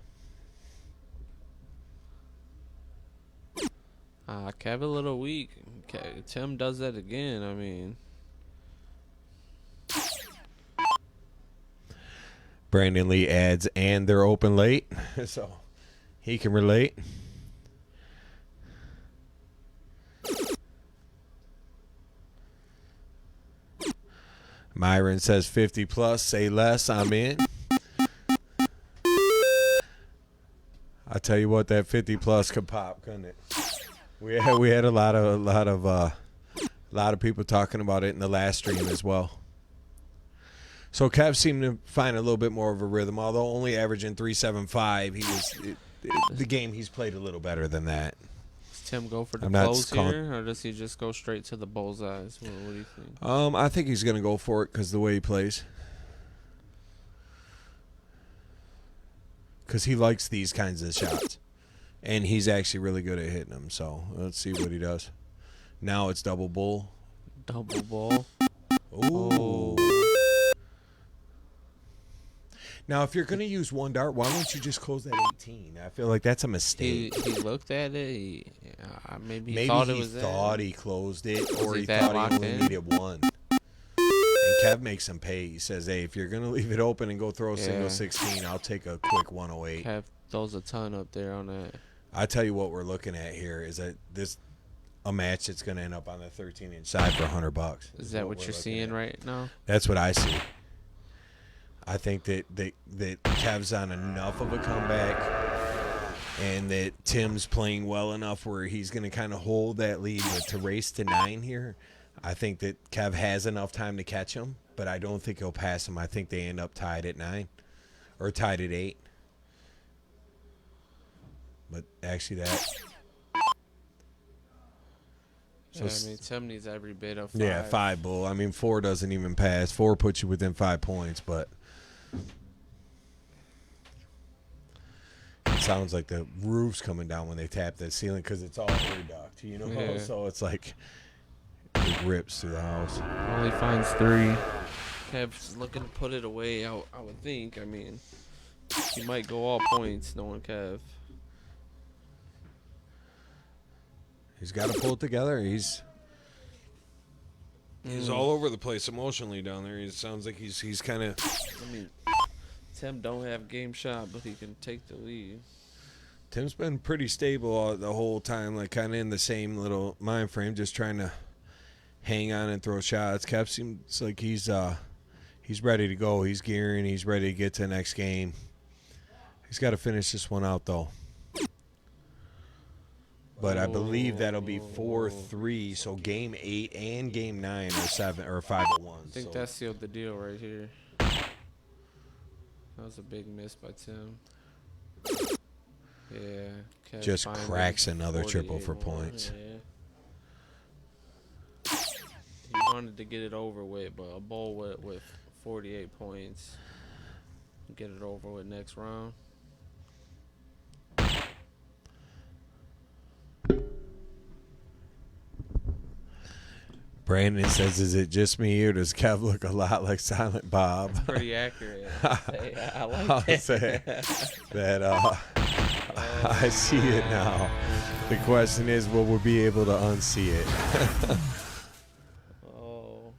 Kev a little weak. Tim does that again. I mean, Brandon Lee adds, and they're open late. So He can relate. Myron says 50 plus. Say less. I'm in. I tell you what, that 50 plus could pop, couldn't it? We had a lot of people talking about it in the last stream as well. So Kev seemed to find a little bit more of a rhythm, although only averaging 375. The game he's played a little better than that. Does Tim go for the I'm not close calling- here, or does he just go straight to the bullseyes? What do you think? I think he's gonna go for it because the way he plays. Because he likes these kinds of shots, and he's actually really good at hitting them. So let's see what he does. Now it's double bull. Double ball. Ooh. Now, if you're going to use one dart, why don't you just close that 18? I feel like that's a mistake. He looked at it. Maybe Maybe thought he it was thought there. he closed it, Was or he he that thought he locked only in? needed one. And Kev makes him pay. He says, hey, if you're going to leave it open and go throw a single Yeah. 16, I'll take a quick 108. Kev throws a ton up there on that. I tell you what we're looking at here is that a match that's going to end up on the 13-inch side for $100. Is that what we're you're looking seeing at. right now? That's what I see. I think that Kev's on enough of a comeback, and that Tim's playing well enough where he's going to kind of hold that lead. But to race to 9 here, I think that Kev has enough time to catch him, but I don't think he'll pass him. I think they end up tied at 9 or tied at 8. But actually that... Yeah, I mean, Tim needs every bit of 5. Yeah, 5 bull. I mean, 4 doesn't even pass. 4 puts you within 5 points, but it sounds like the roof's coming down when they tap that ceiling because it's all air duct, you know? Yeah. So it's like it rips through the house. Only finds 3. Kev's looking to put it away, I would think. I mean, he might go all points knowing Kev. He's got to pull it together. He's all over the place emotionally down there. It sounds like he's kind of... I mean, Tim don't have game shot, but he can take the lead. Tim's been pretty stable the whole time, like kind of in the same little mind frame, just trying to hang on and throw shots. Kev seems like he's ready to go. He's gearing. He's ready to get to the next game. He's got to finish this one out, though. But I believe that'll be 4-3. So game 8 and game 9 are 7 or 5-1. I think that sealed the deal right here. That was a big miss by Tim. Yeah. Kev just finally cracks another triple 48 for more, points. Yeah. He wanted to get it over with, but a bowl with 48 points. Get it over with next round. Brandon says, "Is it just me or does Kev look a lot like Silent Bob?" Pretty accurate. I like I'll that. say that I see it now. The question is, will we be able to unsee it? Oh.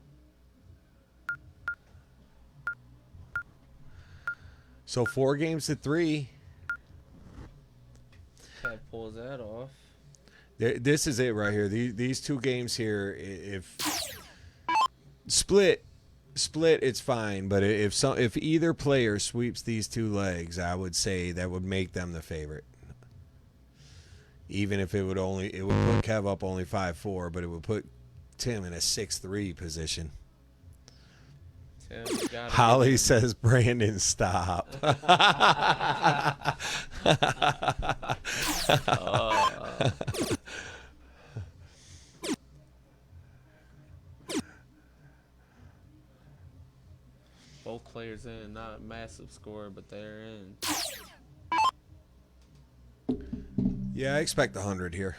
So 4 games to 3. Kev pulls that off. This is it right here. These 2 games here, if split, it's fine. But if either player sweeps these 2 legs, I would say that would make them the favorite. Even if it would put Kev up only 5-4, but it would put Tim in a 6-3 position. Tim, you gotta Holly get says, "Brandon, stop." both players in. Not a massive score, but they're in. Yeah, I expect 100 here.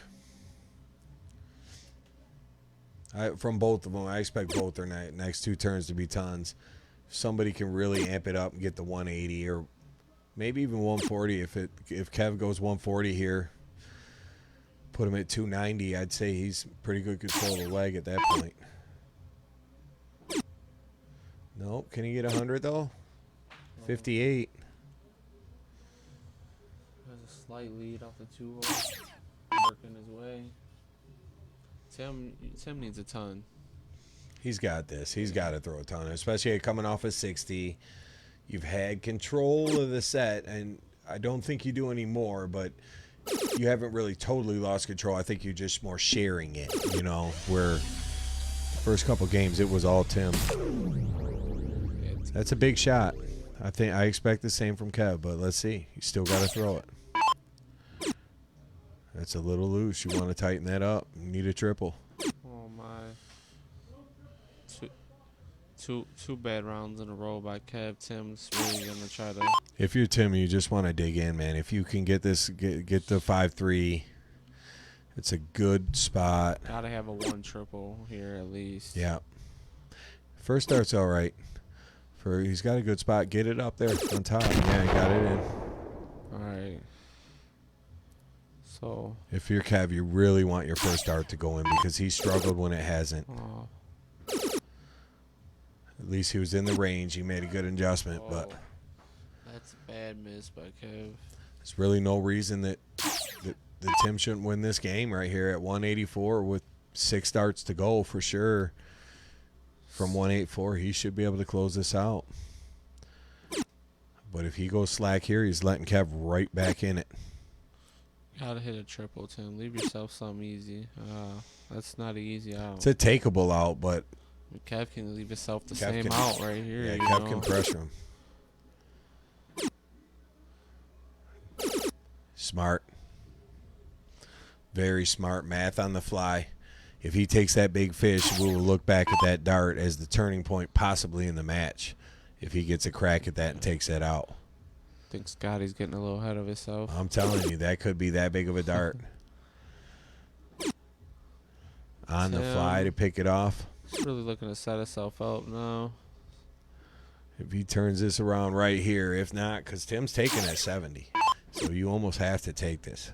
From both of them, I expect both their next 2 turns to be tons. If somebody can really amp it up and get the 180 or maybe even 140. If Kev goes 140 here, put him at 290, I'd say he's pretty good control of the leg at that point. No, can he get 100 though? 58. Slight lead off the 2-hole. Working his way. Tim needs a ton. He's got this. He's got to throw a ton, especially coming off a 60. You've had control of the set, and I don't think you do anymore, but you haven't really totally lost control. I think you're just more sharing it, you know, where the first couple games it was all Tim. That's a big shot. I expect the same from Kev, but let's see. You still got to throw it. That's a little loose. You want to tighten that up. You need a triple. Oh my! Two bad rounds in a row by Kev. Tim's really gonna try to. If you're Tim, you just want to dig in, man. If you can get this, get the 5-3. It's a good spot. Gotta have a 1 triple here at least. Yeah. First start's all right. He's got a good spot. Get it up there on top. Yeah, he got it in. All right. So. If you're Kev, you really want your first start to go in because he struggled when it hasn't. Oh. At least he was in the range. He made a good adjustment, Oh. but That's a bad miss by Kev. there's really no reason that Tim shouldn't win this game right here at 184 with 6 starts to go for sure. From 184, he should be able to close this out. But if he goes slack here, he's letting Kev right back in it. Gotta hit a triple, Tim. Leave yourself something easy. That's not an easy out. It's a takeable out, but Kev can leave himself the Kev same can- out right here. yeah, you Kev know? can pressure him. Smart. Very smart. Math on the fly. If he takes that big fish, we will look back at that dart as the turning point possibly in the match. If he gets a crack at that and takes that out. Think Scotty's getting a little ahead of himself. I'm telling you, that could be that big of a dart. On the fly to pick it off. He's really looking to set himself up now. If he turns this around right here, if not, because Tim's taking at 70. So you almost have to take this.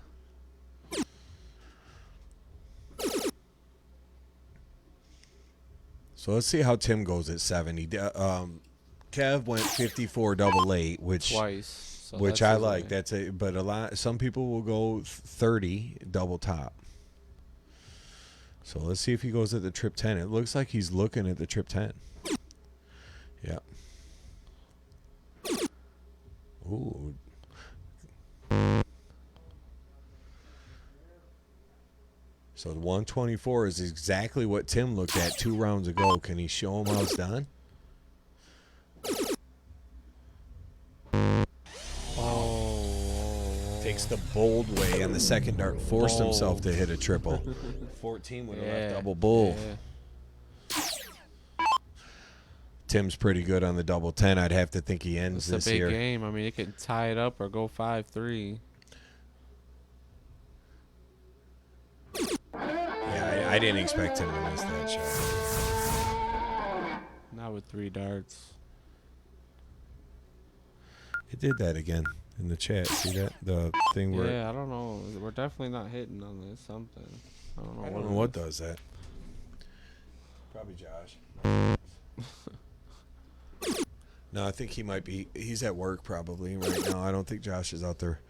So let's see how Tim goes at 70. Kev went 54 double 8, which Twice. So which that's I his like. way. That's a but a lot. Some people will go 30 double top. So let's see if he goes at the trip 10. It looks like he's looking at the trip 10. Yeah. Ooh. So the 124 is exactly what Tim looked at 2 rounds ago. Can he show him how it's done? Oh. Takes the bold way on the second dart. Forced himself to hit a triple. 14 would have left double bull. Yeah. Tim's pretty good on the double 10. I'd have to think he ends It's this a big here. game. I mean, it could tie it up or go 5-3. Yeah, I didn't expect him to miss that shot. Not with 3 darts. It did that again in the chat. See that? The thing where Yeah, I don't know. We're definitely not hitting on this. Something. I don't know. I don't know what does that. Probably Josh. No, I think he might be. He's at work probably right now. I don't think Josh is out there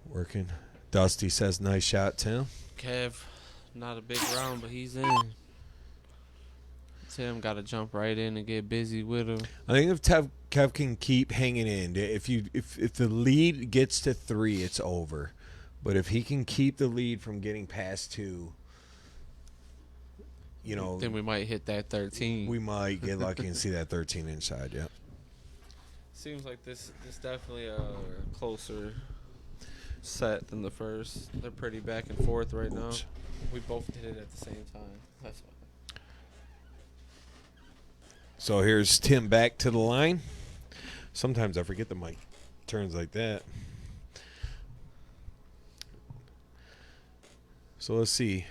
working. Dusty says, "Nice shot, Tim." Kev, not a big round, but he's in. Tim got to jump right in and get busy with him. I think if Kev can keep hanging in, if the lead gets to 3, it's over. But if he can keep the lead from getting past 2, you know, Then we might hit that 13. we might get lucky and see that 13 inside. Yeah. Seems like this definitely a closer set than the first. They're pretty back and forth right now. Oops. We both did it at the same time. That's why. So here's Tim back to the line. Sometimes I forget the mic turns like that. So let's see.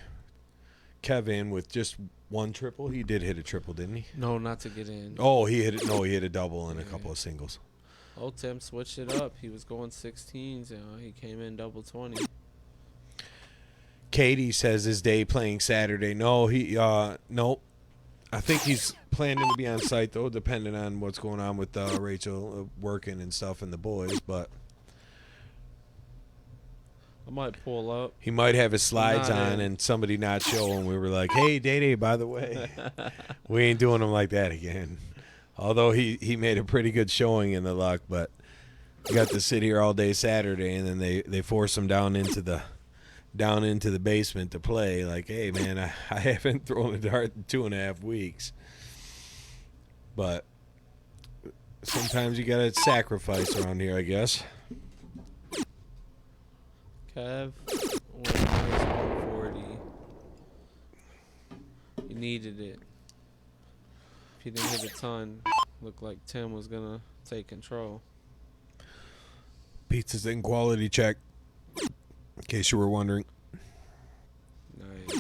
Kevin with just 1 triple. He did hit a triple, didn't he? No, not to get in. Oh, he hit it. No, he hit a double and a couple of singles. Oh, Tim switched it up. He was going 16s. He came in double 20. Katie says his day playing Saturday. No, nope. I think he's planning to be on site though, depending on what's going on with Rachel working and stuff and the boys. But I might pull up. He might have his slides Not on in. and somebody not show, and we were like, hey, Day-Day, by the way. We ain't doing him like that again. Although he made a pretty good showing in the luck, but he got to sit here all day Saturday, and then they force him down into the basement to play. Like, hey, man, I haven't thrown a dart in 2.5 weeks. But sometimes you got to sacrifice around here, I guess. Kev, minus 140. You needed it. If he didn't hit a ton, looked like Tim was gonna take control. Pizza's in quality check, in case you were wondering. Nice.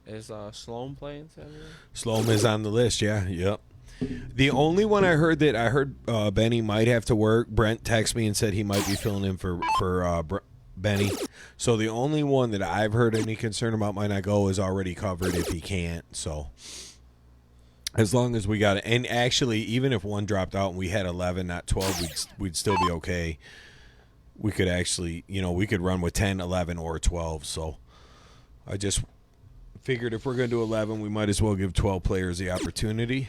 Is Sloan playing Saturday? Sloan is on the list, yeah. Yep. The only one I heard Benny might have to work. Brent texted me and said he might be filling in for Benny. So the only one that I've heard any concern about might not go is already covered if he can't. So as long as we got it, and actually even if one dropped out and we had 11, not 12, we'd still be okay. We could actually, we could run with 10, 11, or 12. So I just figured if we're going to do 11, we might as well give 12 players the opportunity.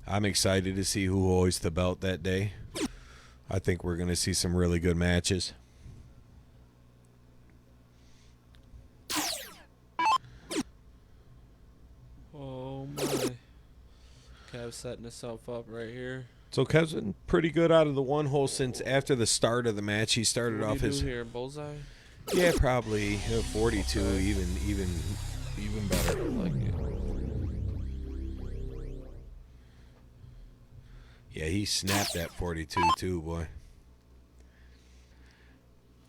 I'm excited to see who hoists the belt that day. I think we're going to see some really good matches. Oh my. Kev setting himself up right here. So Kev's been pretty good out of the one hole since after the start of the match. He started What off do you his do here? Bullseye? yeah, probably 42, even better. I like it. Yeah, he snapped that 42 too, boy.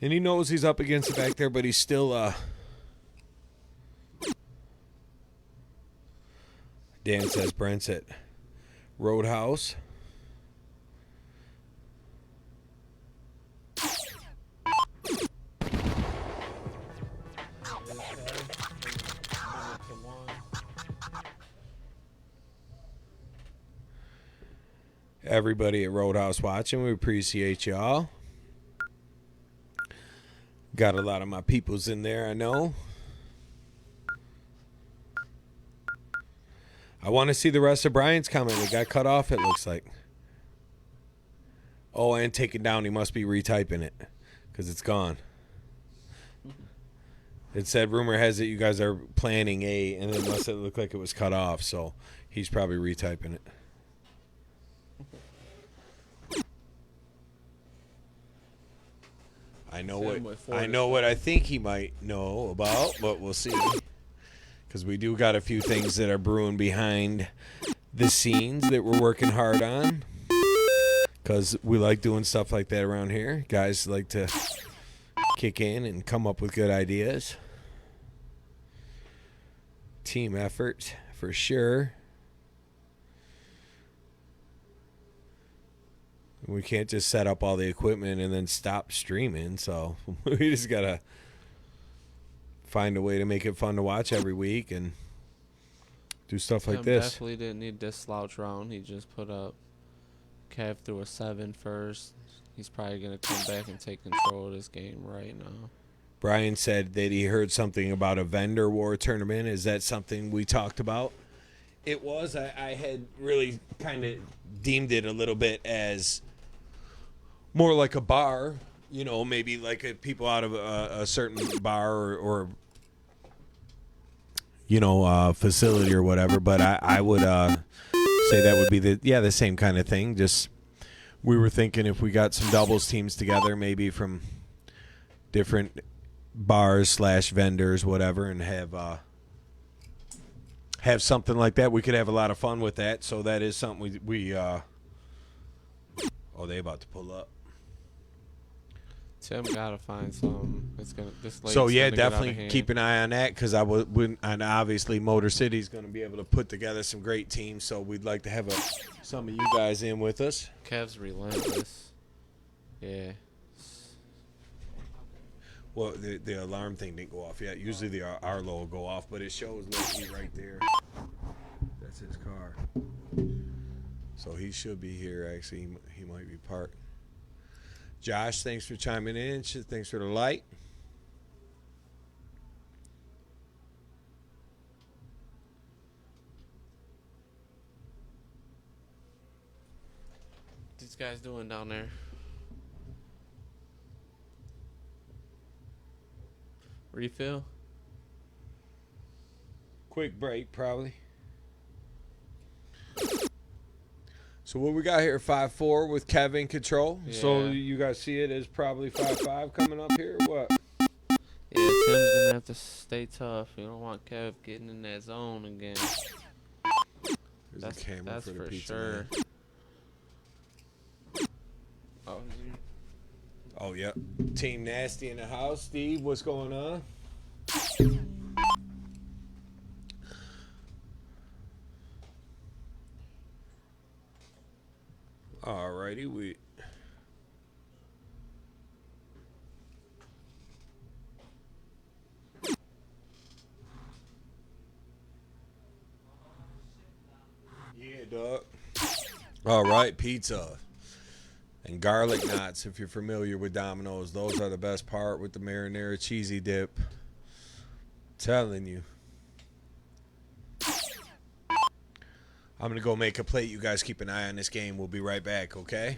And he knows he's up against it back there, but he's still Dan says Brent's at Roadhouse. Everybody at Roadhouse watching, we appreciate y'all. Got a lot of my peoples in there, I know. I want to see the rest of Brian's comment. It got cut off, it looks like. Oh, and taken down. He must be retyping it because it's gone. It said, rumor has it you guys are planning a, and it must have looked like it was cut off, so he's probably retyping it. I know what I think he might know about, but we'll see. Because we do got a few things that are brewing behind the scenes that we're working hard on. Because we like doing stuff like that around here. Guys like to kick in and come up with good ideas. Team effort, for sure. We can't just set up all the equipment and then stop streaming, so we just got to find a way to make it fun to watch every week and do stuff like this. Definitely didn't need this slouch round. He just put up Kev through a 7 first. He's probably going to come back and take control of this game right now. Brian said that he heard something about a vendor war tournament. Is that something we talked about? It was. I had really kind of deemed it a little bit as more like a bar, maybe like people out of a certain bar or facility or whatever. But I would say that would be the same kind of thing. Just we were thinking if we got some doubles teams together, maybe from different bars / vendors, whatever, and have something like that. We could have a lot of fun with that. So that is something we they about to pull up. Tim gotta find some. So yeah, definitely keep an eye on that because and obviously Motor City's going to be able to put together some great teams. So we'd like to have some of you guys in with us. Kev's relentless. Yeah. Well, the alarm thing didn't go off yet. Usually the Arlo will go off, but it shows Loki right there. That's his car. So he should be here. Actually, he might be parked. Josh, thanks for chiming in. Thanks for the light. These guys doing down there? Refill? Quick break, probably. So what we got here, 5-4 with Kevin control. Yeah. So you guys see it as probably 5-5 coming up here. What? Yeah, Tim's gonna have to stay tough. You don't want Kev getting in that zone again. There's a camera That's for the for pizza sure. man. Oh, Oh, yep. Team Nasty in the house. Steve, what's going on? Alrighty, we. Yeah, dog. All right, pizza and garlic knots. If you're familiar with Domino's, those are the best part with the marinara cheesy dip. Telling you. I'm going to go make a plate. You guys keep an eye on this game. We'll be right back, okay?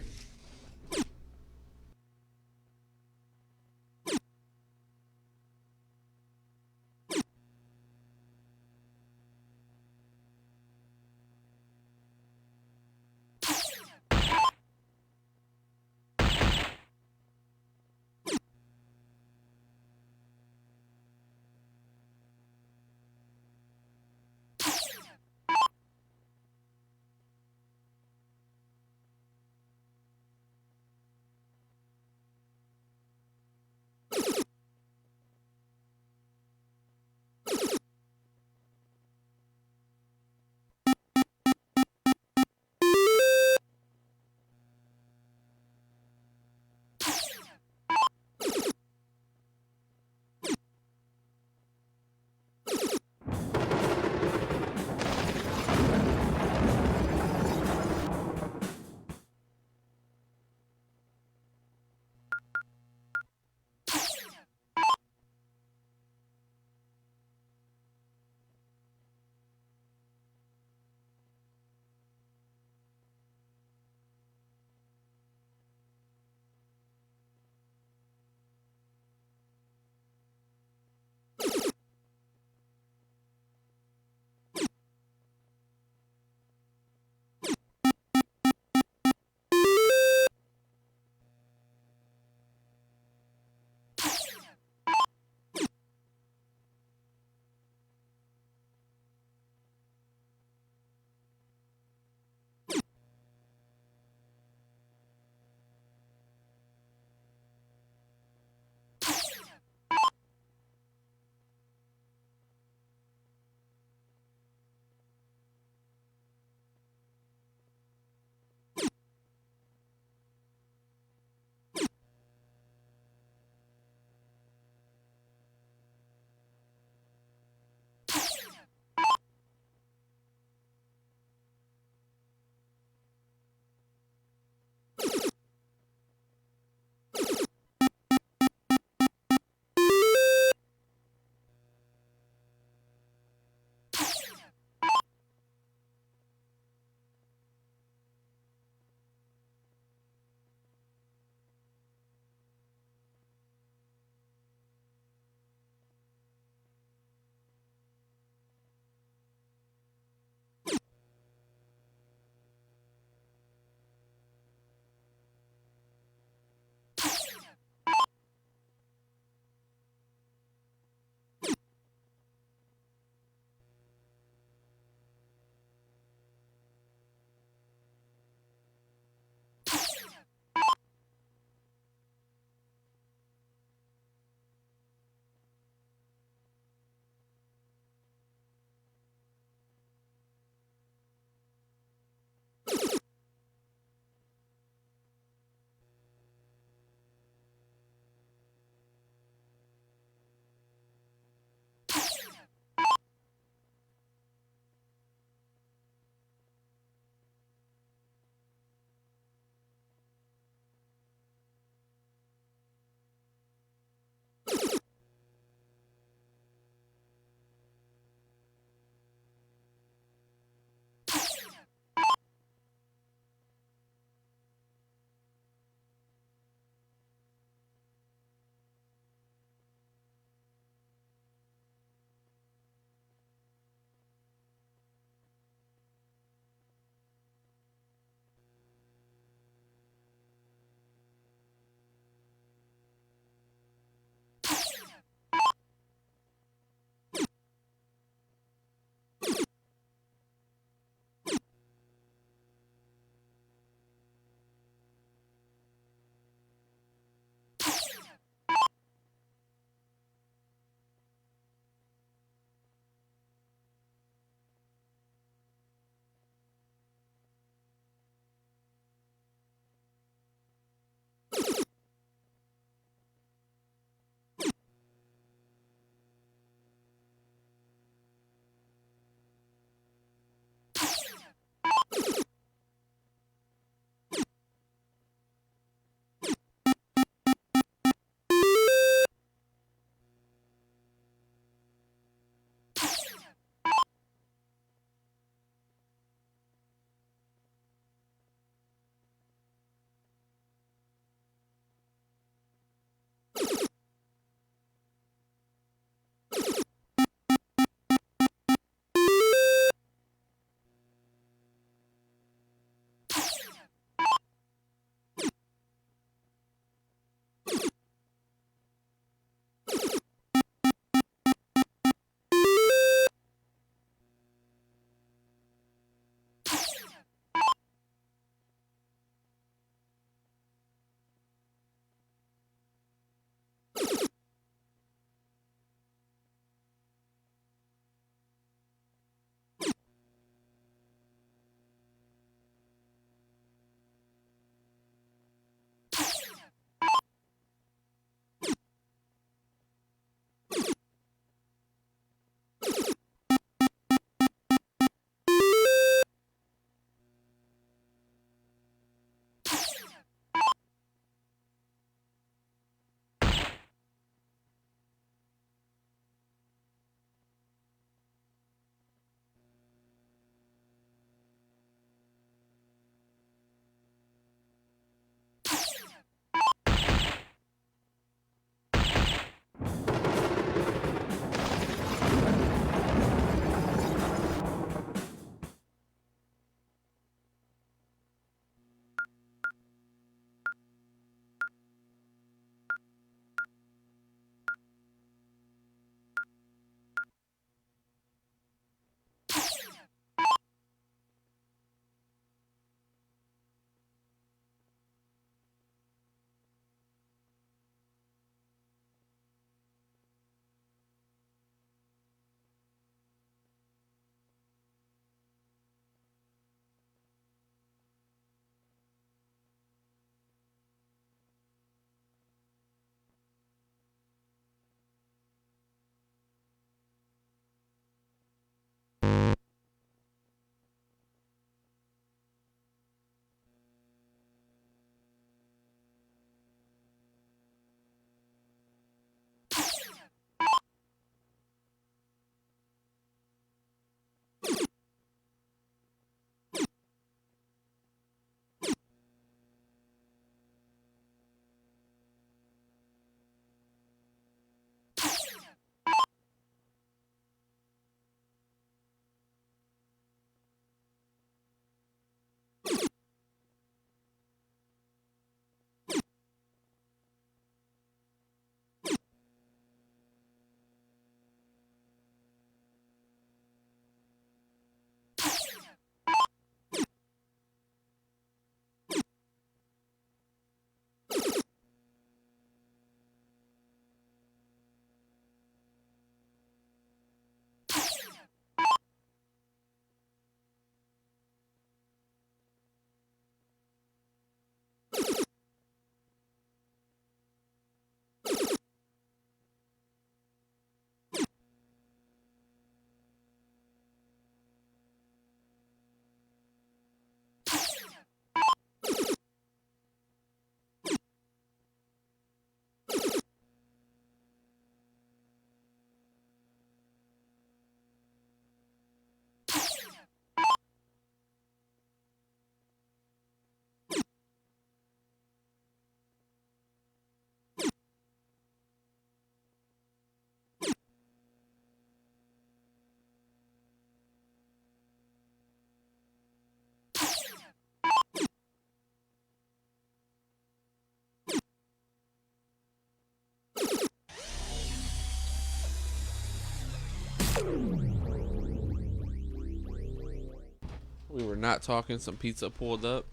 We were not talking. Some pizza pulled up.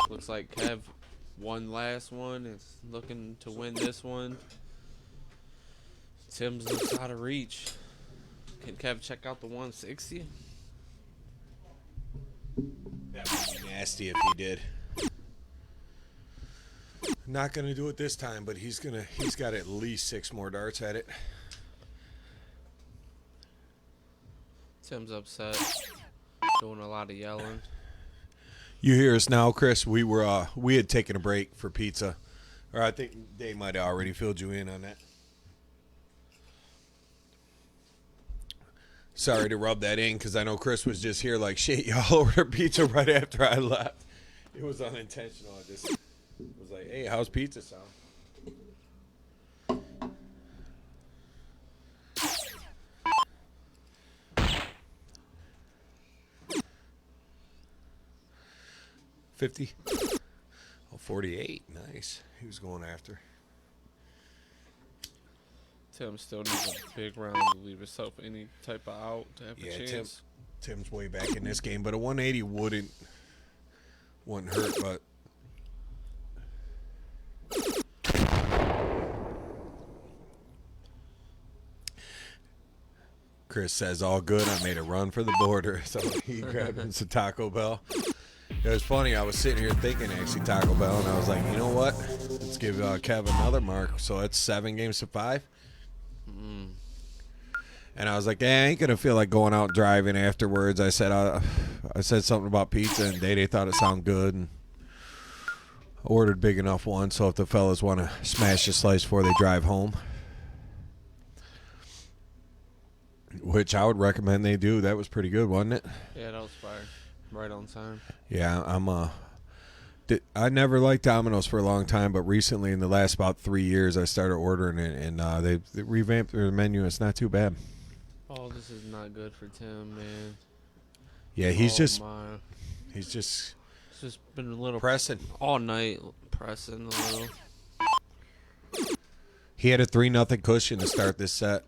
Looks like Kev won last one. Is looking to win this one. Tim's looks out of reach. Can Kev check out the 160? That would be nasty if he did. Not gonna do it this time, but he's got at least 6 more darts at it. Tim's upset. Doing a lot of yelling. You hear us now, Chris? We had taken a break for pizza, or I think they might have already filled you in on that. Sorry to rub that in because I know Chris was just here like shit. Y'all ordered pizza right after I left. It was unintentional. I just was like, "Hey, how's pizza sound?" $50. Oh, 48. Nice. He was going after. Tim still needs a big round to leave himself any type of out to have a chance. Tim's way back in this game, but a 180 wouldn't hurt, but Chris says all good. I made a run for the border, so he grabbed him some Taco Bell. It was funny. I was sitting here thinking actually Taco Bell, and I was like, you know what? Let's give Kev another mark. So it's 7 games to 5. And I was like, I ain't gonna feel like going out driving afterwards. I said something about pizza, and they thought it sounded good, and ordered big enough one. So if the fellas want to smash a slice before they drive home, which I would recommend they do. That was pretty good, wasn't it? Yeah, that was fire. Right on time. Yeah, I never liked Domino's for a long time, but recently in the last about 3 years, I started ordering it, and they revamped their menu. It's not too bad. Oh, this is not good for Tim, man. Yeah, he's It's just just been a little pressing all night, pressing a little. He had a 3-0 cushion to start this set.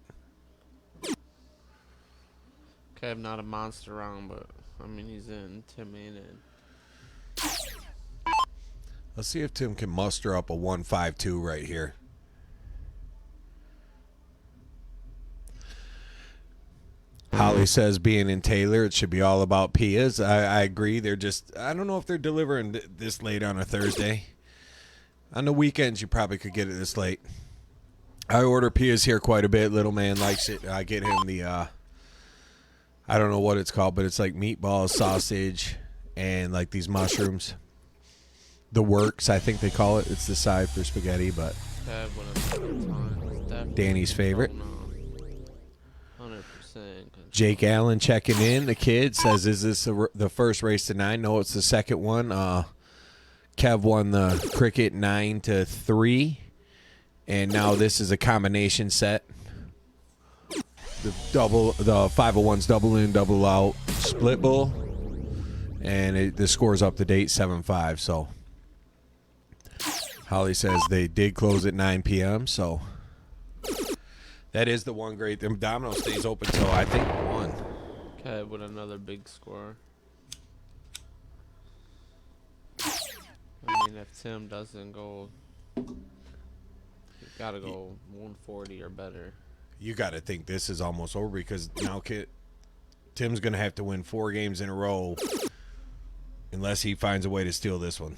Kev not a monster round, but I mean he's in. Tim ain't in. Let's see if Tim can muster up a 1-5-2 right here. Holly says being in Taylor, it should be all about Pias. I agree. They're just, I don't know if they're delivering this late on a Thursday. On the weekends, you probably could get it this late. I order Pias here quite a bit. Little man likes it. I get him the, I don't know what it's called, but it's like meatballs, sausage, and like these mushrooms. The works, I think they call it. It's the side for spaghetti, but Kev with a time. Danny's favorite. 100%. Jake Allen checking in. The kid says, is this the first race to 9? No, it's the second one. Kev won the cricket 9-3. And now this is a combination set. The 501's double in, double out, split bull. And the score's up to date 7-5. So Holly says they did close at 9 p.m. So that is the one great thing. Domino stays open till I think 1. Kev with another big score. I mean, if Tim doesn't go, you gotta go 140 or better. You got to think this is almost over because now Tim's going to have to win 4 games in a row unless he finds a way to steal this one.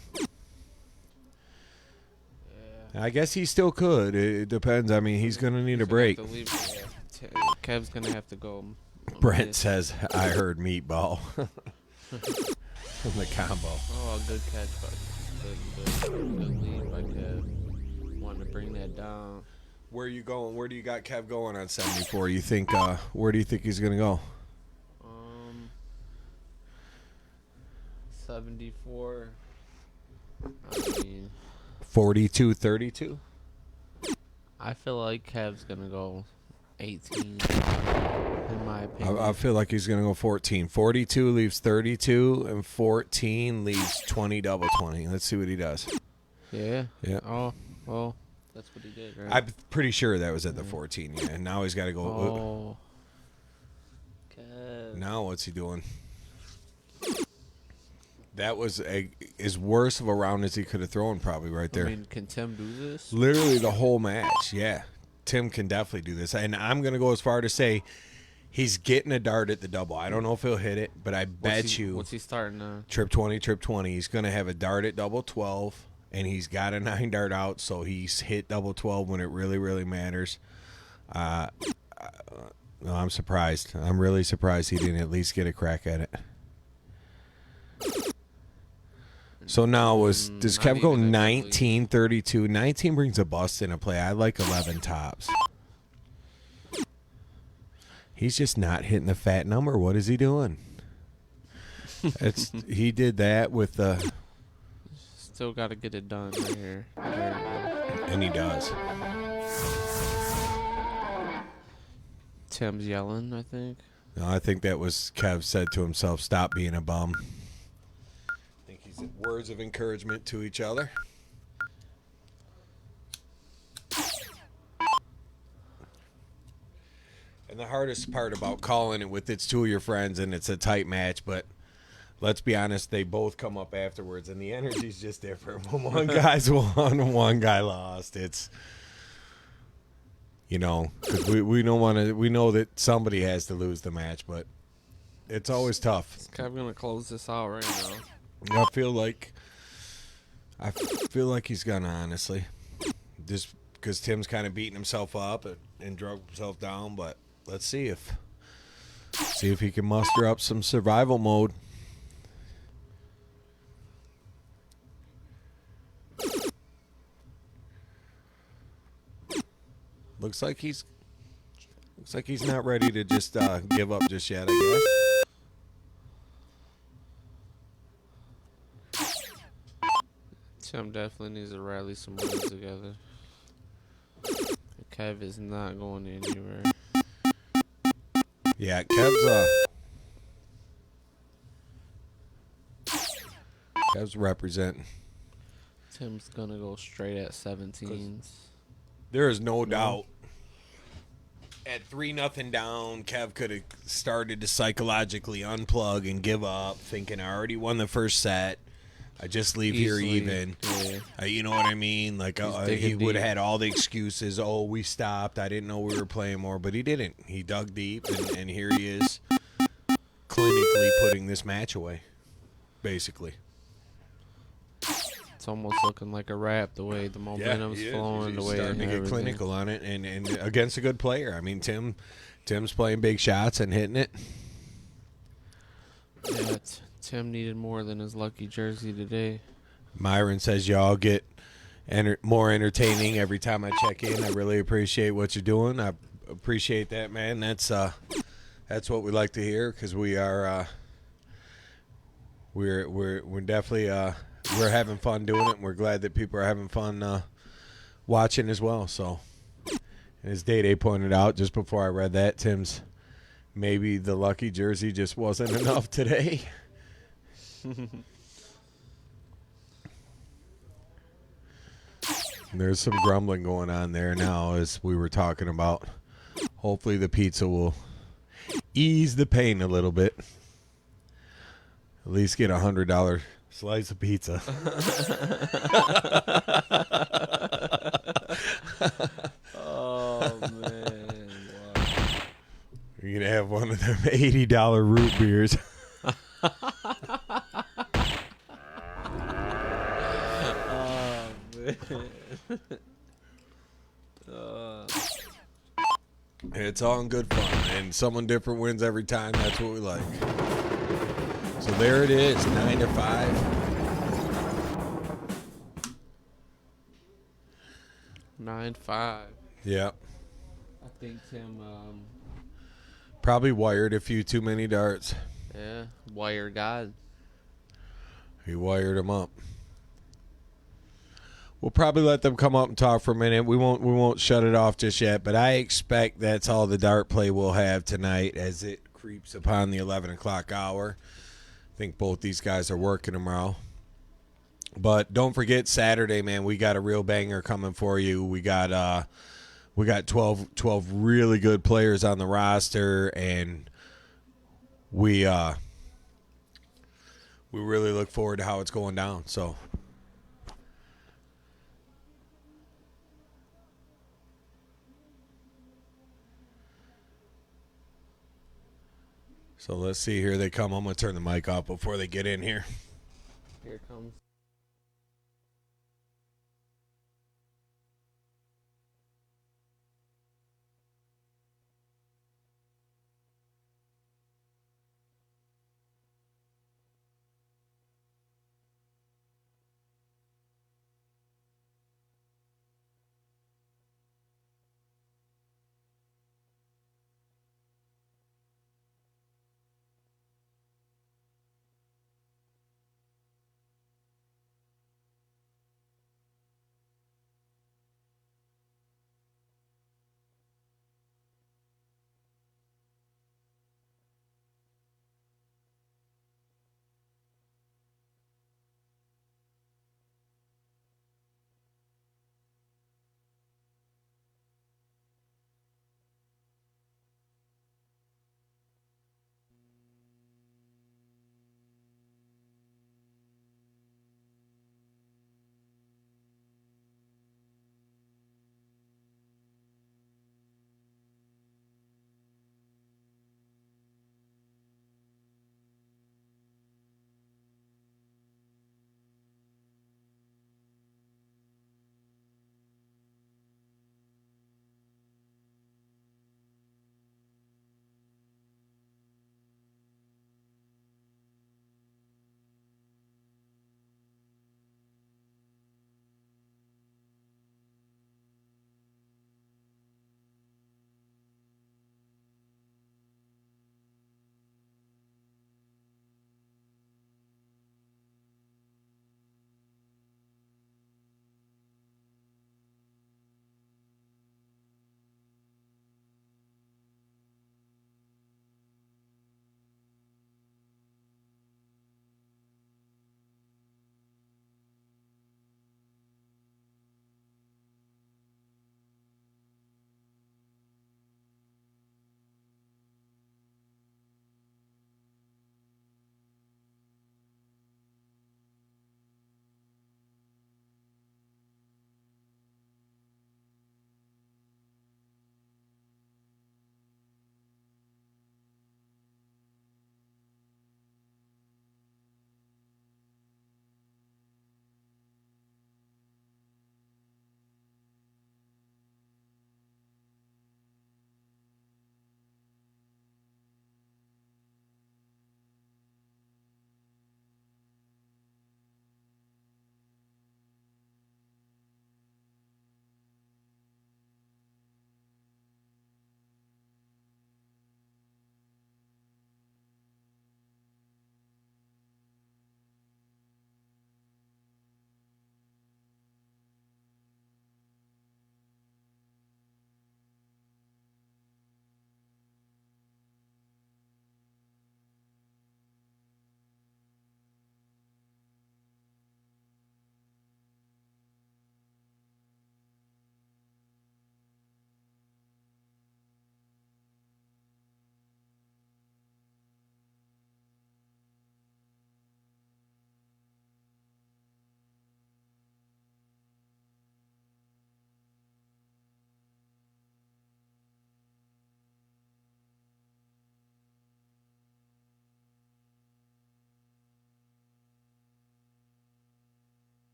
Yeah. I guess he still could. It depends. I mean, he's going to need a break. Kev's going to have to go. Brent says, I heard meatball. From the combo. Oh, good catch, but good lead by Kev. Wanted to bring that down. Where are you going? Where do you got Kev going on 74? You think? Where do you think he's going to go? 74. I mean, 42-32? I feel like Kev's going to go 18, in my opinion. I feel like he's going to go 14. 42 leaves 32, and 14 leaves 20 double 20. Let's see what he does. Yeah? Yeah. Oh, well, that's what he did, right? I'm pretty sure that was at the 14, yeah. And now he's got to go. Oh. Now what's he doing? That was as worse of a round as he could have thrown probably right there. I mean, can Tim do this? Literally the whole match, yeah. Tim can definitely do this. And I'm going to go as far to say he's getting a dart at the double. I don't know if he'll hit it, but I bet you. What's he starting now? Trip 20, trip 20. He's going to have a dart at double 12, and he's got a 9 dart out, so he's hit double 12 when it really, really matters. No, I'm surprised. I'm really surprised he didn't at least get a crack at it. So now does Kev go 19, 32? 19 brings a bust into play. I like 11 tops. He's just not hitting the fat number. What is he doing? He did that with the... Still got to get it done right here. There you go. And he does. Tim's yelling, I think. No, I think that was Kev said to himself, stop being a bum. I think he's words of encouragement to each other. And the hardest part about calling it with it's two of your friends and it's a tight match, but let's be honest, they both come up afterwards and the energy's just different. When one guy's won and one guy lost, it's, you know, because we don't want to. We know that somebody has to lose the match, but it's always tough. Is Kev gonna close this out right now? I feel like he's gonna, honestly, just because Tim's kind of beating himself up and drug himself down. But let's see if he can muster up some survival mode. Looks like he's not ready to just give up just yet, I guess. Tim definitely needs to rally some wins together. Kev is not going anywhere. Yeah, Kev's representing. Tim's gonna go straight at 17s. There is no doubt. At 3-0 down, Kev could have started to psychologically unplug and give up, thinking I already won the first set. I just leave Easily, here even. yeah. You know what I mean? Like he would have had all the excuses. Oh, we stopped. I didn't know we were playing more, but he didn't. He dug deep, and here he is, clinically putting this match away, basically. It's almost looking like a wrap the way the momentum's flowing, the He's way starting to get clinical on it, and against a good player. I mean, Tim's playing big shots and hitting it. Yeah, Tim needed more than his lucky jersey today. Myron says y'all get more entertaining every time I check in. I really appreciate what you're doing. I appreciate that, man. That's what we like to hear because we are we're definitely we're having fun doing it, and we're glad that people are having fun watching as well. So, as Day pointed out just before I read that, Tim's maybe the lucky jersey just wasn't enough today. There's some grumbling going on there now as we were talking about. Hopefully the pizza will ease the pain a little bit. At least get $100 slice of pizza. Oh, man. Wow. You're going to have one of them $80 root beers. Oh, man. It's all in good fun, and someone different wins every time. That's what we like. So there it is, 9-5. 9-5. Yeah. I think Tim, Probably wired a few too many darts. yeah, wire God. He wired them up. We'll probably let them come up and talk for a minute. We won't shut it off just yet, but I expect that's all the dart play we'll have tonight as it creeps upon the 11 o'clock hour. I think both these guys are working tomorrow. But don't forget Saturday, man, we got a real banger coming for you. We got 12 really good players on the roster, and we really look forward to how it's going down. So let's see. Here they come. I'm going to turn the mic off before they get in here. Here comes